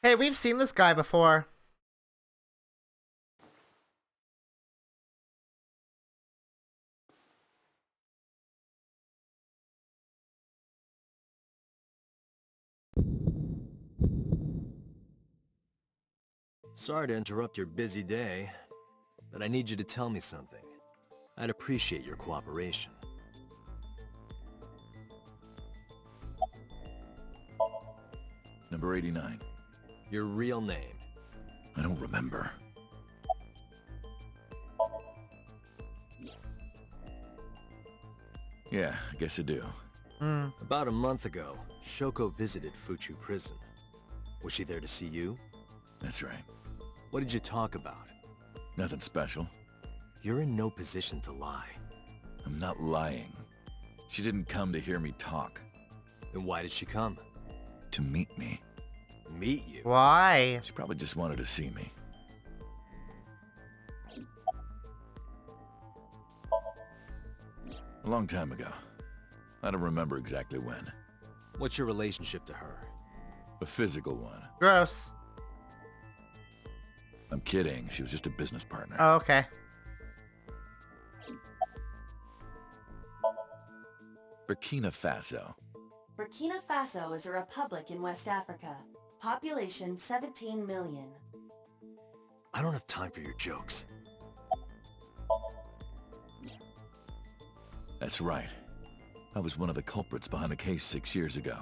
Hey, we've seen this guy before. Sorry to interrupt your busy day, but I need you to tell me something. I'd appreciate your cooperation. Number 89. Your real name? I don't remember. Yeah, I guess I do. About a month ago, Shoko visited Fuchu Prison. Was she there to see you? That's right. What did you talk about? Nothing special. You're in no position to lie. I'm not lying. She didn't come to hear me talk. Then why did she come? To meet me. Meet you? Why? She probably just wanted to see me. A long time ago. I don't remember exactly when. What's your relationship to her? A physical one. Gross. I'm kidding. She was just a business partner. Oh, okay. Burkina Faso. Burkina Faso is a republic in West Africa. Population 17 million. I don't have time for your jokes. That's right. I was one of the culprits behind the case 6 years ago.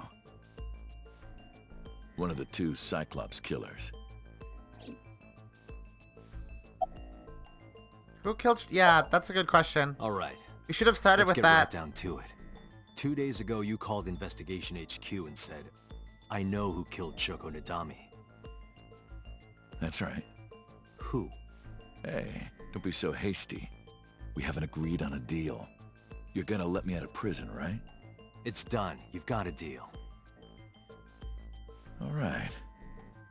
One of the 2 Cyclops killers. Who killed... Yeah, that's a good question. All right. You should have started with Let's that. get right down to it. 2 days ago, you called Investigation HQ and said, I know who killed Shoko Nadami. That's right. Who? Hey, don't be so hasty. We haven't agreed on a deal. You're gonna let me out of prison, right? It's done. You've got a deal. All right.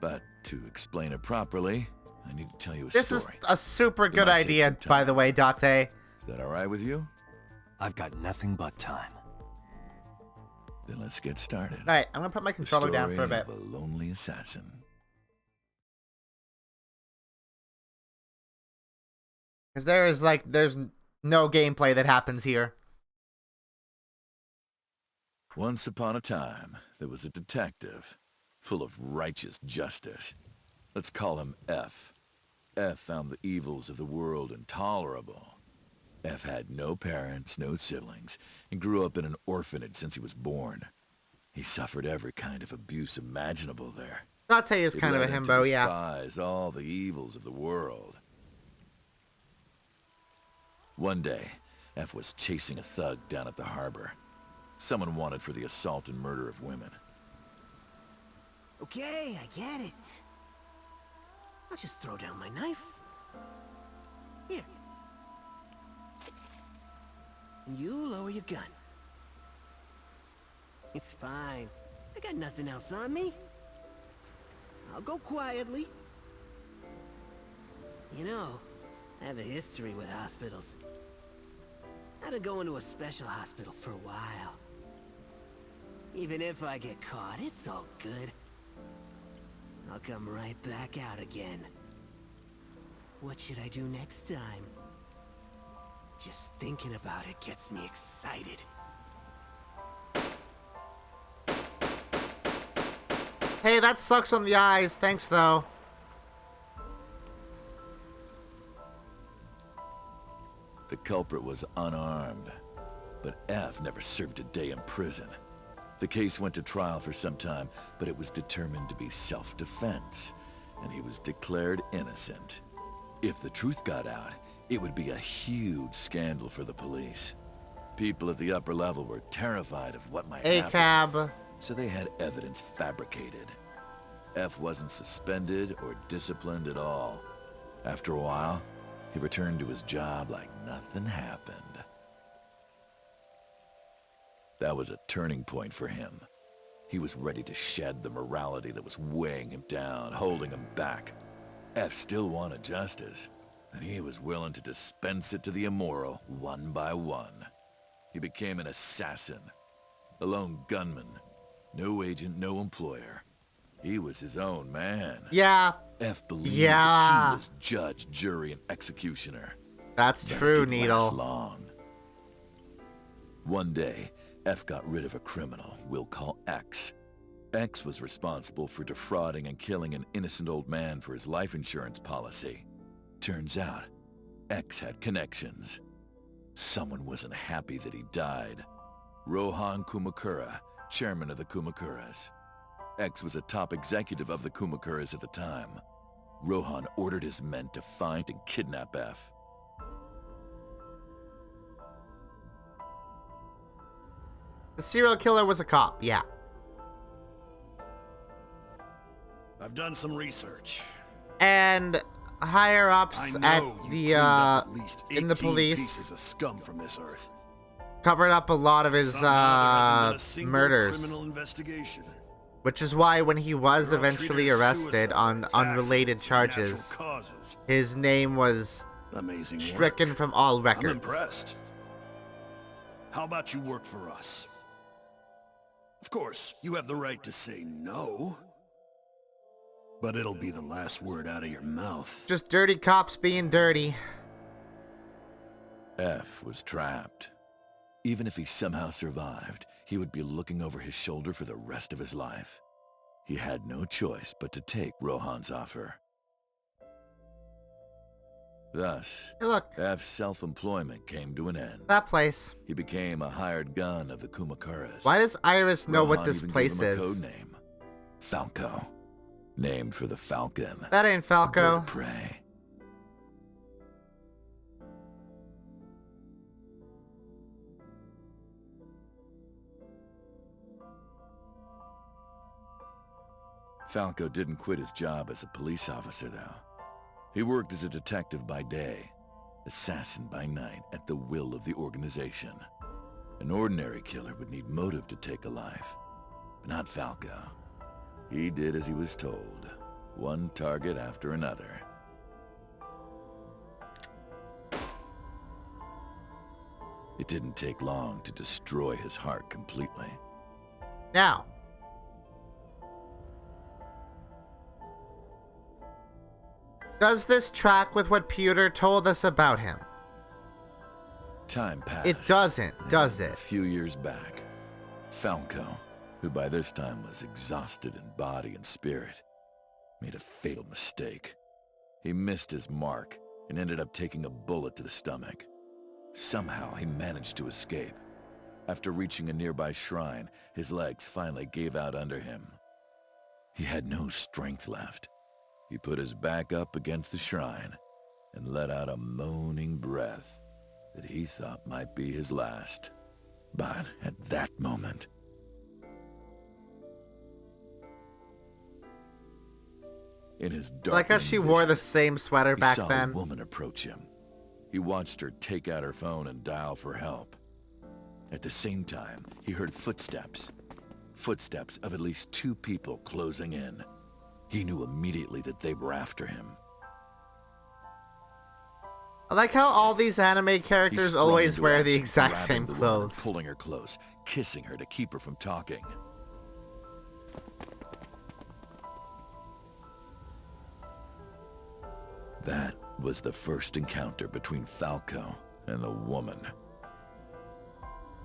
But to explain it properly, I need to tell you a This story. is a super It good might take idea, some time. by the way, Date. Is that all right with you? I've got nothing but time. Then let's get started. Alright, I'm gonna put my controller down for a bit. The story of a lonely assassin. Because there's no gameplay that happens here. Once upon a time, there was a detective, full of righteous justice. Let's call him F. F found the evils of the world intolerable. F had no parents, no siblings, and grew up in an orphanage since he was born. He suffered every kind of abuse imaginable there. Date is It kind of a led him himbo, to yeah. despise all the evils of the world. One day, F was chasing a thug down at the harbor. Someone wanted for the assault and murder of women. Okay, I get it. I'll just throw down my knife. Here. And you lower your gun. It's fine. I got nothing else on me. I'll go quietly. You know, I have a history with hospitals. I've been going to a special hospital for a while. Even if I get caught, it's all good. I'll come right back out again. What should I do next time? Just thinking about it gets me excited. Hey, that sucks on the eyes. Thanks, though. The culprit was unarmed, but F never served a day in prison. The case went to trial for some time, but it was determined to be self-defense, and he was declared innocent. If the truth got out, It would be a huge scandal for the police. People at the upper level were terrified of what might happen. ACAB. So they had evidence fabricated. F wasn't suspended or disciplined at all. After a while, he returned to his job like nothing happened. That was a turning point for him. He was ready to shed the morality that was weighing him down, holding him back. F still wanted justice, and he was willing to dispense it to the immoral one by one. He became an assassin, a lone gunman, no agent, no employer. He was his own man. Yeah. F believed that he was judge, jury, and executioner. That's true, Needle. Long. One day, F got rid of a criminal we'll call X. X was responsible for defrauding and killing an innocent old man for his life insurance policy. Turns out, X had connections. Someone wasn't happy that he died. Rohan Kumakura, chairman of the Kumakuras. X was a top executive of the Kumakuras at the time. Rohan ordered his men to find and kidnap F. The serial killer was a cop, yeah. I've done some research. And higher ups at the in the police pieces of scum from this earth. covered up a lot of his murders. Criminal investigation. Which is why when he was eventually arrested on unrelated charges, his name was stricken from all records. I'm impressed. How about you work for us? Of course, you have the right to say no. But it'll be the last word out of your mouth. Just dirty cops being dirty. F was trapped. Even if he somehow survived, he would be looking over his shoulder for the rest of his life. He had no choice but to take Rohan's offer. Thus, F's self-employment came to an end. That place. He became a hired gun of the Kumakuras. Why does Iris know Rohan what this even place gave him is? a code name, Falco, named for the falcon. That ain't Falco. A bird of prey. Falco didn't quit his job as a police officer, though. He worked as a detective by day, assassin by night, at the will of the organization. An ordinary killer would need motive to take a life, but not Falco. He did as he was told, one target after another. It didn't take long to destroy his heart completely. Now, does this track with what Pewter told us about him? Time passed. It doesn't, does it? A few years back, Falco, who by this time was exhausted in body and spirit, made a fatal mistake. He missed his mark and ended up taking a bullet to the stomach. Somehow he managed to escape. After reaching a nearby shrine, his legs finally gave out under him. He had no strength left. He put his back up against the shrine and let out a moaning breath that he thought might be his last. But at that moment, in his dark, like how she wore the same sweater back he saw then. a woman approach him. He watched her take out her phone and dial for help. At the same time, he heard footsteps. Footsteps of at least 2 people closing in. He knew immediately that they were after him. I like how all these anime characters always wear the exact same woman, clothes. pulling her close, kissing her to keep her from talking. That was the first encounter between Falco and the woman.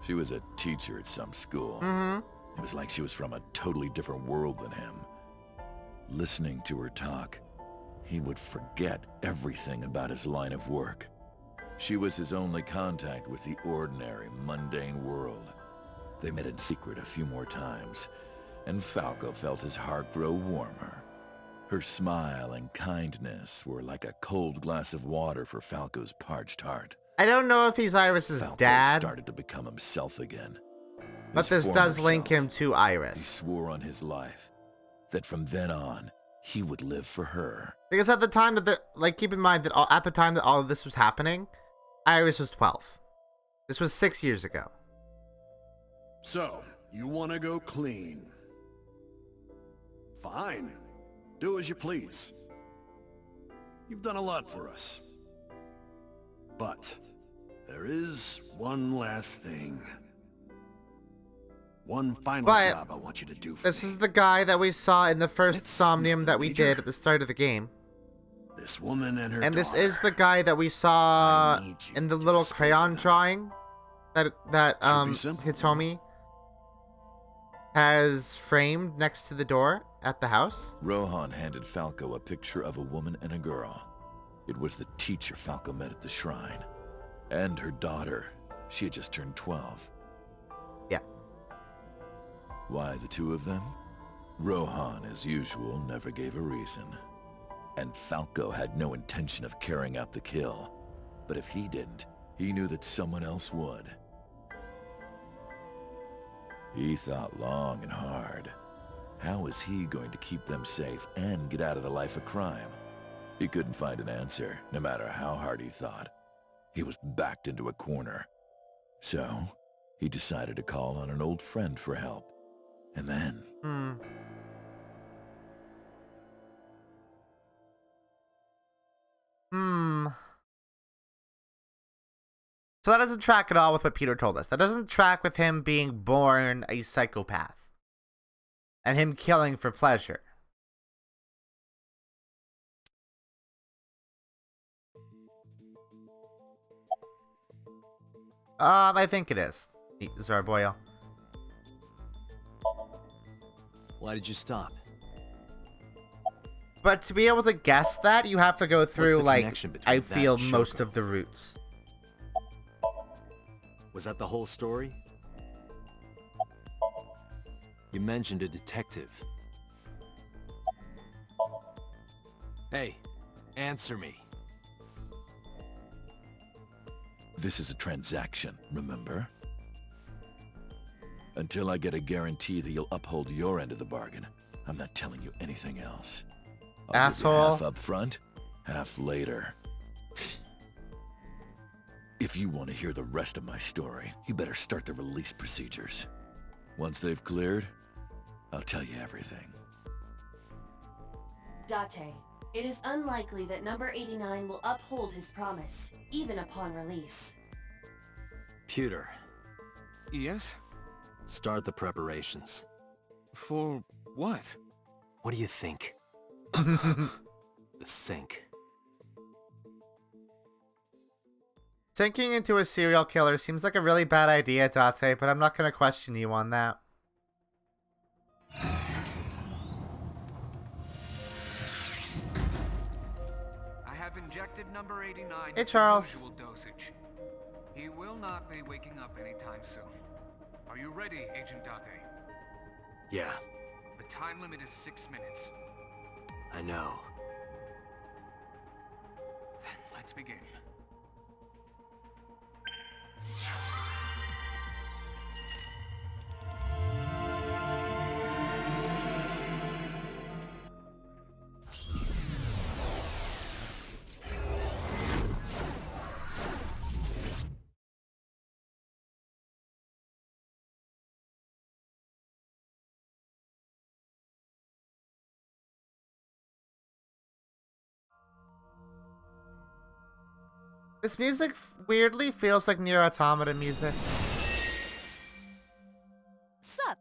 She was a teacher at some school. It was like she was from a totally different world than him. Listening to her talk, he would forget everything about his line of work. She was his only contact with the ordinary, mundane world. They met in secret a few more times, and Falco felt his heart grow warmer. Her smile and kindness were like a cold glass of water for Falco's parched heart. I don't know if he's Iris's Falco dad, started to become himself again. but His this does former link self. him to He Iris. swore on his life that from then on, he would live for her. Because at the time that keep in mind that at the time that all of this was happening, Iris was 12. This was 6 years ago. So, you want to go clean? Fine. Do as you please. You've done a lot for us. But there is one last thing. One final job I want you to do for This is the guy that we saw in the first Somnium that we did at the start of the game. this woman and her And this daughter. is the guy that we saw in the little crayon drawing that Hitomi has framed next to the door at the house. Rohan handed Falco a picture of a woman and a girl. It was the teacher Falco met at the shrine. And her daughter. She had just turned 12. Yeah. Why the two of them? Rohan, as usual, never gave a reason. And Falco had no intention of carrying out the kill. But if he didn't, he knew that someone else would. He thought long and hard. How was he going to keep them safe and get out of the life of crime? He couldn't find an answer, no matter how hard he thought. He was backed into a corner. So, he decided to call on an old friend for help. And then... So that doesn't track at all with what Peter told us. That doesn't track with him being born a psychopath. And him killing for pleasure. I think it is. Zarboyle. Why did you stop? But to be able to guess that, you have to go through, the like, connection between I that feel and most Shoko? of the routes. Was that the whole story? You mentioned a detective. Hey, answer me. This is a transaction, remember? Until I get a guarantee that you'll uphold your end of the bargain, I'm not telling you anything else. I'll give you Asshole. half up front, half later. If you want to hear the rest of my story, you better start the release procedures. Once they've cleared, I'll tell you everything. Date, it is unlikely that number 89 will uphold his promise, even upon release. Pewter, Yes? start the preparations. For what? What do you think? The sink. Sinking into a serial killer seems like a really bad idea, Date, but I'm not going to question you on that. I have injected number 89 Hey, with Charles. the usual dosage. He will not be waking up anytime soon. Are you ready, Agent Date? Yeah, The time limit is 6 minutes. I know. Then let's begin. This music weirdly feels like Nier Automata music. Sup?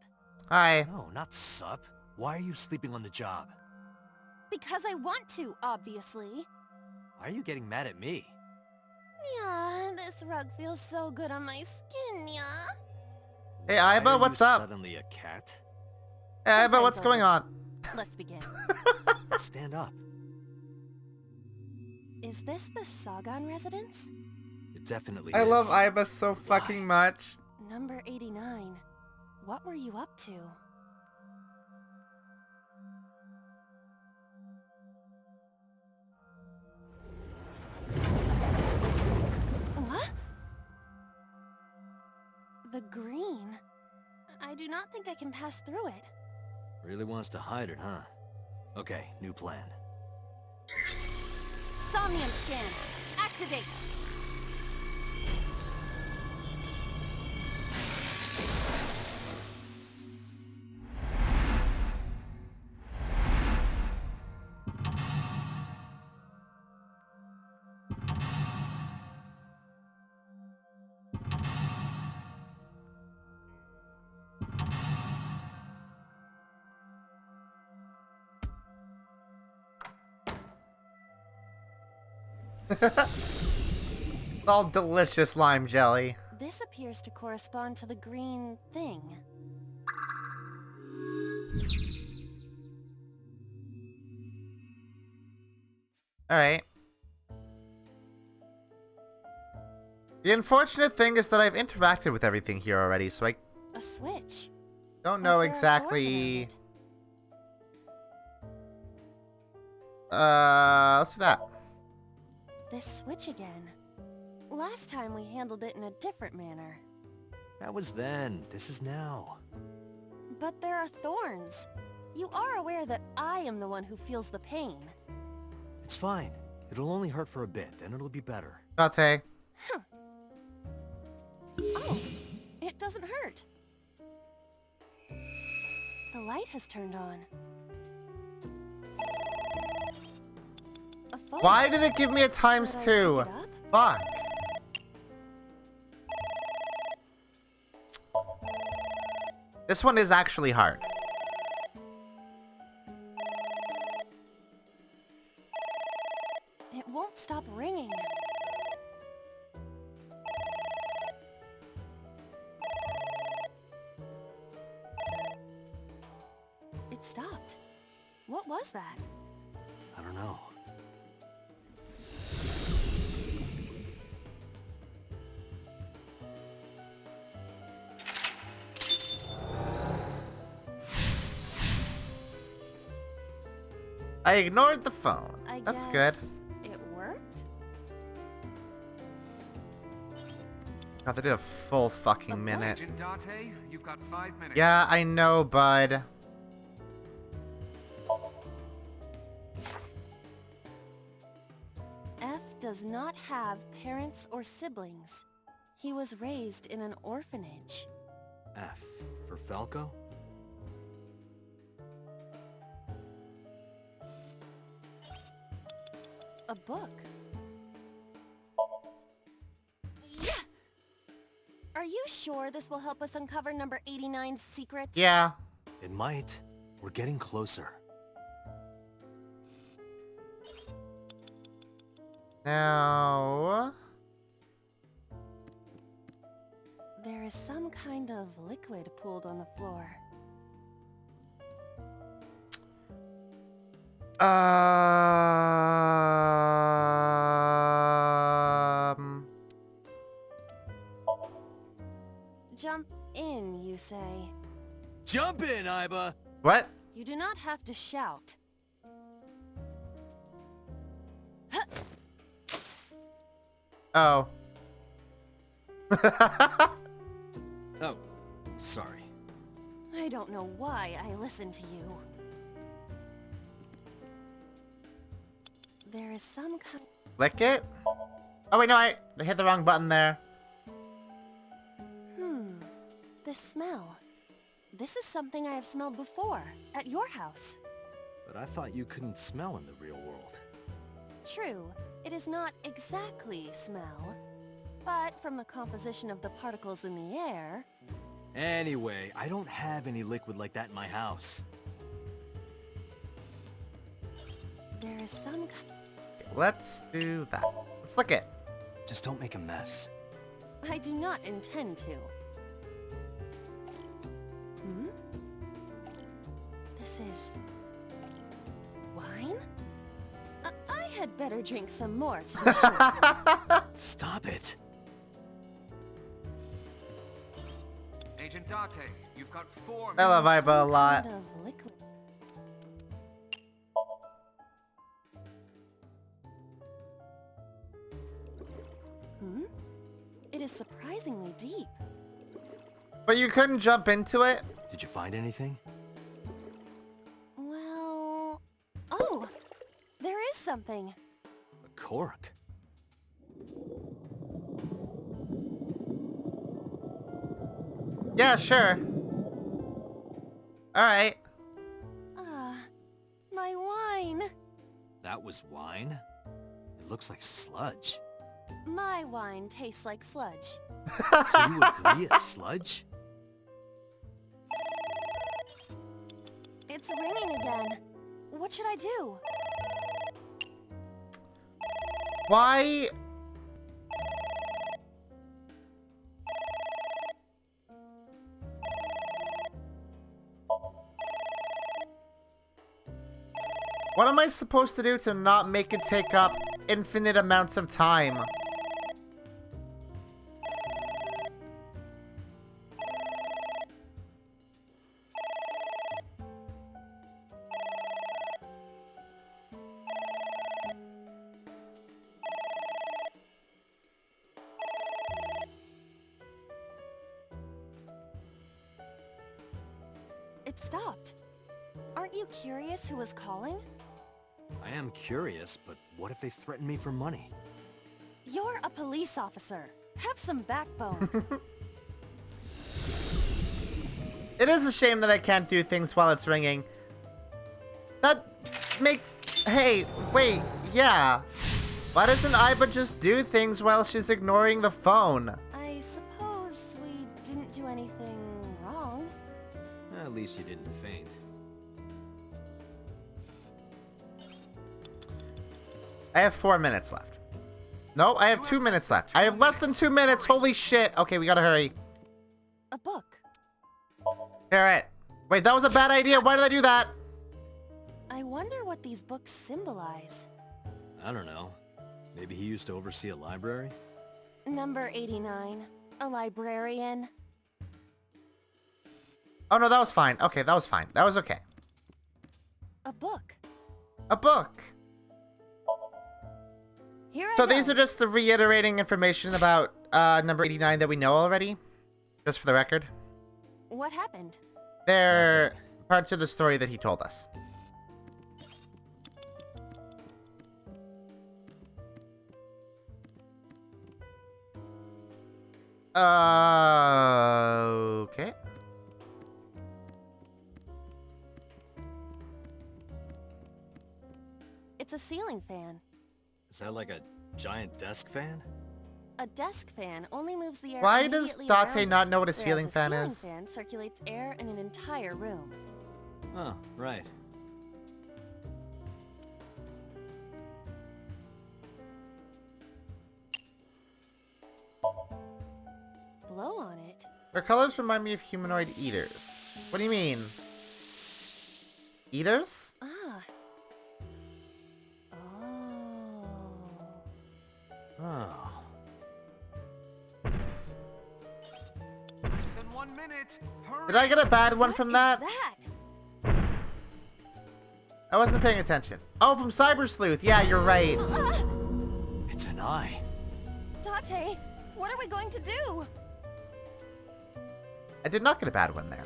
Hi. No, not sup. Why are you sleeping on the job? Because I want to, obviously. Why are you getting mad at me? Yeah, this rug feels so good on my skin, yeah? Hey, Why Aiba, are what's you up? Suddenly a cat? Hey, Aiba, what's going on? Let's begin. Stand up. Is this the Sagan residence? It definitely I is. love Aiba so fucking much. Number 89. What were you up to? I do not think I can pass through it. Really wants to hide it, huh? Okay, new plan. Somnium scan. Activate. All delicious lime jelly. This appears to correspond to the green thing. Alright. The unfortunate thing is that I've interacted with everything here already, so I A switch. don't know But there are exactly... let's do that. This switch again. Last time we handled it in a different manner. That was then. This is now. But there are thorns. You are aware that I am the one who feels the pain. It's fine. It'll only hurt for a bit, then it'll be better. Date. Huh. Oh, it doesn't hurt. The light has turned on. A phone. Why did it give me a times Should I 2? pick it up? Fuck. This one is actually hard. It won't stop ringing. It stopped. What was that? I don't know. I ignored the phone. I That's guess good. It worked? God, they did a full fucking minute. Agent Date, you've got 5 minutes. Yeah, I know, bud. F does not have parents or siblings. He was raised in an orphanage. F for Falco? A book. Are you sure this will help us uncover number 89's secrets? Yeah. It might. We're getting closer. Now... There is some kind of liquid pooled on the floor. Jump in, you say. Jump in, Iba! What? You do not have to shout. Oh. Oh, sorry. I don't know why I listen to you. There is some kind... Lick it? Oh wait, no, I hit the wrong button there. This smell. This is something I have smelled before, at your house. But I thought you couldn't smell in the real world. True, it is not exactly smell, but from the composition of the particles in the air... Anyway, I don't have any liquid like that in my house. There is some... Let's do that. Let's lick it. Just don't make a mess. I do not intend to. This is... wine? I had better drink some more to be sure. Stop it. Agent Date, you've got 4 minutes. I love Iba a lot. Kind of liquid. It is surprisingly deep. But you couldn't jump into it? Did you find anything? Well... Oh! There is something. A cork. Yeah, sure. Alright. My wine. That was wine? It looks like sludge. My wine tastes like sludge. So you agree it's sludge? It's ringing again. What should I do? Why? What am I supposed to do to not make it take up infinite amounts of time? It stopped. Aren't you curious who was calling? I am curious, but what if they threaten me for money? You're a police officer. Have some backbone. It is a shame that I can't do things while it's ringing. That make... Hey, wait, yeah. Why doesn't Aiba just do things while she's ignoring the phone? I suppose we didn't do anything wrong. At least you didn't faint. I have 4 minutes left. No, I have 2 minutes left. I have less than 2 minutes. Holy shit. Okay, we gotta hurry. A book. Alright. Wait, that was a bad idea. Why did I do that? I wonder what these books symbolize. I don't know. Maybe he used to oversee a library? Number 89. A librarian. Oh, no, that was fine. Okay, that was fine. That was okay. A book. A book. Here I So go. these are just the reiterating information about number 89 that we know already? Just for the record? What happened? They're parts of the story that he told us. Okay. It's a ceiling fan. Is that like a giant desk fan? A desk fan only moves the air. Why does immediately Date around not it, know what a whereas ceiling fan ceiling is? fan circulates air in an entire room. Oh, right. Blow on it. Their colors remind me of humanoid eaters. What do you mean? Eaters? Ah. Oh. Less than 1 minute. Hurry. Did I get a bad one from that? I wasn't paying attention. Oh, from Cyber Sleuth. Yeah, you're right. It's an eye. Date, what are we going to do? I did not get a bad one there.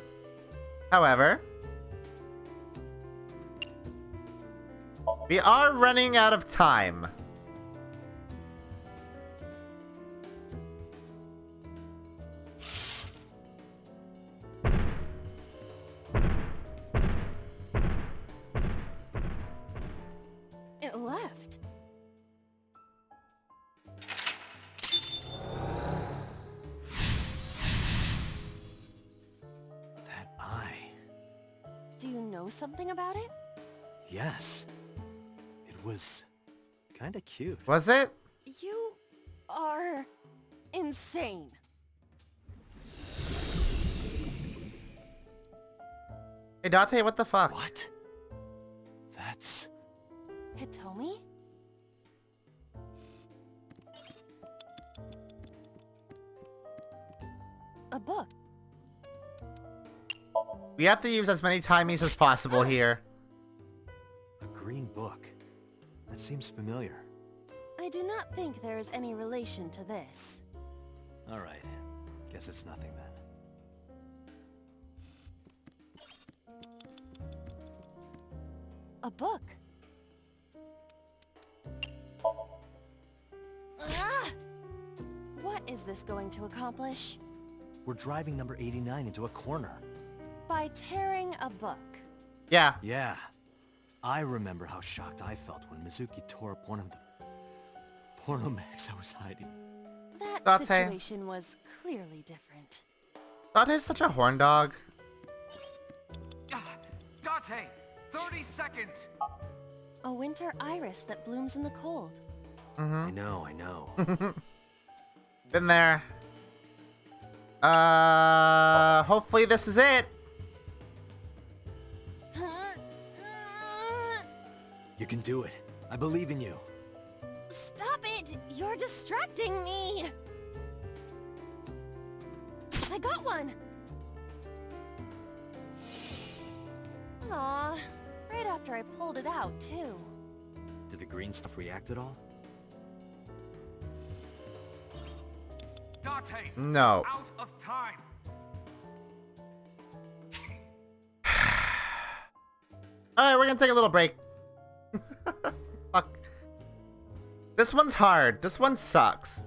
However, we are running out of time. It left. That eye. Do you know something about it? Yes. It was kinda cute. Was it? You are insane. Hey, Date, what the fuck? What? That's... Hitomi? A book. We have to use as many timies as possible here. a green book. That seems familiar. I do not think there is any relation to this. Alright. Guess it's nothing then. A book. Ah! What is this going to accomplish? We're driving number 89 into a corner. By tearing a book. Yeah. Yeah. I remember how shocked I felt when Mizuki tore up one of the porno mags I was hiding. That situation was clearly different. Dante's such a horn dog. Dante! 30 seconds! A winter iris that blooms in the cold. I know. Been there. Hopefully this is it. You can do it. I believe in you. Stop it! You're distracting me! I got one! Aw, right after I pulled it out, too. Did the green stuff react at all? Dante! No. Out of time! Alright, we're gonna take a little break. Fuck. This one's hard. This one sucks.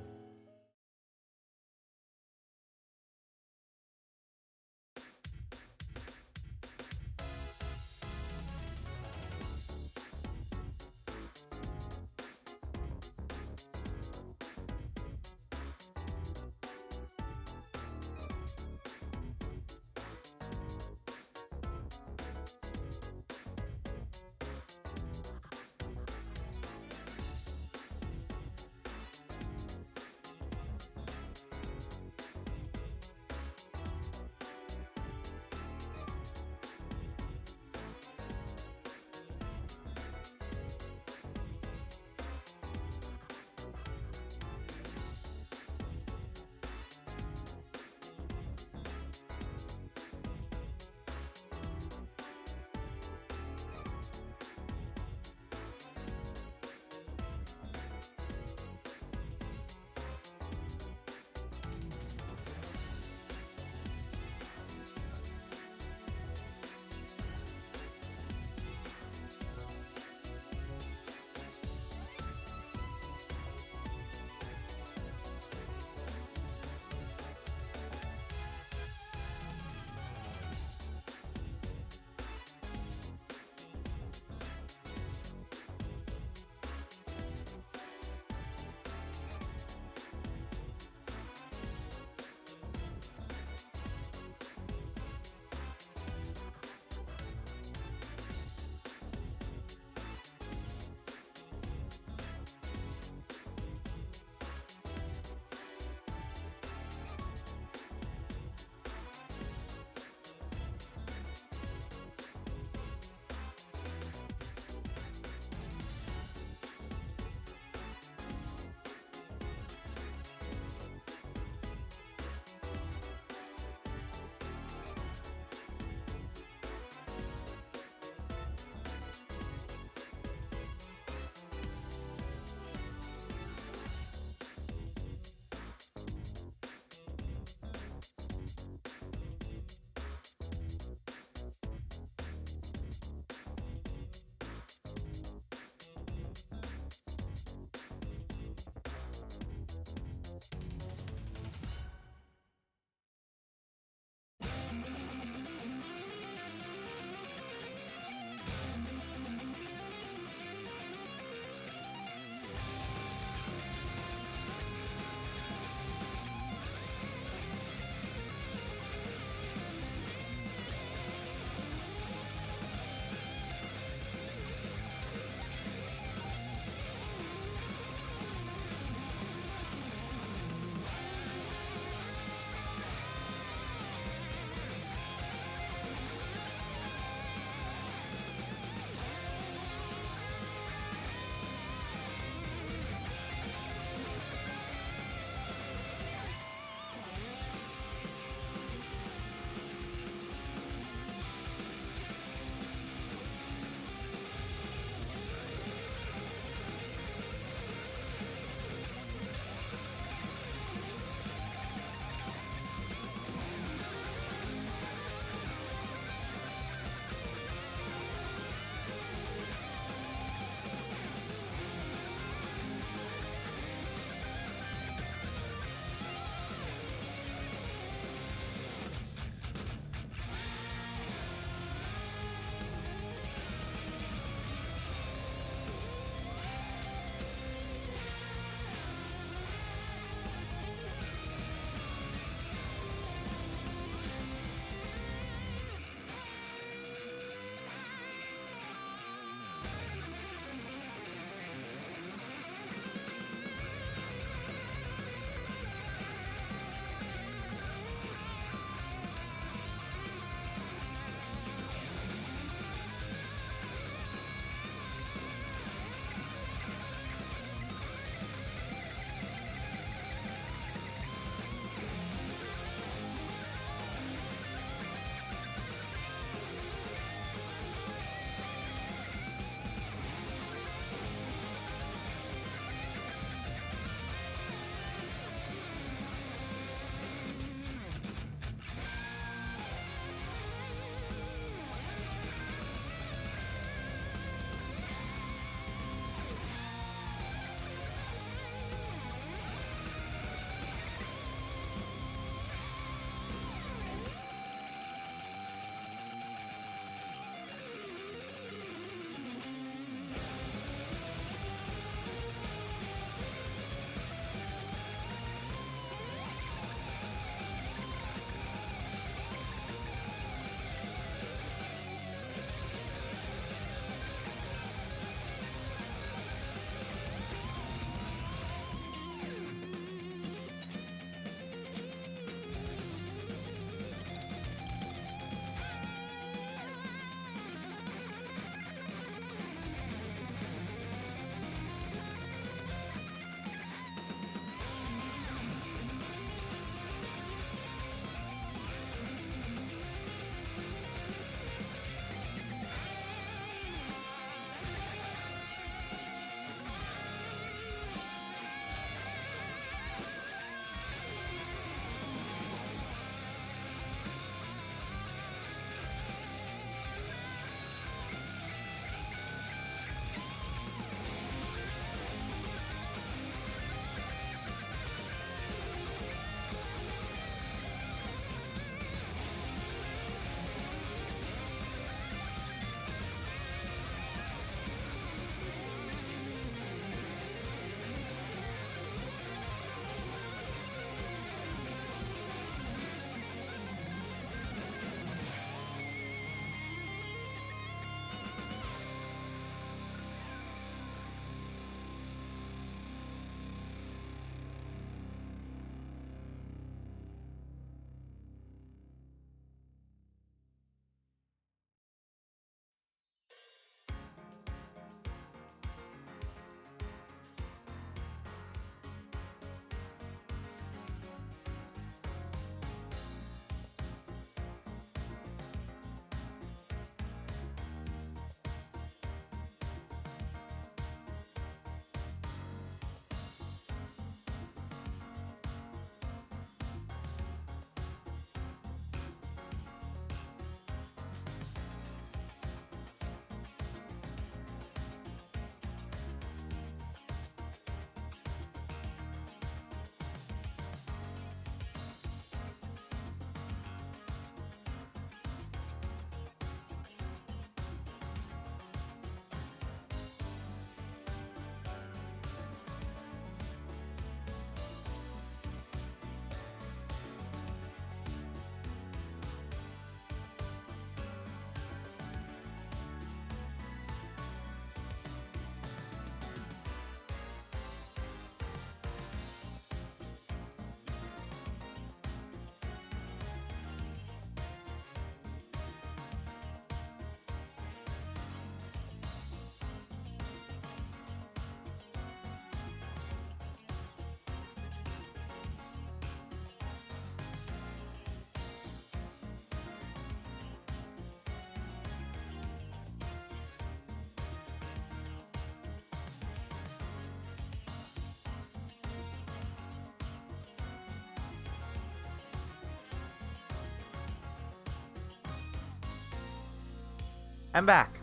I'm back.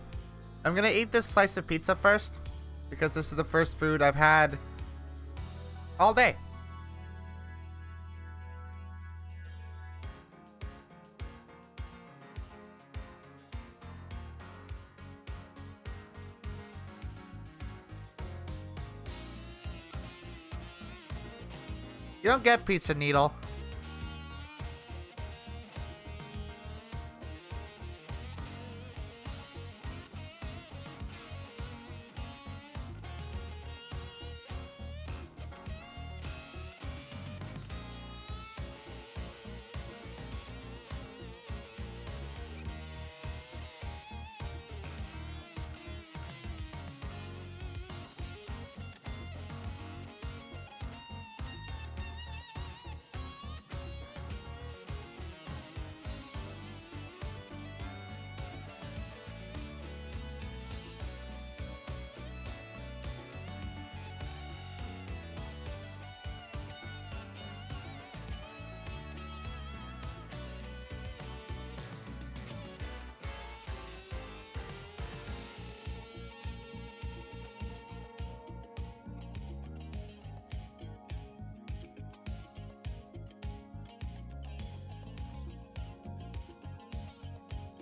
I'm gonna eat this slice of pizza first, because this is the first food I've had all day. You don't get pizza needle.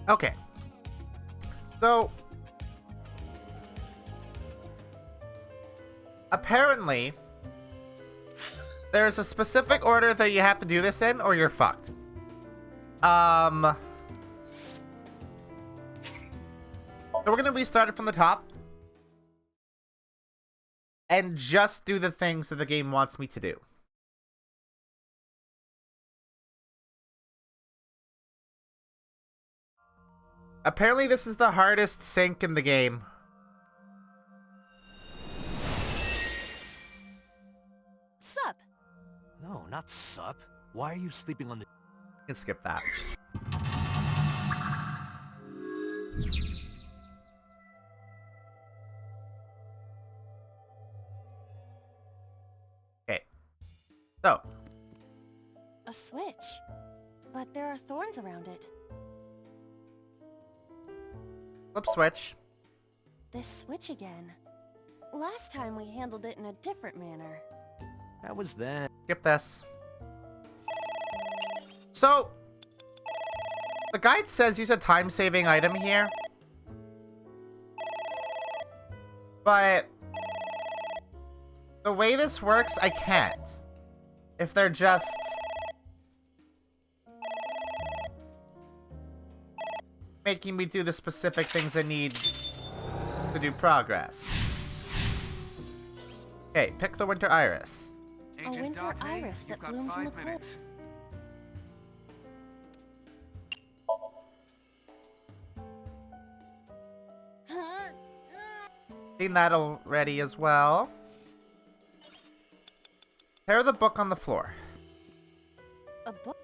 Okay. So, apparently, there's a specific order that you have to do this in, or you're fucked. So we're gonna restart it from the top. And just do the things that the game wants me to do. Apparently this is the hardest sink in the game. Sup? No, not sup. Why are you sleeping on the... You can skip that. Okay. So. A switch. But there are thorns around it. Flip switch. This switch again. Last time we handled it in a different manner. That was then. Skip this. So, the guide says use a time-saving item here. But the way this works, I can't. If they're just... making me do the specific things I need to do progress. Okay, pick the winter iris. A winter iris that blooms in the cold. Seen that already as well. Tear the book on the floor. A book?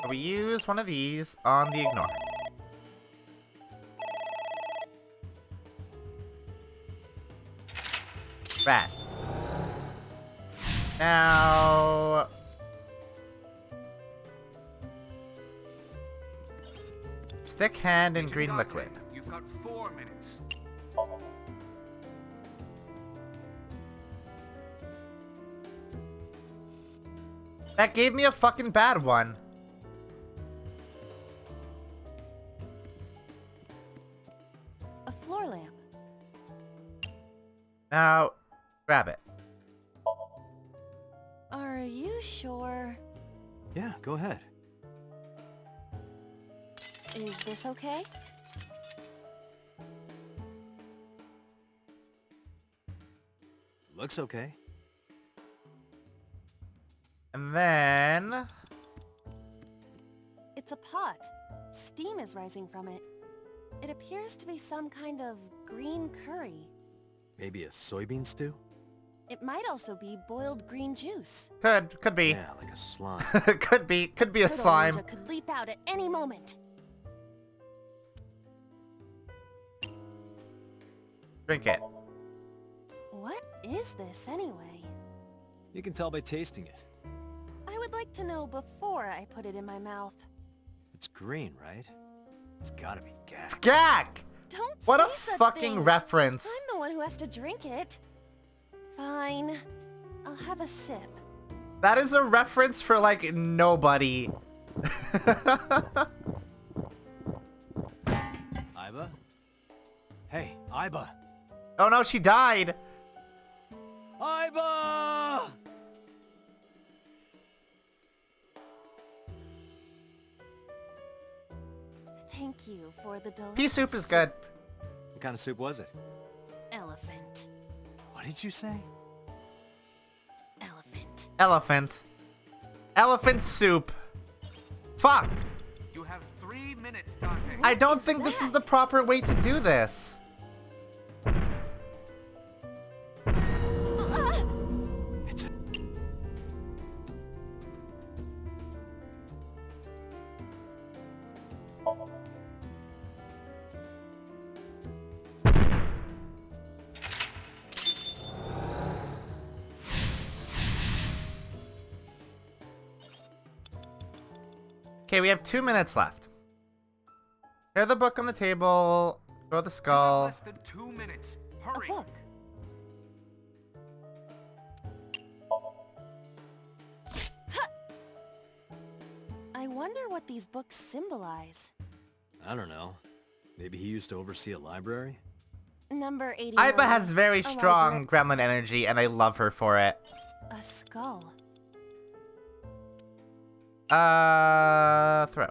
We use one of these on the ignore. Rat. Now... stick hand in green liquid. You've got 4 minutes. That gave me a fucking bad one. A floor lamp. Now, grab it. Are you sure? Yeah, go ahead. Is this okay? Looks okay. And then... It's a pot. Steam is rising from it. It appears to be some kind of green curry. Maybe a soybean stew? It might also be boiled green juice. Could be. Yeah, like a slime. could be a Turtle slime. Ninja could leap out at any moment. Drink it. What is this anyway? You can tell by tasting it. would like to know before I put it in my mouth. It's green, right? It's gotta be gas. Skak! Don't What a say such fucking things. reference. I'm the one who has to drink it. Fine. I'll have a sip. That is a reference for, like, nobody. Iba? Hey, Iba! Oh no, she died! Iba! Thank you for the delicious Pea soup is good. What kind of soup was it? elephant. What did you say? Elephant. Elephant. Elephant soup. Fuck! You have 3 minutes, Dante. I don't think this is the proper way to do this. It's a... Okay, we have 2 minutes left. Tear the book on the table. Throw the skull. Less than 2 minutes. Hurry. A book. I wonder what these books symbolize. I don't know. Maybe he used to oversee a library? Number 89. Iba has very A strong gremlin energy, and I love her for it. A skull. Throw.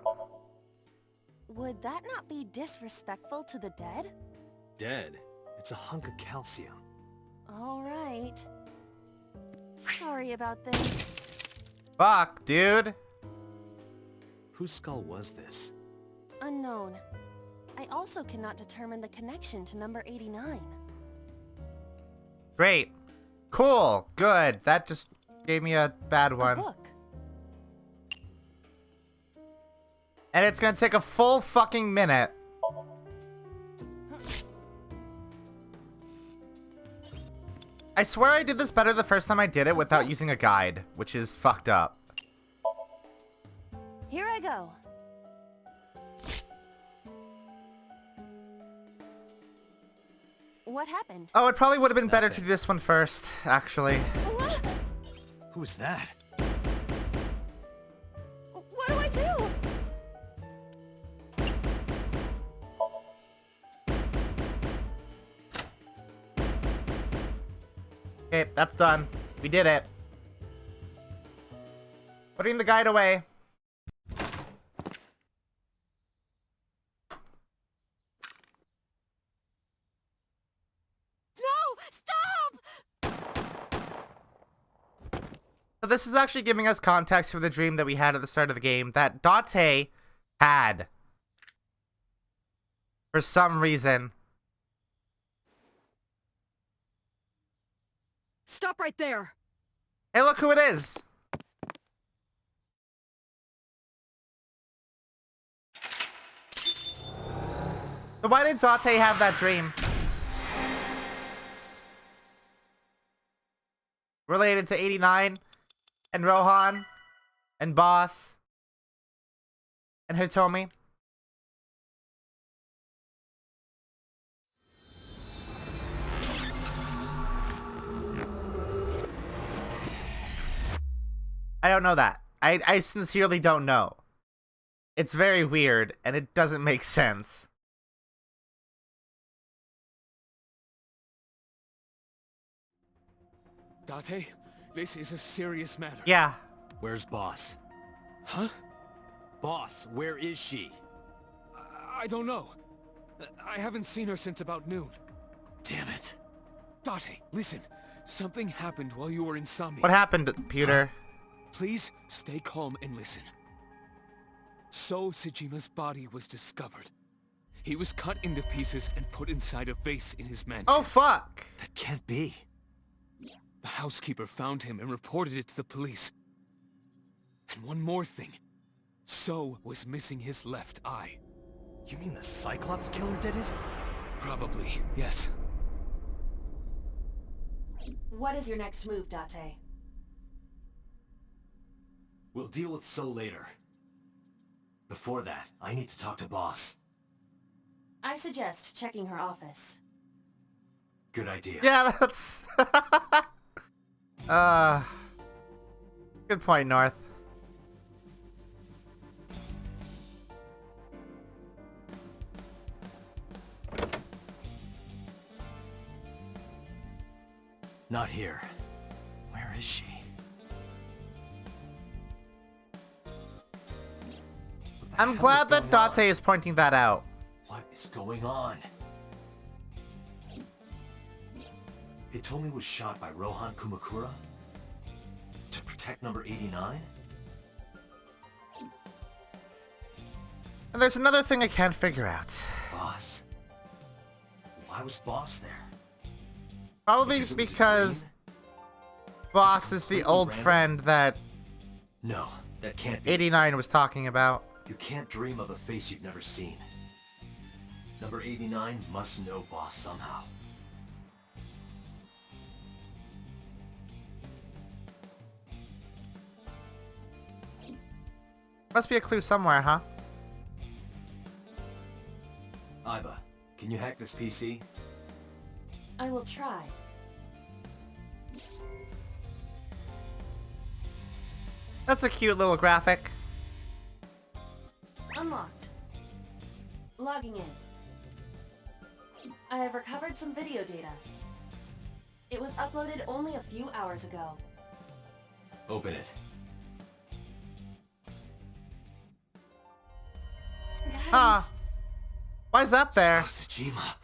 Would that not be disrespectful to the dead? Dead. It's a hunk of calcium. All right. Sorry about this. Fuck, dude. Whose skull was this? Unknown. I also cannot determine the connection to number 89. Great. Cool. Good. That just gave me a bad one. A book. And it's gonna take a full fucking minute. I swear I did this better the first time I did it without using a guide, which is fucked up. Here I go. What happened? Oh, it probably would have been better to do this one first, actually. Who is that? What do I do? Okay, that's done. We did it. Putting the guide away. So this is actually giving us context for the dream that we had at the start of the game that Date had. For some reason. Stop right there! Hey, look who it is! So why did Date have that dream? Related to 89 and Rohan and Boss and Hitomi? I don't know that. I sincerely don't know. It's very weird, and it doesn't make sense. Date, this is a serious matter. Yeah. Where's Boss? Huh? Boss, where is she? I don't know. I haven't seen her since about noon. Damn it. Date, listen. Something happened while you were in Somnium. What happened, Pewter? Please stay calm and listen. So Sejima's body was discovered. He was cut into pieces and put inside a vase in his mansion. Oh, fuck. That can't be. The housekeeper found him and reported it to the police. And one more thing. So was missing his left eye. You mean the Cyclops killer did it? Probably, yes. What is your next move, Date? We'll deal with So later. Before that, I need to talk to Boss. I suggest checking her office. Good idea. Yeah, that's... Good point, North. Not here. Where is she? I'm glad that Date is pointing that out. What is going on? Hitomi was shot by Rohan Kumakura? To protect number 89? And there's another thing I can't figure out. Boss? Why was Boss there? Probably because Boss is the old friend that No, that can't be. 89 was talking about. You can't dream of a face you've never seen. Number 89 must know Boss somehow. Must be a clue somewhere, huh? Aiba, can you hack this PC? I will try. That's a cute little graphic. Unlocked. Logging in. I have recovered some video data. It was uploaded only a few hours ago. Open it. Huh. Why is that there? Sosajima.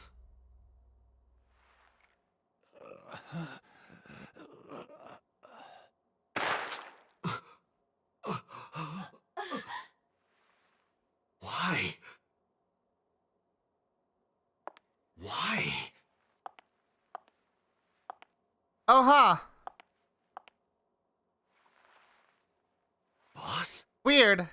Why? Why? Oh, huh. Boss? Weird.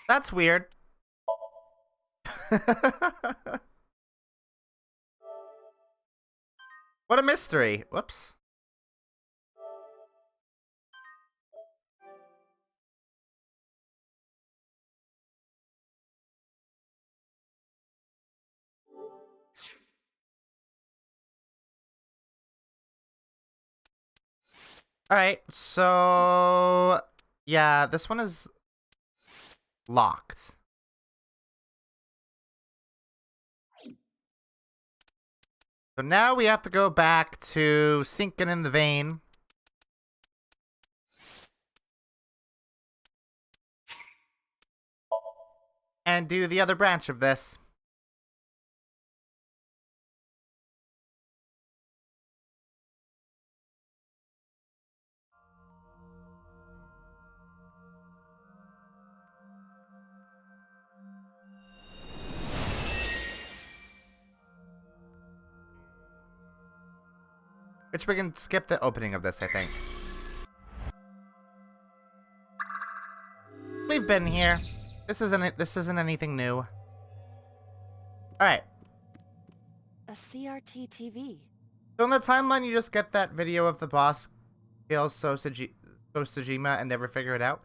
That's weird. What a mystery. Whoops. Alright, so... yeah, this one is locked. So now we have to go back to Sinking in the Vein. And do the other branch of this. Which we can skip the opening of this, I think. We've been here. This isn't anything new. Alright. A CRT TV. So in the timeline you just get that video of the boss kills Sosajima and never figure it out.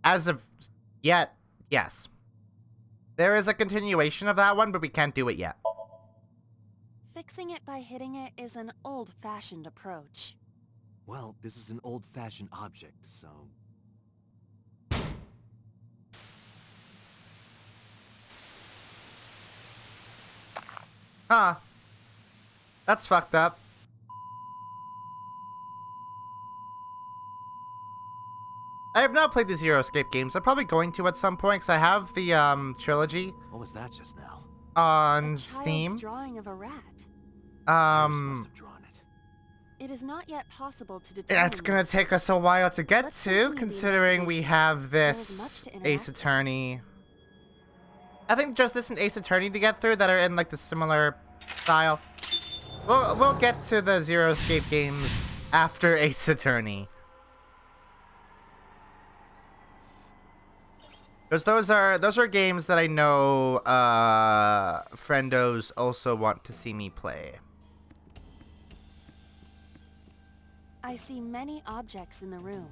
As of yet, yes. There is a continuation of that one, but we can't do it yet. Fixing it by hitting it is an old-fashioned approach. Well, this is an old-fashioned object, so... Huh. That's fucked up. I have not played the Zero Escape games. I'm probably going to at some point, because I have the, trilogy. What was that just now? On A Steam. child's drawing of a rat. It is not yet possible to determine. That's gonna take us a while to get to, considering we have this Ace Attorney. I think just this and Ace Attorney to get through that are in like the similar style. We'll get to the Zero Escape games after Ace Attorney. Because those are games that I know friendos also want to see me play. I see many objects in the room.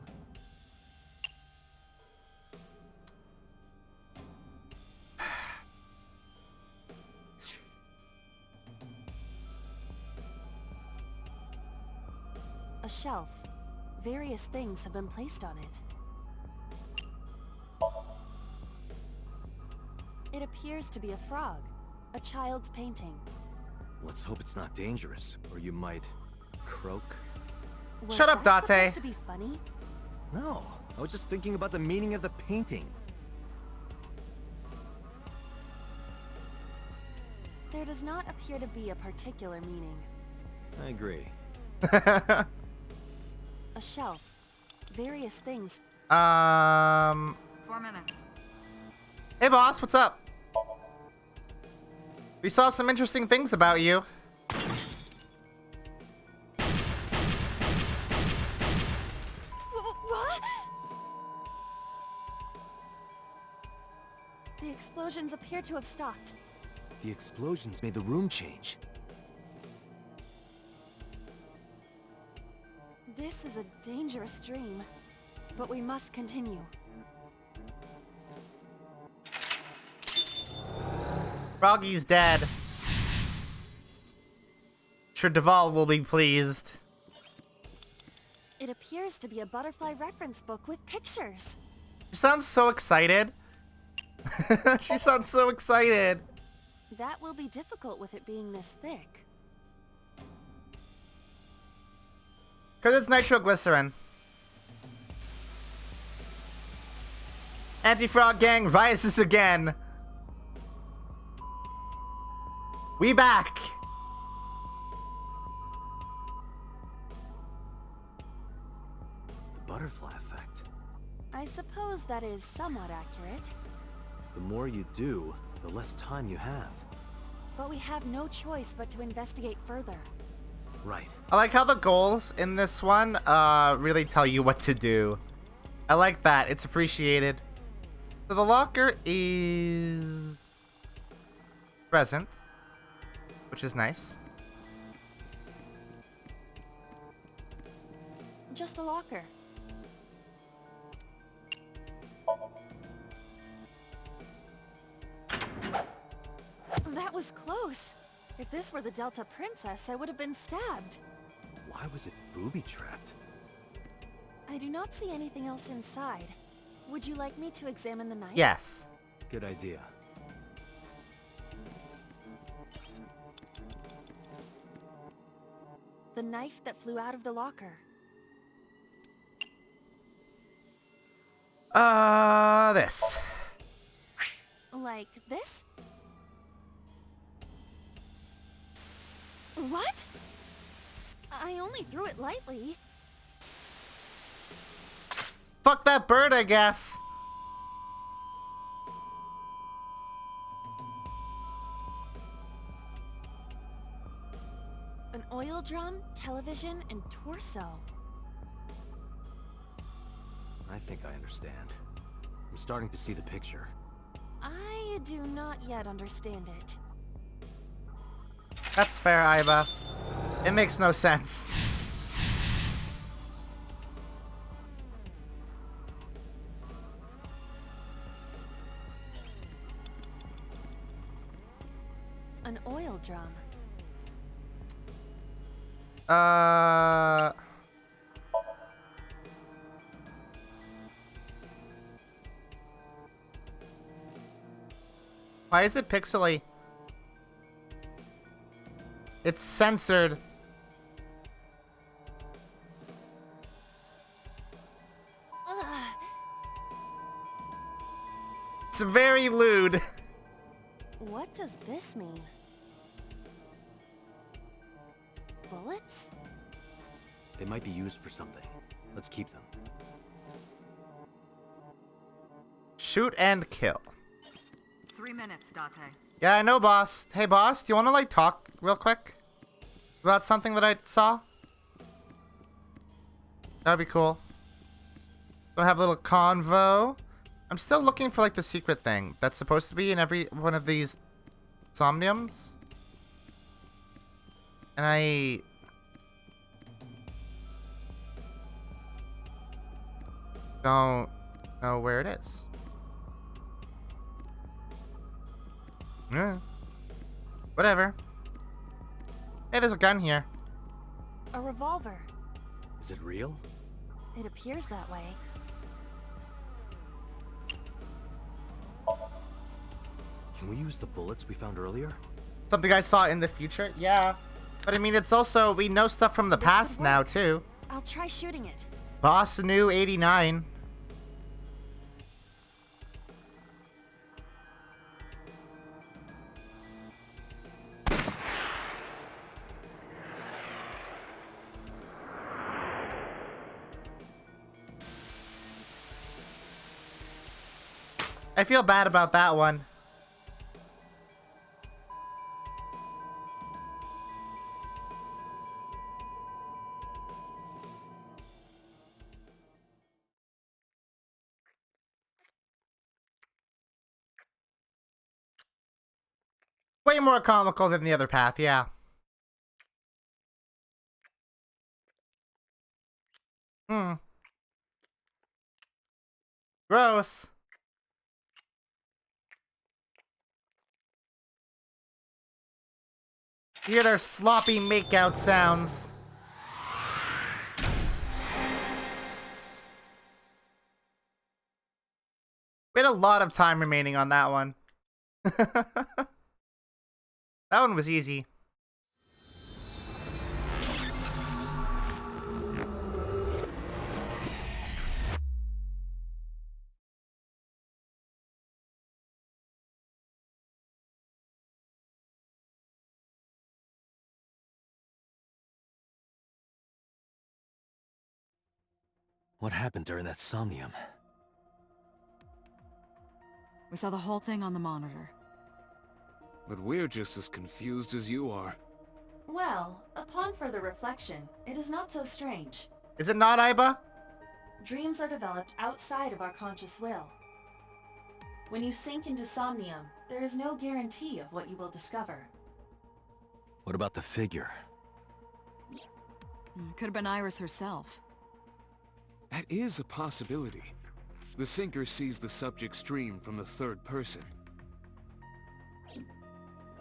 A shelf. Various things have been placed on it. It appears to be a frog. A child's painting. Let's hope it's not dangerous, or you might croak. Shut up, Date. Supposed to be funny? No, I was just thinking about the meaning of the painting. There does not appear to be a particular meaning. I agree. A shelf. Various things. 4 minutes. Hey boss, what's up? We saw some interesting things about you. What? The explosions appear to have stopped. The explosions made the room change. This is a dangerous dream, but we must continue. Froggy's dead. Sure, Duval will be pleased. It appears to be a butterfly reference book with pictures. She sounds so excited. She sounds so excited. That will be difficult with it being this thick. Because it's nitroglycerin. Anti-Frog Gang rises again. We back. The butterfly effect. I suppose that is somewhat accurate. The more you do, the less time you have. But we have no choice but to investigate further. Right. I like how the goals in this one really tell you what to do. I like that. It's appreciated. So the locker is present, which is nice. Just a locker. That was close. If this were the Delta Princess, I would have been stabbed. Why was it booby-trapped? I do not see anything else inside. Would you like me to examine the knife? Yes. Good idea. The knife that flew out of the locker. This. Like this? What? I only threw it lightly. Fuck that bird, I guess. An oil drum, television, and torso. I think I understand. I'm starting to see the picture. I do not yet understand it. That's fair, Iba. It makes no sense. An oil drum. Why is it pixely? It's censored. Ugh. It's very lewd. What does this mean? Bullets? They might be used for something. Let's keep them. Shoot and kill. 3 minutes, Date. Yeah, I know, boss. Hey, boss, do you want to, like, talk real quick? about something that I saw? That'd be cool. Don't have a little convo. I'm still looking for like the secret thing that's supposed to be in every one of these Somniums. And I don't know where it is. Yeah. Whatever. Hey, there's a gun here. A revolver. Is it real? It appears that way. Can we use the bullets we found earlier? Something I saw in the future? Yeah. But I mean, it's also, we know stuff from the past now, too. I'll try shooting it. Boss New 89. I feel bad about that one. Way more comical than the other path, yeah. Gross. You hear their sloppy makeout sounds. We had a lot of time remaining on that one. That one was easy. What happened during that Somnium? We saw the whole thing on the monitor. But we're just as confused as you are. Well, upon further reflection, it is not so strange. Is it not, Iba? Dreams are developed outside of our conscious will. When you sink into Somnium, there is no guarantee of what you will discover. What about the figure? Could have been Iris herself. That is a possibility. The sinker sees the subject's dream from the third person.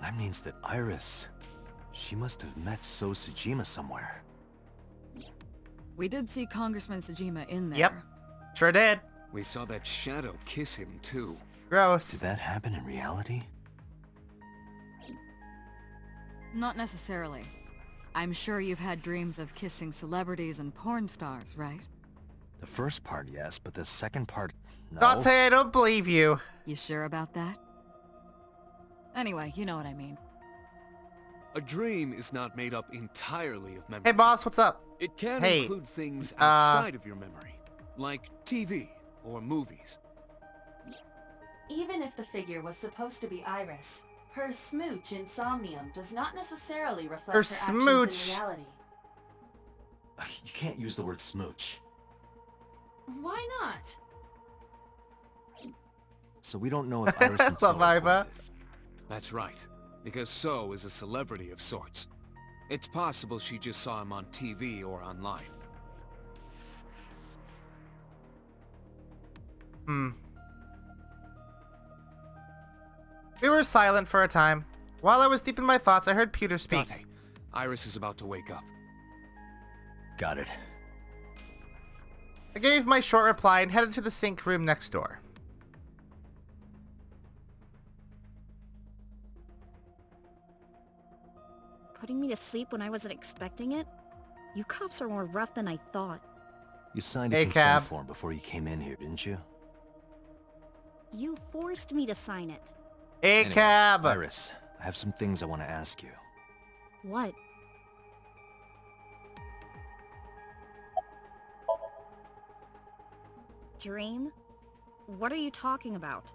That means that Iris... she must have met So Tsujima somewhere. We did see Congressman Tsujima in there. Yep. Sure did. We saw that shadow kiss him, too. Gross. Did that happen in reality? Not necessarily. I'm sure you've had dreams of kissing celebrities and porn stars, right? The first part, yes, but the second part, no. Dante, I don't believe you. You sure about that? Anyway, you know what I mean. A dream is not made up entirely of memories. Hey, boss, what's up? It can Hey, include things outside of your memory, like TV or movies. Even if the figure was supposed to be Iris, her smooch in Somnium does not necessarily reflect her actions in reality. You can't use the word smooch. Why not? So we don't know if Iris and So are connected. That's right, because So is a celebrity of sorts. It's possible she just saw him on TV or online. We were silent for a time. While I was deep in my thoughts, I heard Peter speak. Dante, Iris is about to wake up. Got it. I gave my short reply and headed to the sink room next door. Putting me to sleep when I wasn't expecting it? You cops are more rough than I thought. You signed a consent form before you came in here, didn't you? You forced me to sign it. A-cab! Anyway, Iris, I have some things I want to ask you. What? Dream? What are you talking about?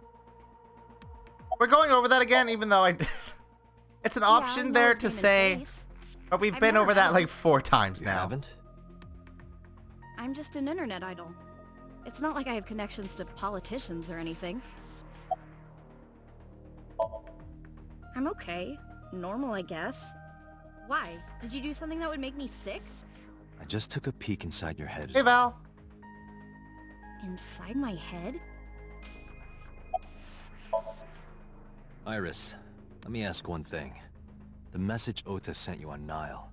We're going over that again, even though I... It's an option there to say... But we've I've been never over that met like him. 4 times You now. haven't? I'm just an internet idol. It's not like I have connections to politicians or anything. I'm okay. Normal, I guess. Why? Did you do something that would make me sick? I just took a peek inside your head. Hey, Val. Inside my head? Iris, let me ask one thing. The message Ota sent you on Nile.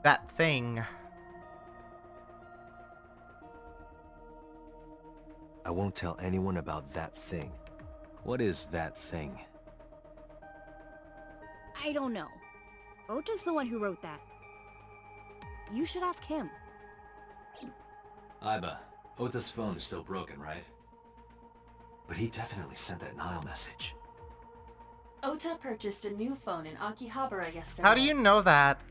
That thing. I won't tell anyone about that thing. What is that thing? I don't know. Ota's the one who wrote that. You should ask him. Iba, Ota's phone is still broken, right? But he definitely sent that Nile message. Ota purchased a new phone in Akihabara yesterday. How do you know that?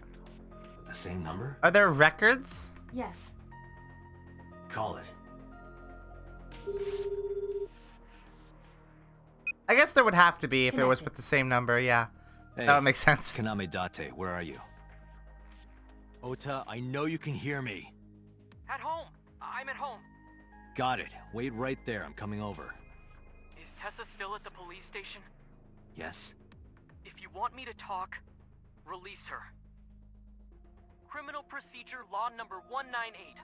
The same number? Are there records? Yes. Call it. I guess there would have to be if it was Connected. with the same number, yeah. Hey, That would make sense. Kaname Date, where are you? Ota, I know you can hear me. At home. I'm at home. Got it. Wait right there. I'm coming over. Is Tessa still at the police station? Yes? If you want me to talk, release her. Criminal Procedure Law number 198.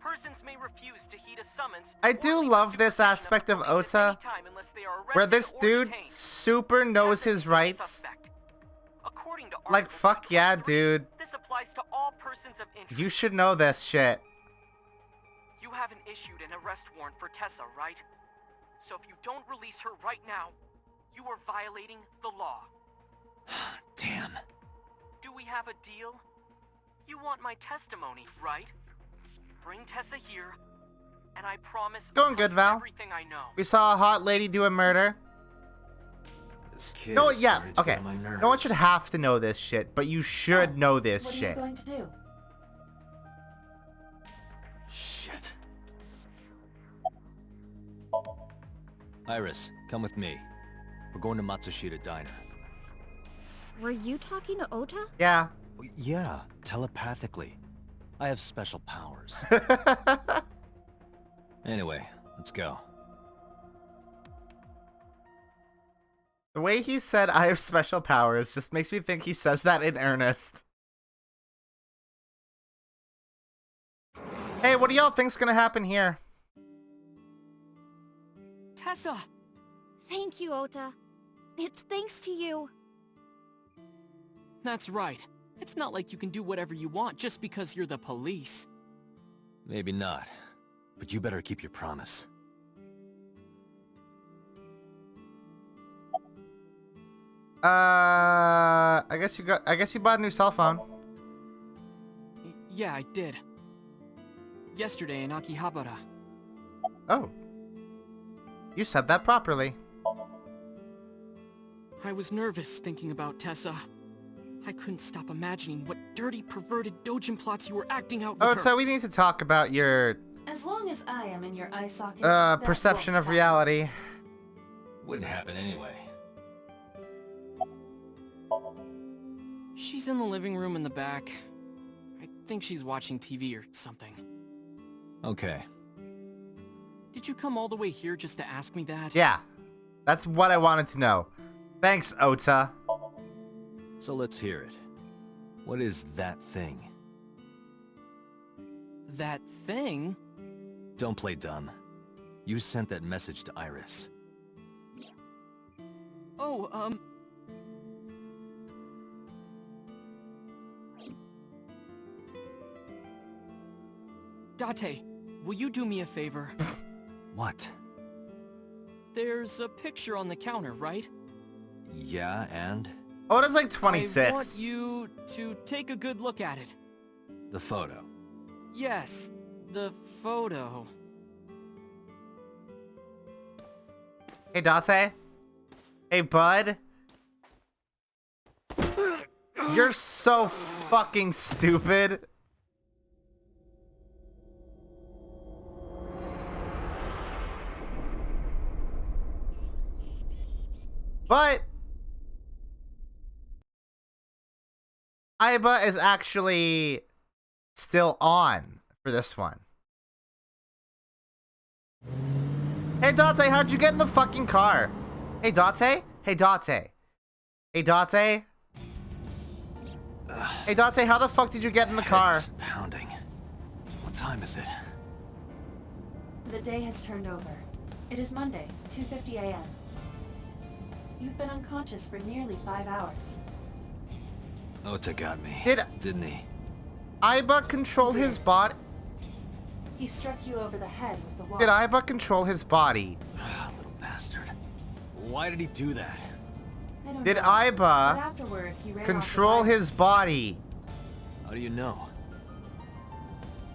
Persons may refuse to heed a summons. I do love this aspect of Ota, where this dude super knows his rights. Like, fuck yeah, dude. This applies to all persons of interest. You should know this shit. You haven't issued an arrest warrant for Tessa, right? So if you don't release her right now, you are violating the law. Damn. Do we have a deal? You want my testimony, right? Bring Tessa here, and I promise Going good, Val. everything I know. We saw a hot lady do a murder. This kid No, is yeah, starting to okay. get on my nerves. No one should have to know this shit, but you should know this What are you shit. going to do? Shit. Iris, come with me. We're going to Matsushita Diner. Were you talking to Ota? Yeah. Yeah, telepathically. I have special powers. Anyway, let's go. The way he said I have special powers just makes me think he says that in earnest. Hey, what do y'all think's gonna happen here? Tessa! Thank you, Ota. It's thanks to you. That's right. It's not like you can do whatever you want just because you're the police. Maybe not, but you better keep your promise. I guess you bought a new cell phone. Yeah, I did. Yesterday in Akihabara. Oh. You said that properly. I was nervous thinking about Tessa. I couldn't stop imagining what dirty, perverted dojin plots you were acting out with Oh, her. so we need to talk about your As long as I am in your eye socket, that perception won't of happen. reality. Wouldn't happen anyway. She's in the living room in the back. I think she's watching TV or something. Okay. Did you come all the way here just to ask me that? Yeah. That's what I wanted to know. Thanks, Ota. So let's hear it. What is that thing? That thing? Don't play dumb. You sent that message to Iris. Oh, Date, will you do me a favor? What? There's a picture on the counter, right? Yeah, and? Ota's like I 26. want you to take a good look at it. The photo. Yes, the photo. Hey, Date. Hey, bud. You're so fucking stupid. But Aiba is actually still on for this one. Hey Date, how'd you get in the fucking car? Hey Date? Hey Date? Hey Date? Hey Date, how the fuck did you get in the car? Head's pounding. What time is it? The day has turned over. It is Monday, 2:50 a.m. You've been unconscious for nearly 5 hours. Ota got me, didn't he? Aiba control his body? He struck you over the head with the wall. Did Aiba control his body? Little bastard. Why did he do that? I don't Did know, Aiba but afterward, he ran control off the his body? How do you know?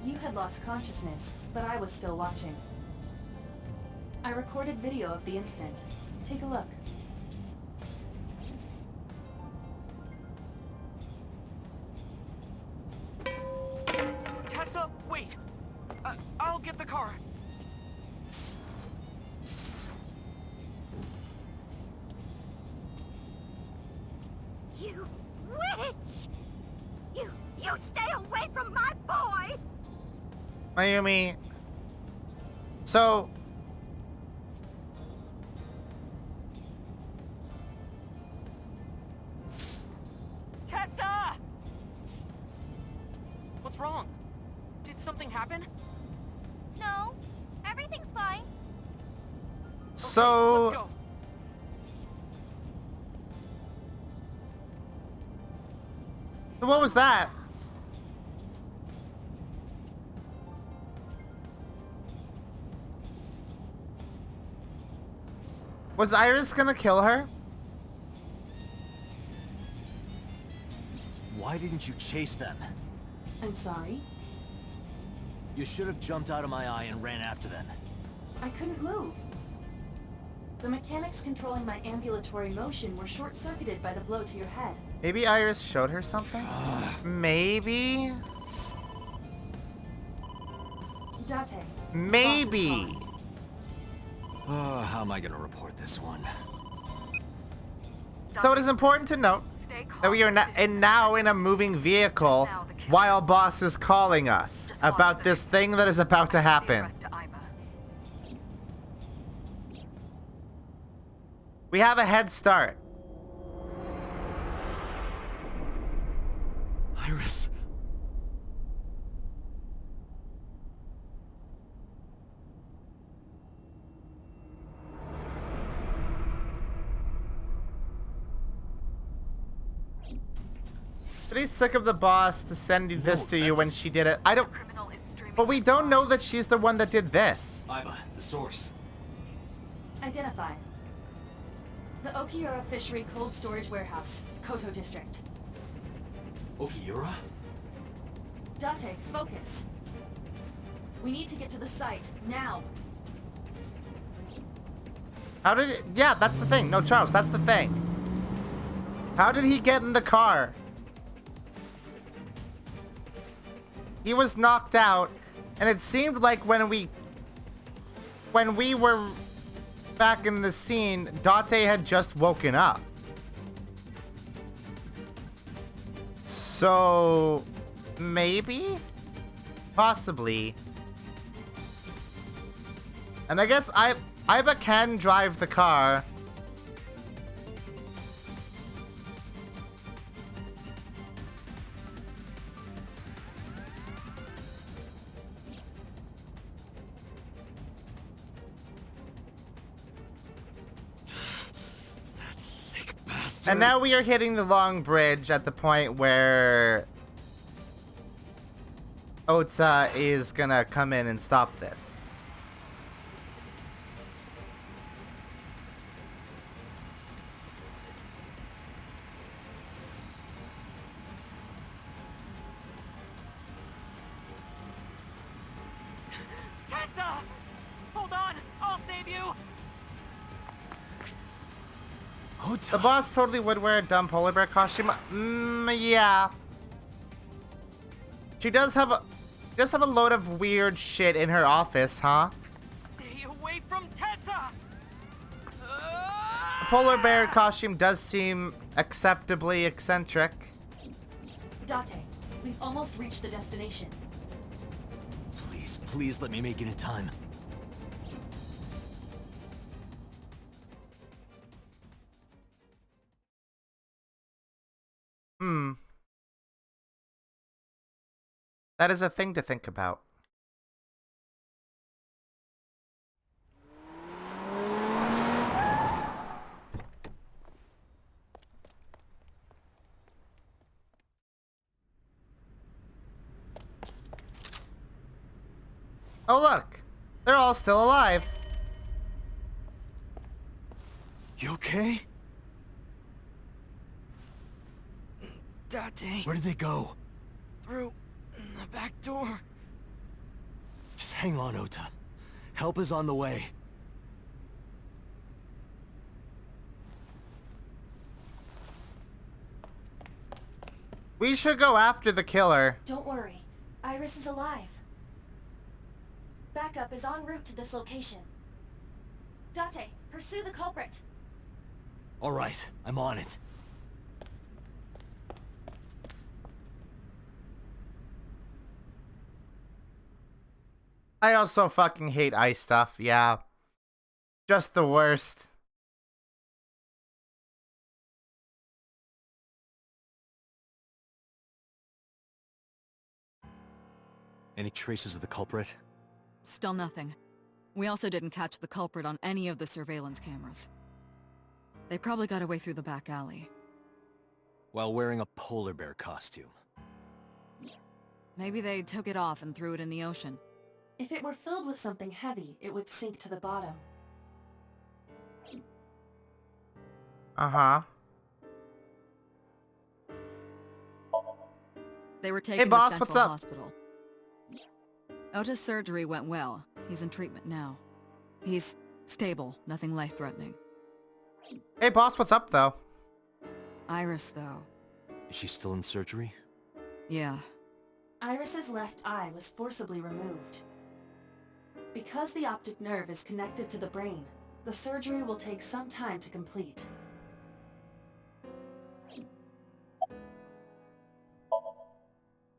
You had lost consciousness, but I was still watching. I recorded video of the incident. Take a look. Tessa, wait! I'll get the car. You witch! You stay away from my boy! Mayumi. So... Tessa! What's wrong? Did something happen? No, everything's fine. So... Let's go. So what was that? Was Iris gonna kill her? Why didn't you chase them? I'm sorry. You should have jumped out of my eye and ran after them. I couldn't move. The mechanics controlling my ambulatory motion were short-circuited by the blow to your head. Maybe Iris showed her something? Maybe? Date. Maybe! Oh, how am I gonna report this one? So it is important to note that we are now in a moving vehicle while Boss is calling us about this thing that is about to happen. We have a head start. Iris. Pretty sick of the boss to send this to you when she did it. I don't... But we don't know that she's the one that did this. Aiba, the source. Identify. The Okiura Fishery Cold Storage Warehouse, Koto District. Okiura? Date, focus. We need to get to the site, now. How did it... Yeah, that's the thing. No, Charles, that's the thing. How did he get in the car? He was knocked out, and it seemed like when we were back in the scene, Date had just woken up. So, maybe? Possibly. And I guess Aiba can drive the car. And now we are hitting the long bridge at the point where Ota is gonna come in and stop this. Tessa! Hold on! I'll save you! The boss totally would wear a dumb polar bear costume. Yeah. She does have a load of weird shit in her office, huh? Stay away from Tessa! polar bear costume does seem acceptably eccentric. Date, we've almost reached the destination. Please, please let me make it in time. That is a thing to think about. Oh look! They're all still alive! You okay? Date. Where did they go? Through the back door. Just hang on, Ota. Help is on the way. We should go after the killer. Don't worry. Iris is alive. Backup is en route to this location. Date, pursue the culprit. All right, I'm on it. I also fucking hate ice stuff, yeah. Just the worst. Any traces of the culprit? Still nothing. We also didn't catch the culprit on any of the surveillance cameras. They probably got away through the back alley. While wearing a polar bear costume. Maybe they took it off and threw it in the ocean. If it were filled with something heavy, it would sink to the bottom. Uh-huh. They were taken boss, to Central what's up? Hospital. Ota's surgery went well. He's in treatment now. He's stable, nothing life-threatening. Hey boss, what's up though? Iris, though. Is she still in surgery? Yeah. Iris's left eye was forcibly removed. Because the optic nerve is connected to the brain, the surgery will take some time to complete.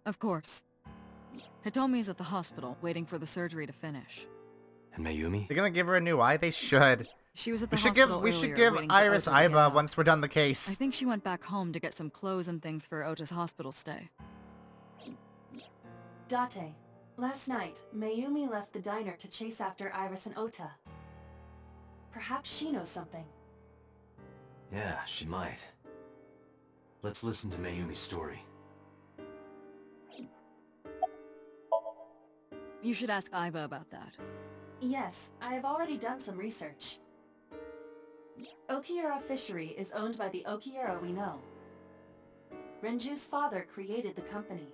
Of course. Hitomi's at the hospital, waiting for the surgery to finish. And Mayumi? They're gonna give her a new eye? They should. She was at the We hospital should earlier, give waiting for Iris Ota to get Iba out. once we're done the case. I think she went back home to get some clothes and things for Ota's hospital stay. Date, last night, Mayumi left the diner to chase after Iris and Ota. Perhaps she knows something. Yeah, she might. Let's listen to Mayumi's story. You should ask Iba about that. Yes, I have already done some research. Okiura Fishery is owned by the Okiura we know. Renju's father created the company.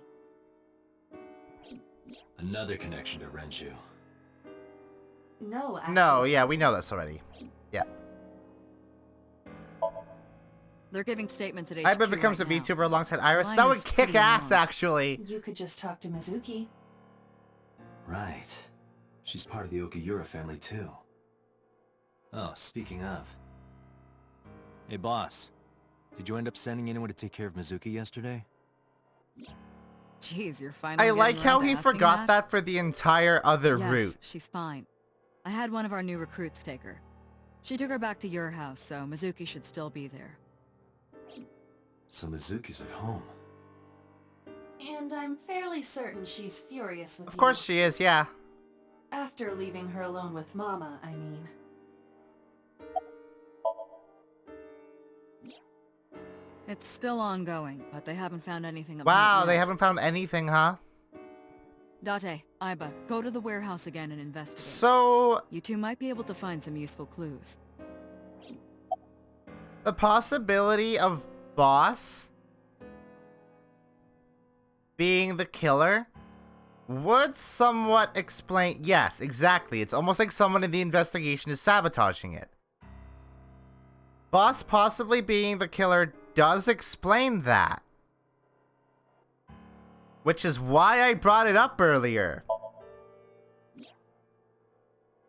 Another connection to Renju. No, actually. No, yeah, we know this already. Yeah. They're giving statements at HQ Iba becomes right a now. VTuber alongside Iris. Line That would is kick pretty ass, long. actually. You could just talk to Mizuki. Right. She's part of the Okiura family too. Oh, speaking of. Hey boss, did you end up sending anyone to take care of Mizuki yesterday? Jeez, you're finally I like getting how around to he asking forgot that for the entire other Yes, route. she's fine. I had one of our new recruits take her. She took her back to your house, so Mizuki should still be there. So Mizuki's at home. And I'm fairly certain she's furious with you. Of course she is, yeah. After leaving her alone with Mama, I mean. It's still ongoing, but they haven't found anything. Wow, they haven't found anything, huh? Date, Iba, go to the warehouse again and investigate. So... You two might be able to find some useful clues. the possibility of Boss being the killer would somewhat explain... Yes, exactly. It's almost like someone in the investigation is sabotaging it. Boss possibly being the killer does explain that. Which is why I brought it up earlier.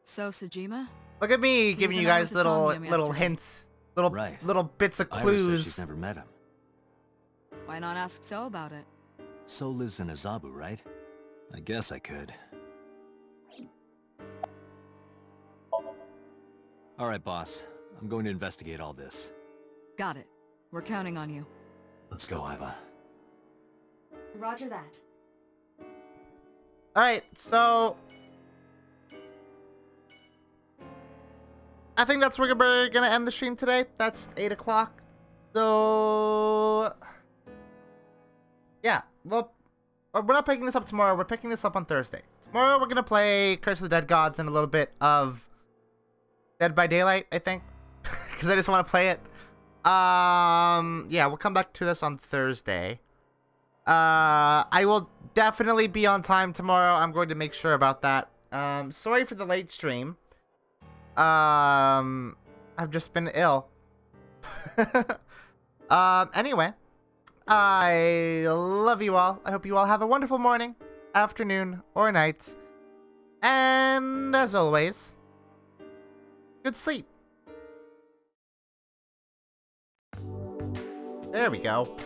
So, Sejima? Look at me He was giving in you there guys with the Somnium little yesterday. hints. little bits of Iris clues. says she's never met him. Why not ask So about it? So lives in Azabu, right? I guess I could. Alright, boss. I'm going to investigate all this. Got it. We're counting on you. Let's go, Iva. Roger that. Alright, so I think that's where we're gonna end the stream today. That's 8 o'clock. So yeah, well, we're not picking this up tomorrow. We're picking this up on Thursday. Tomorrow we're gonna play Curse of the Dead Gods and a little bit of Dead by Daylight, I think, because I just want to play it. Yeah, we'll come back to this on Thursday. I will definitely be on time tomorrow. I'm going to make sure about that. Sorry for the late stream. I've just been ill. Anyway, I love you all. I hope you all have a wonderful morning, afternoon, or night. And as always, good sleep. There we go.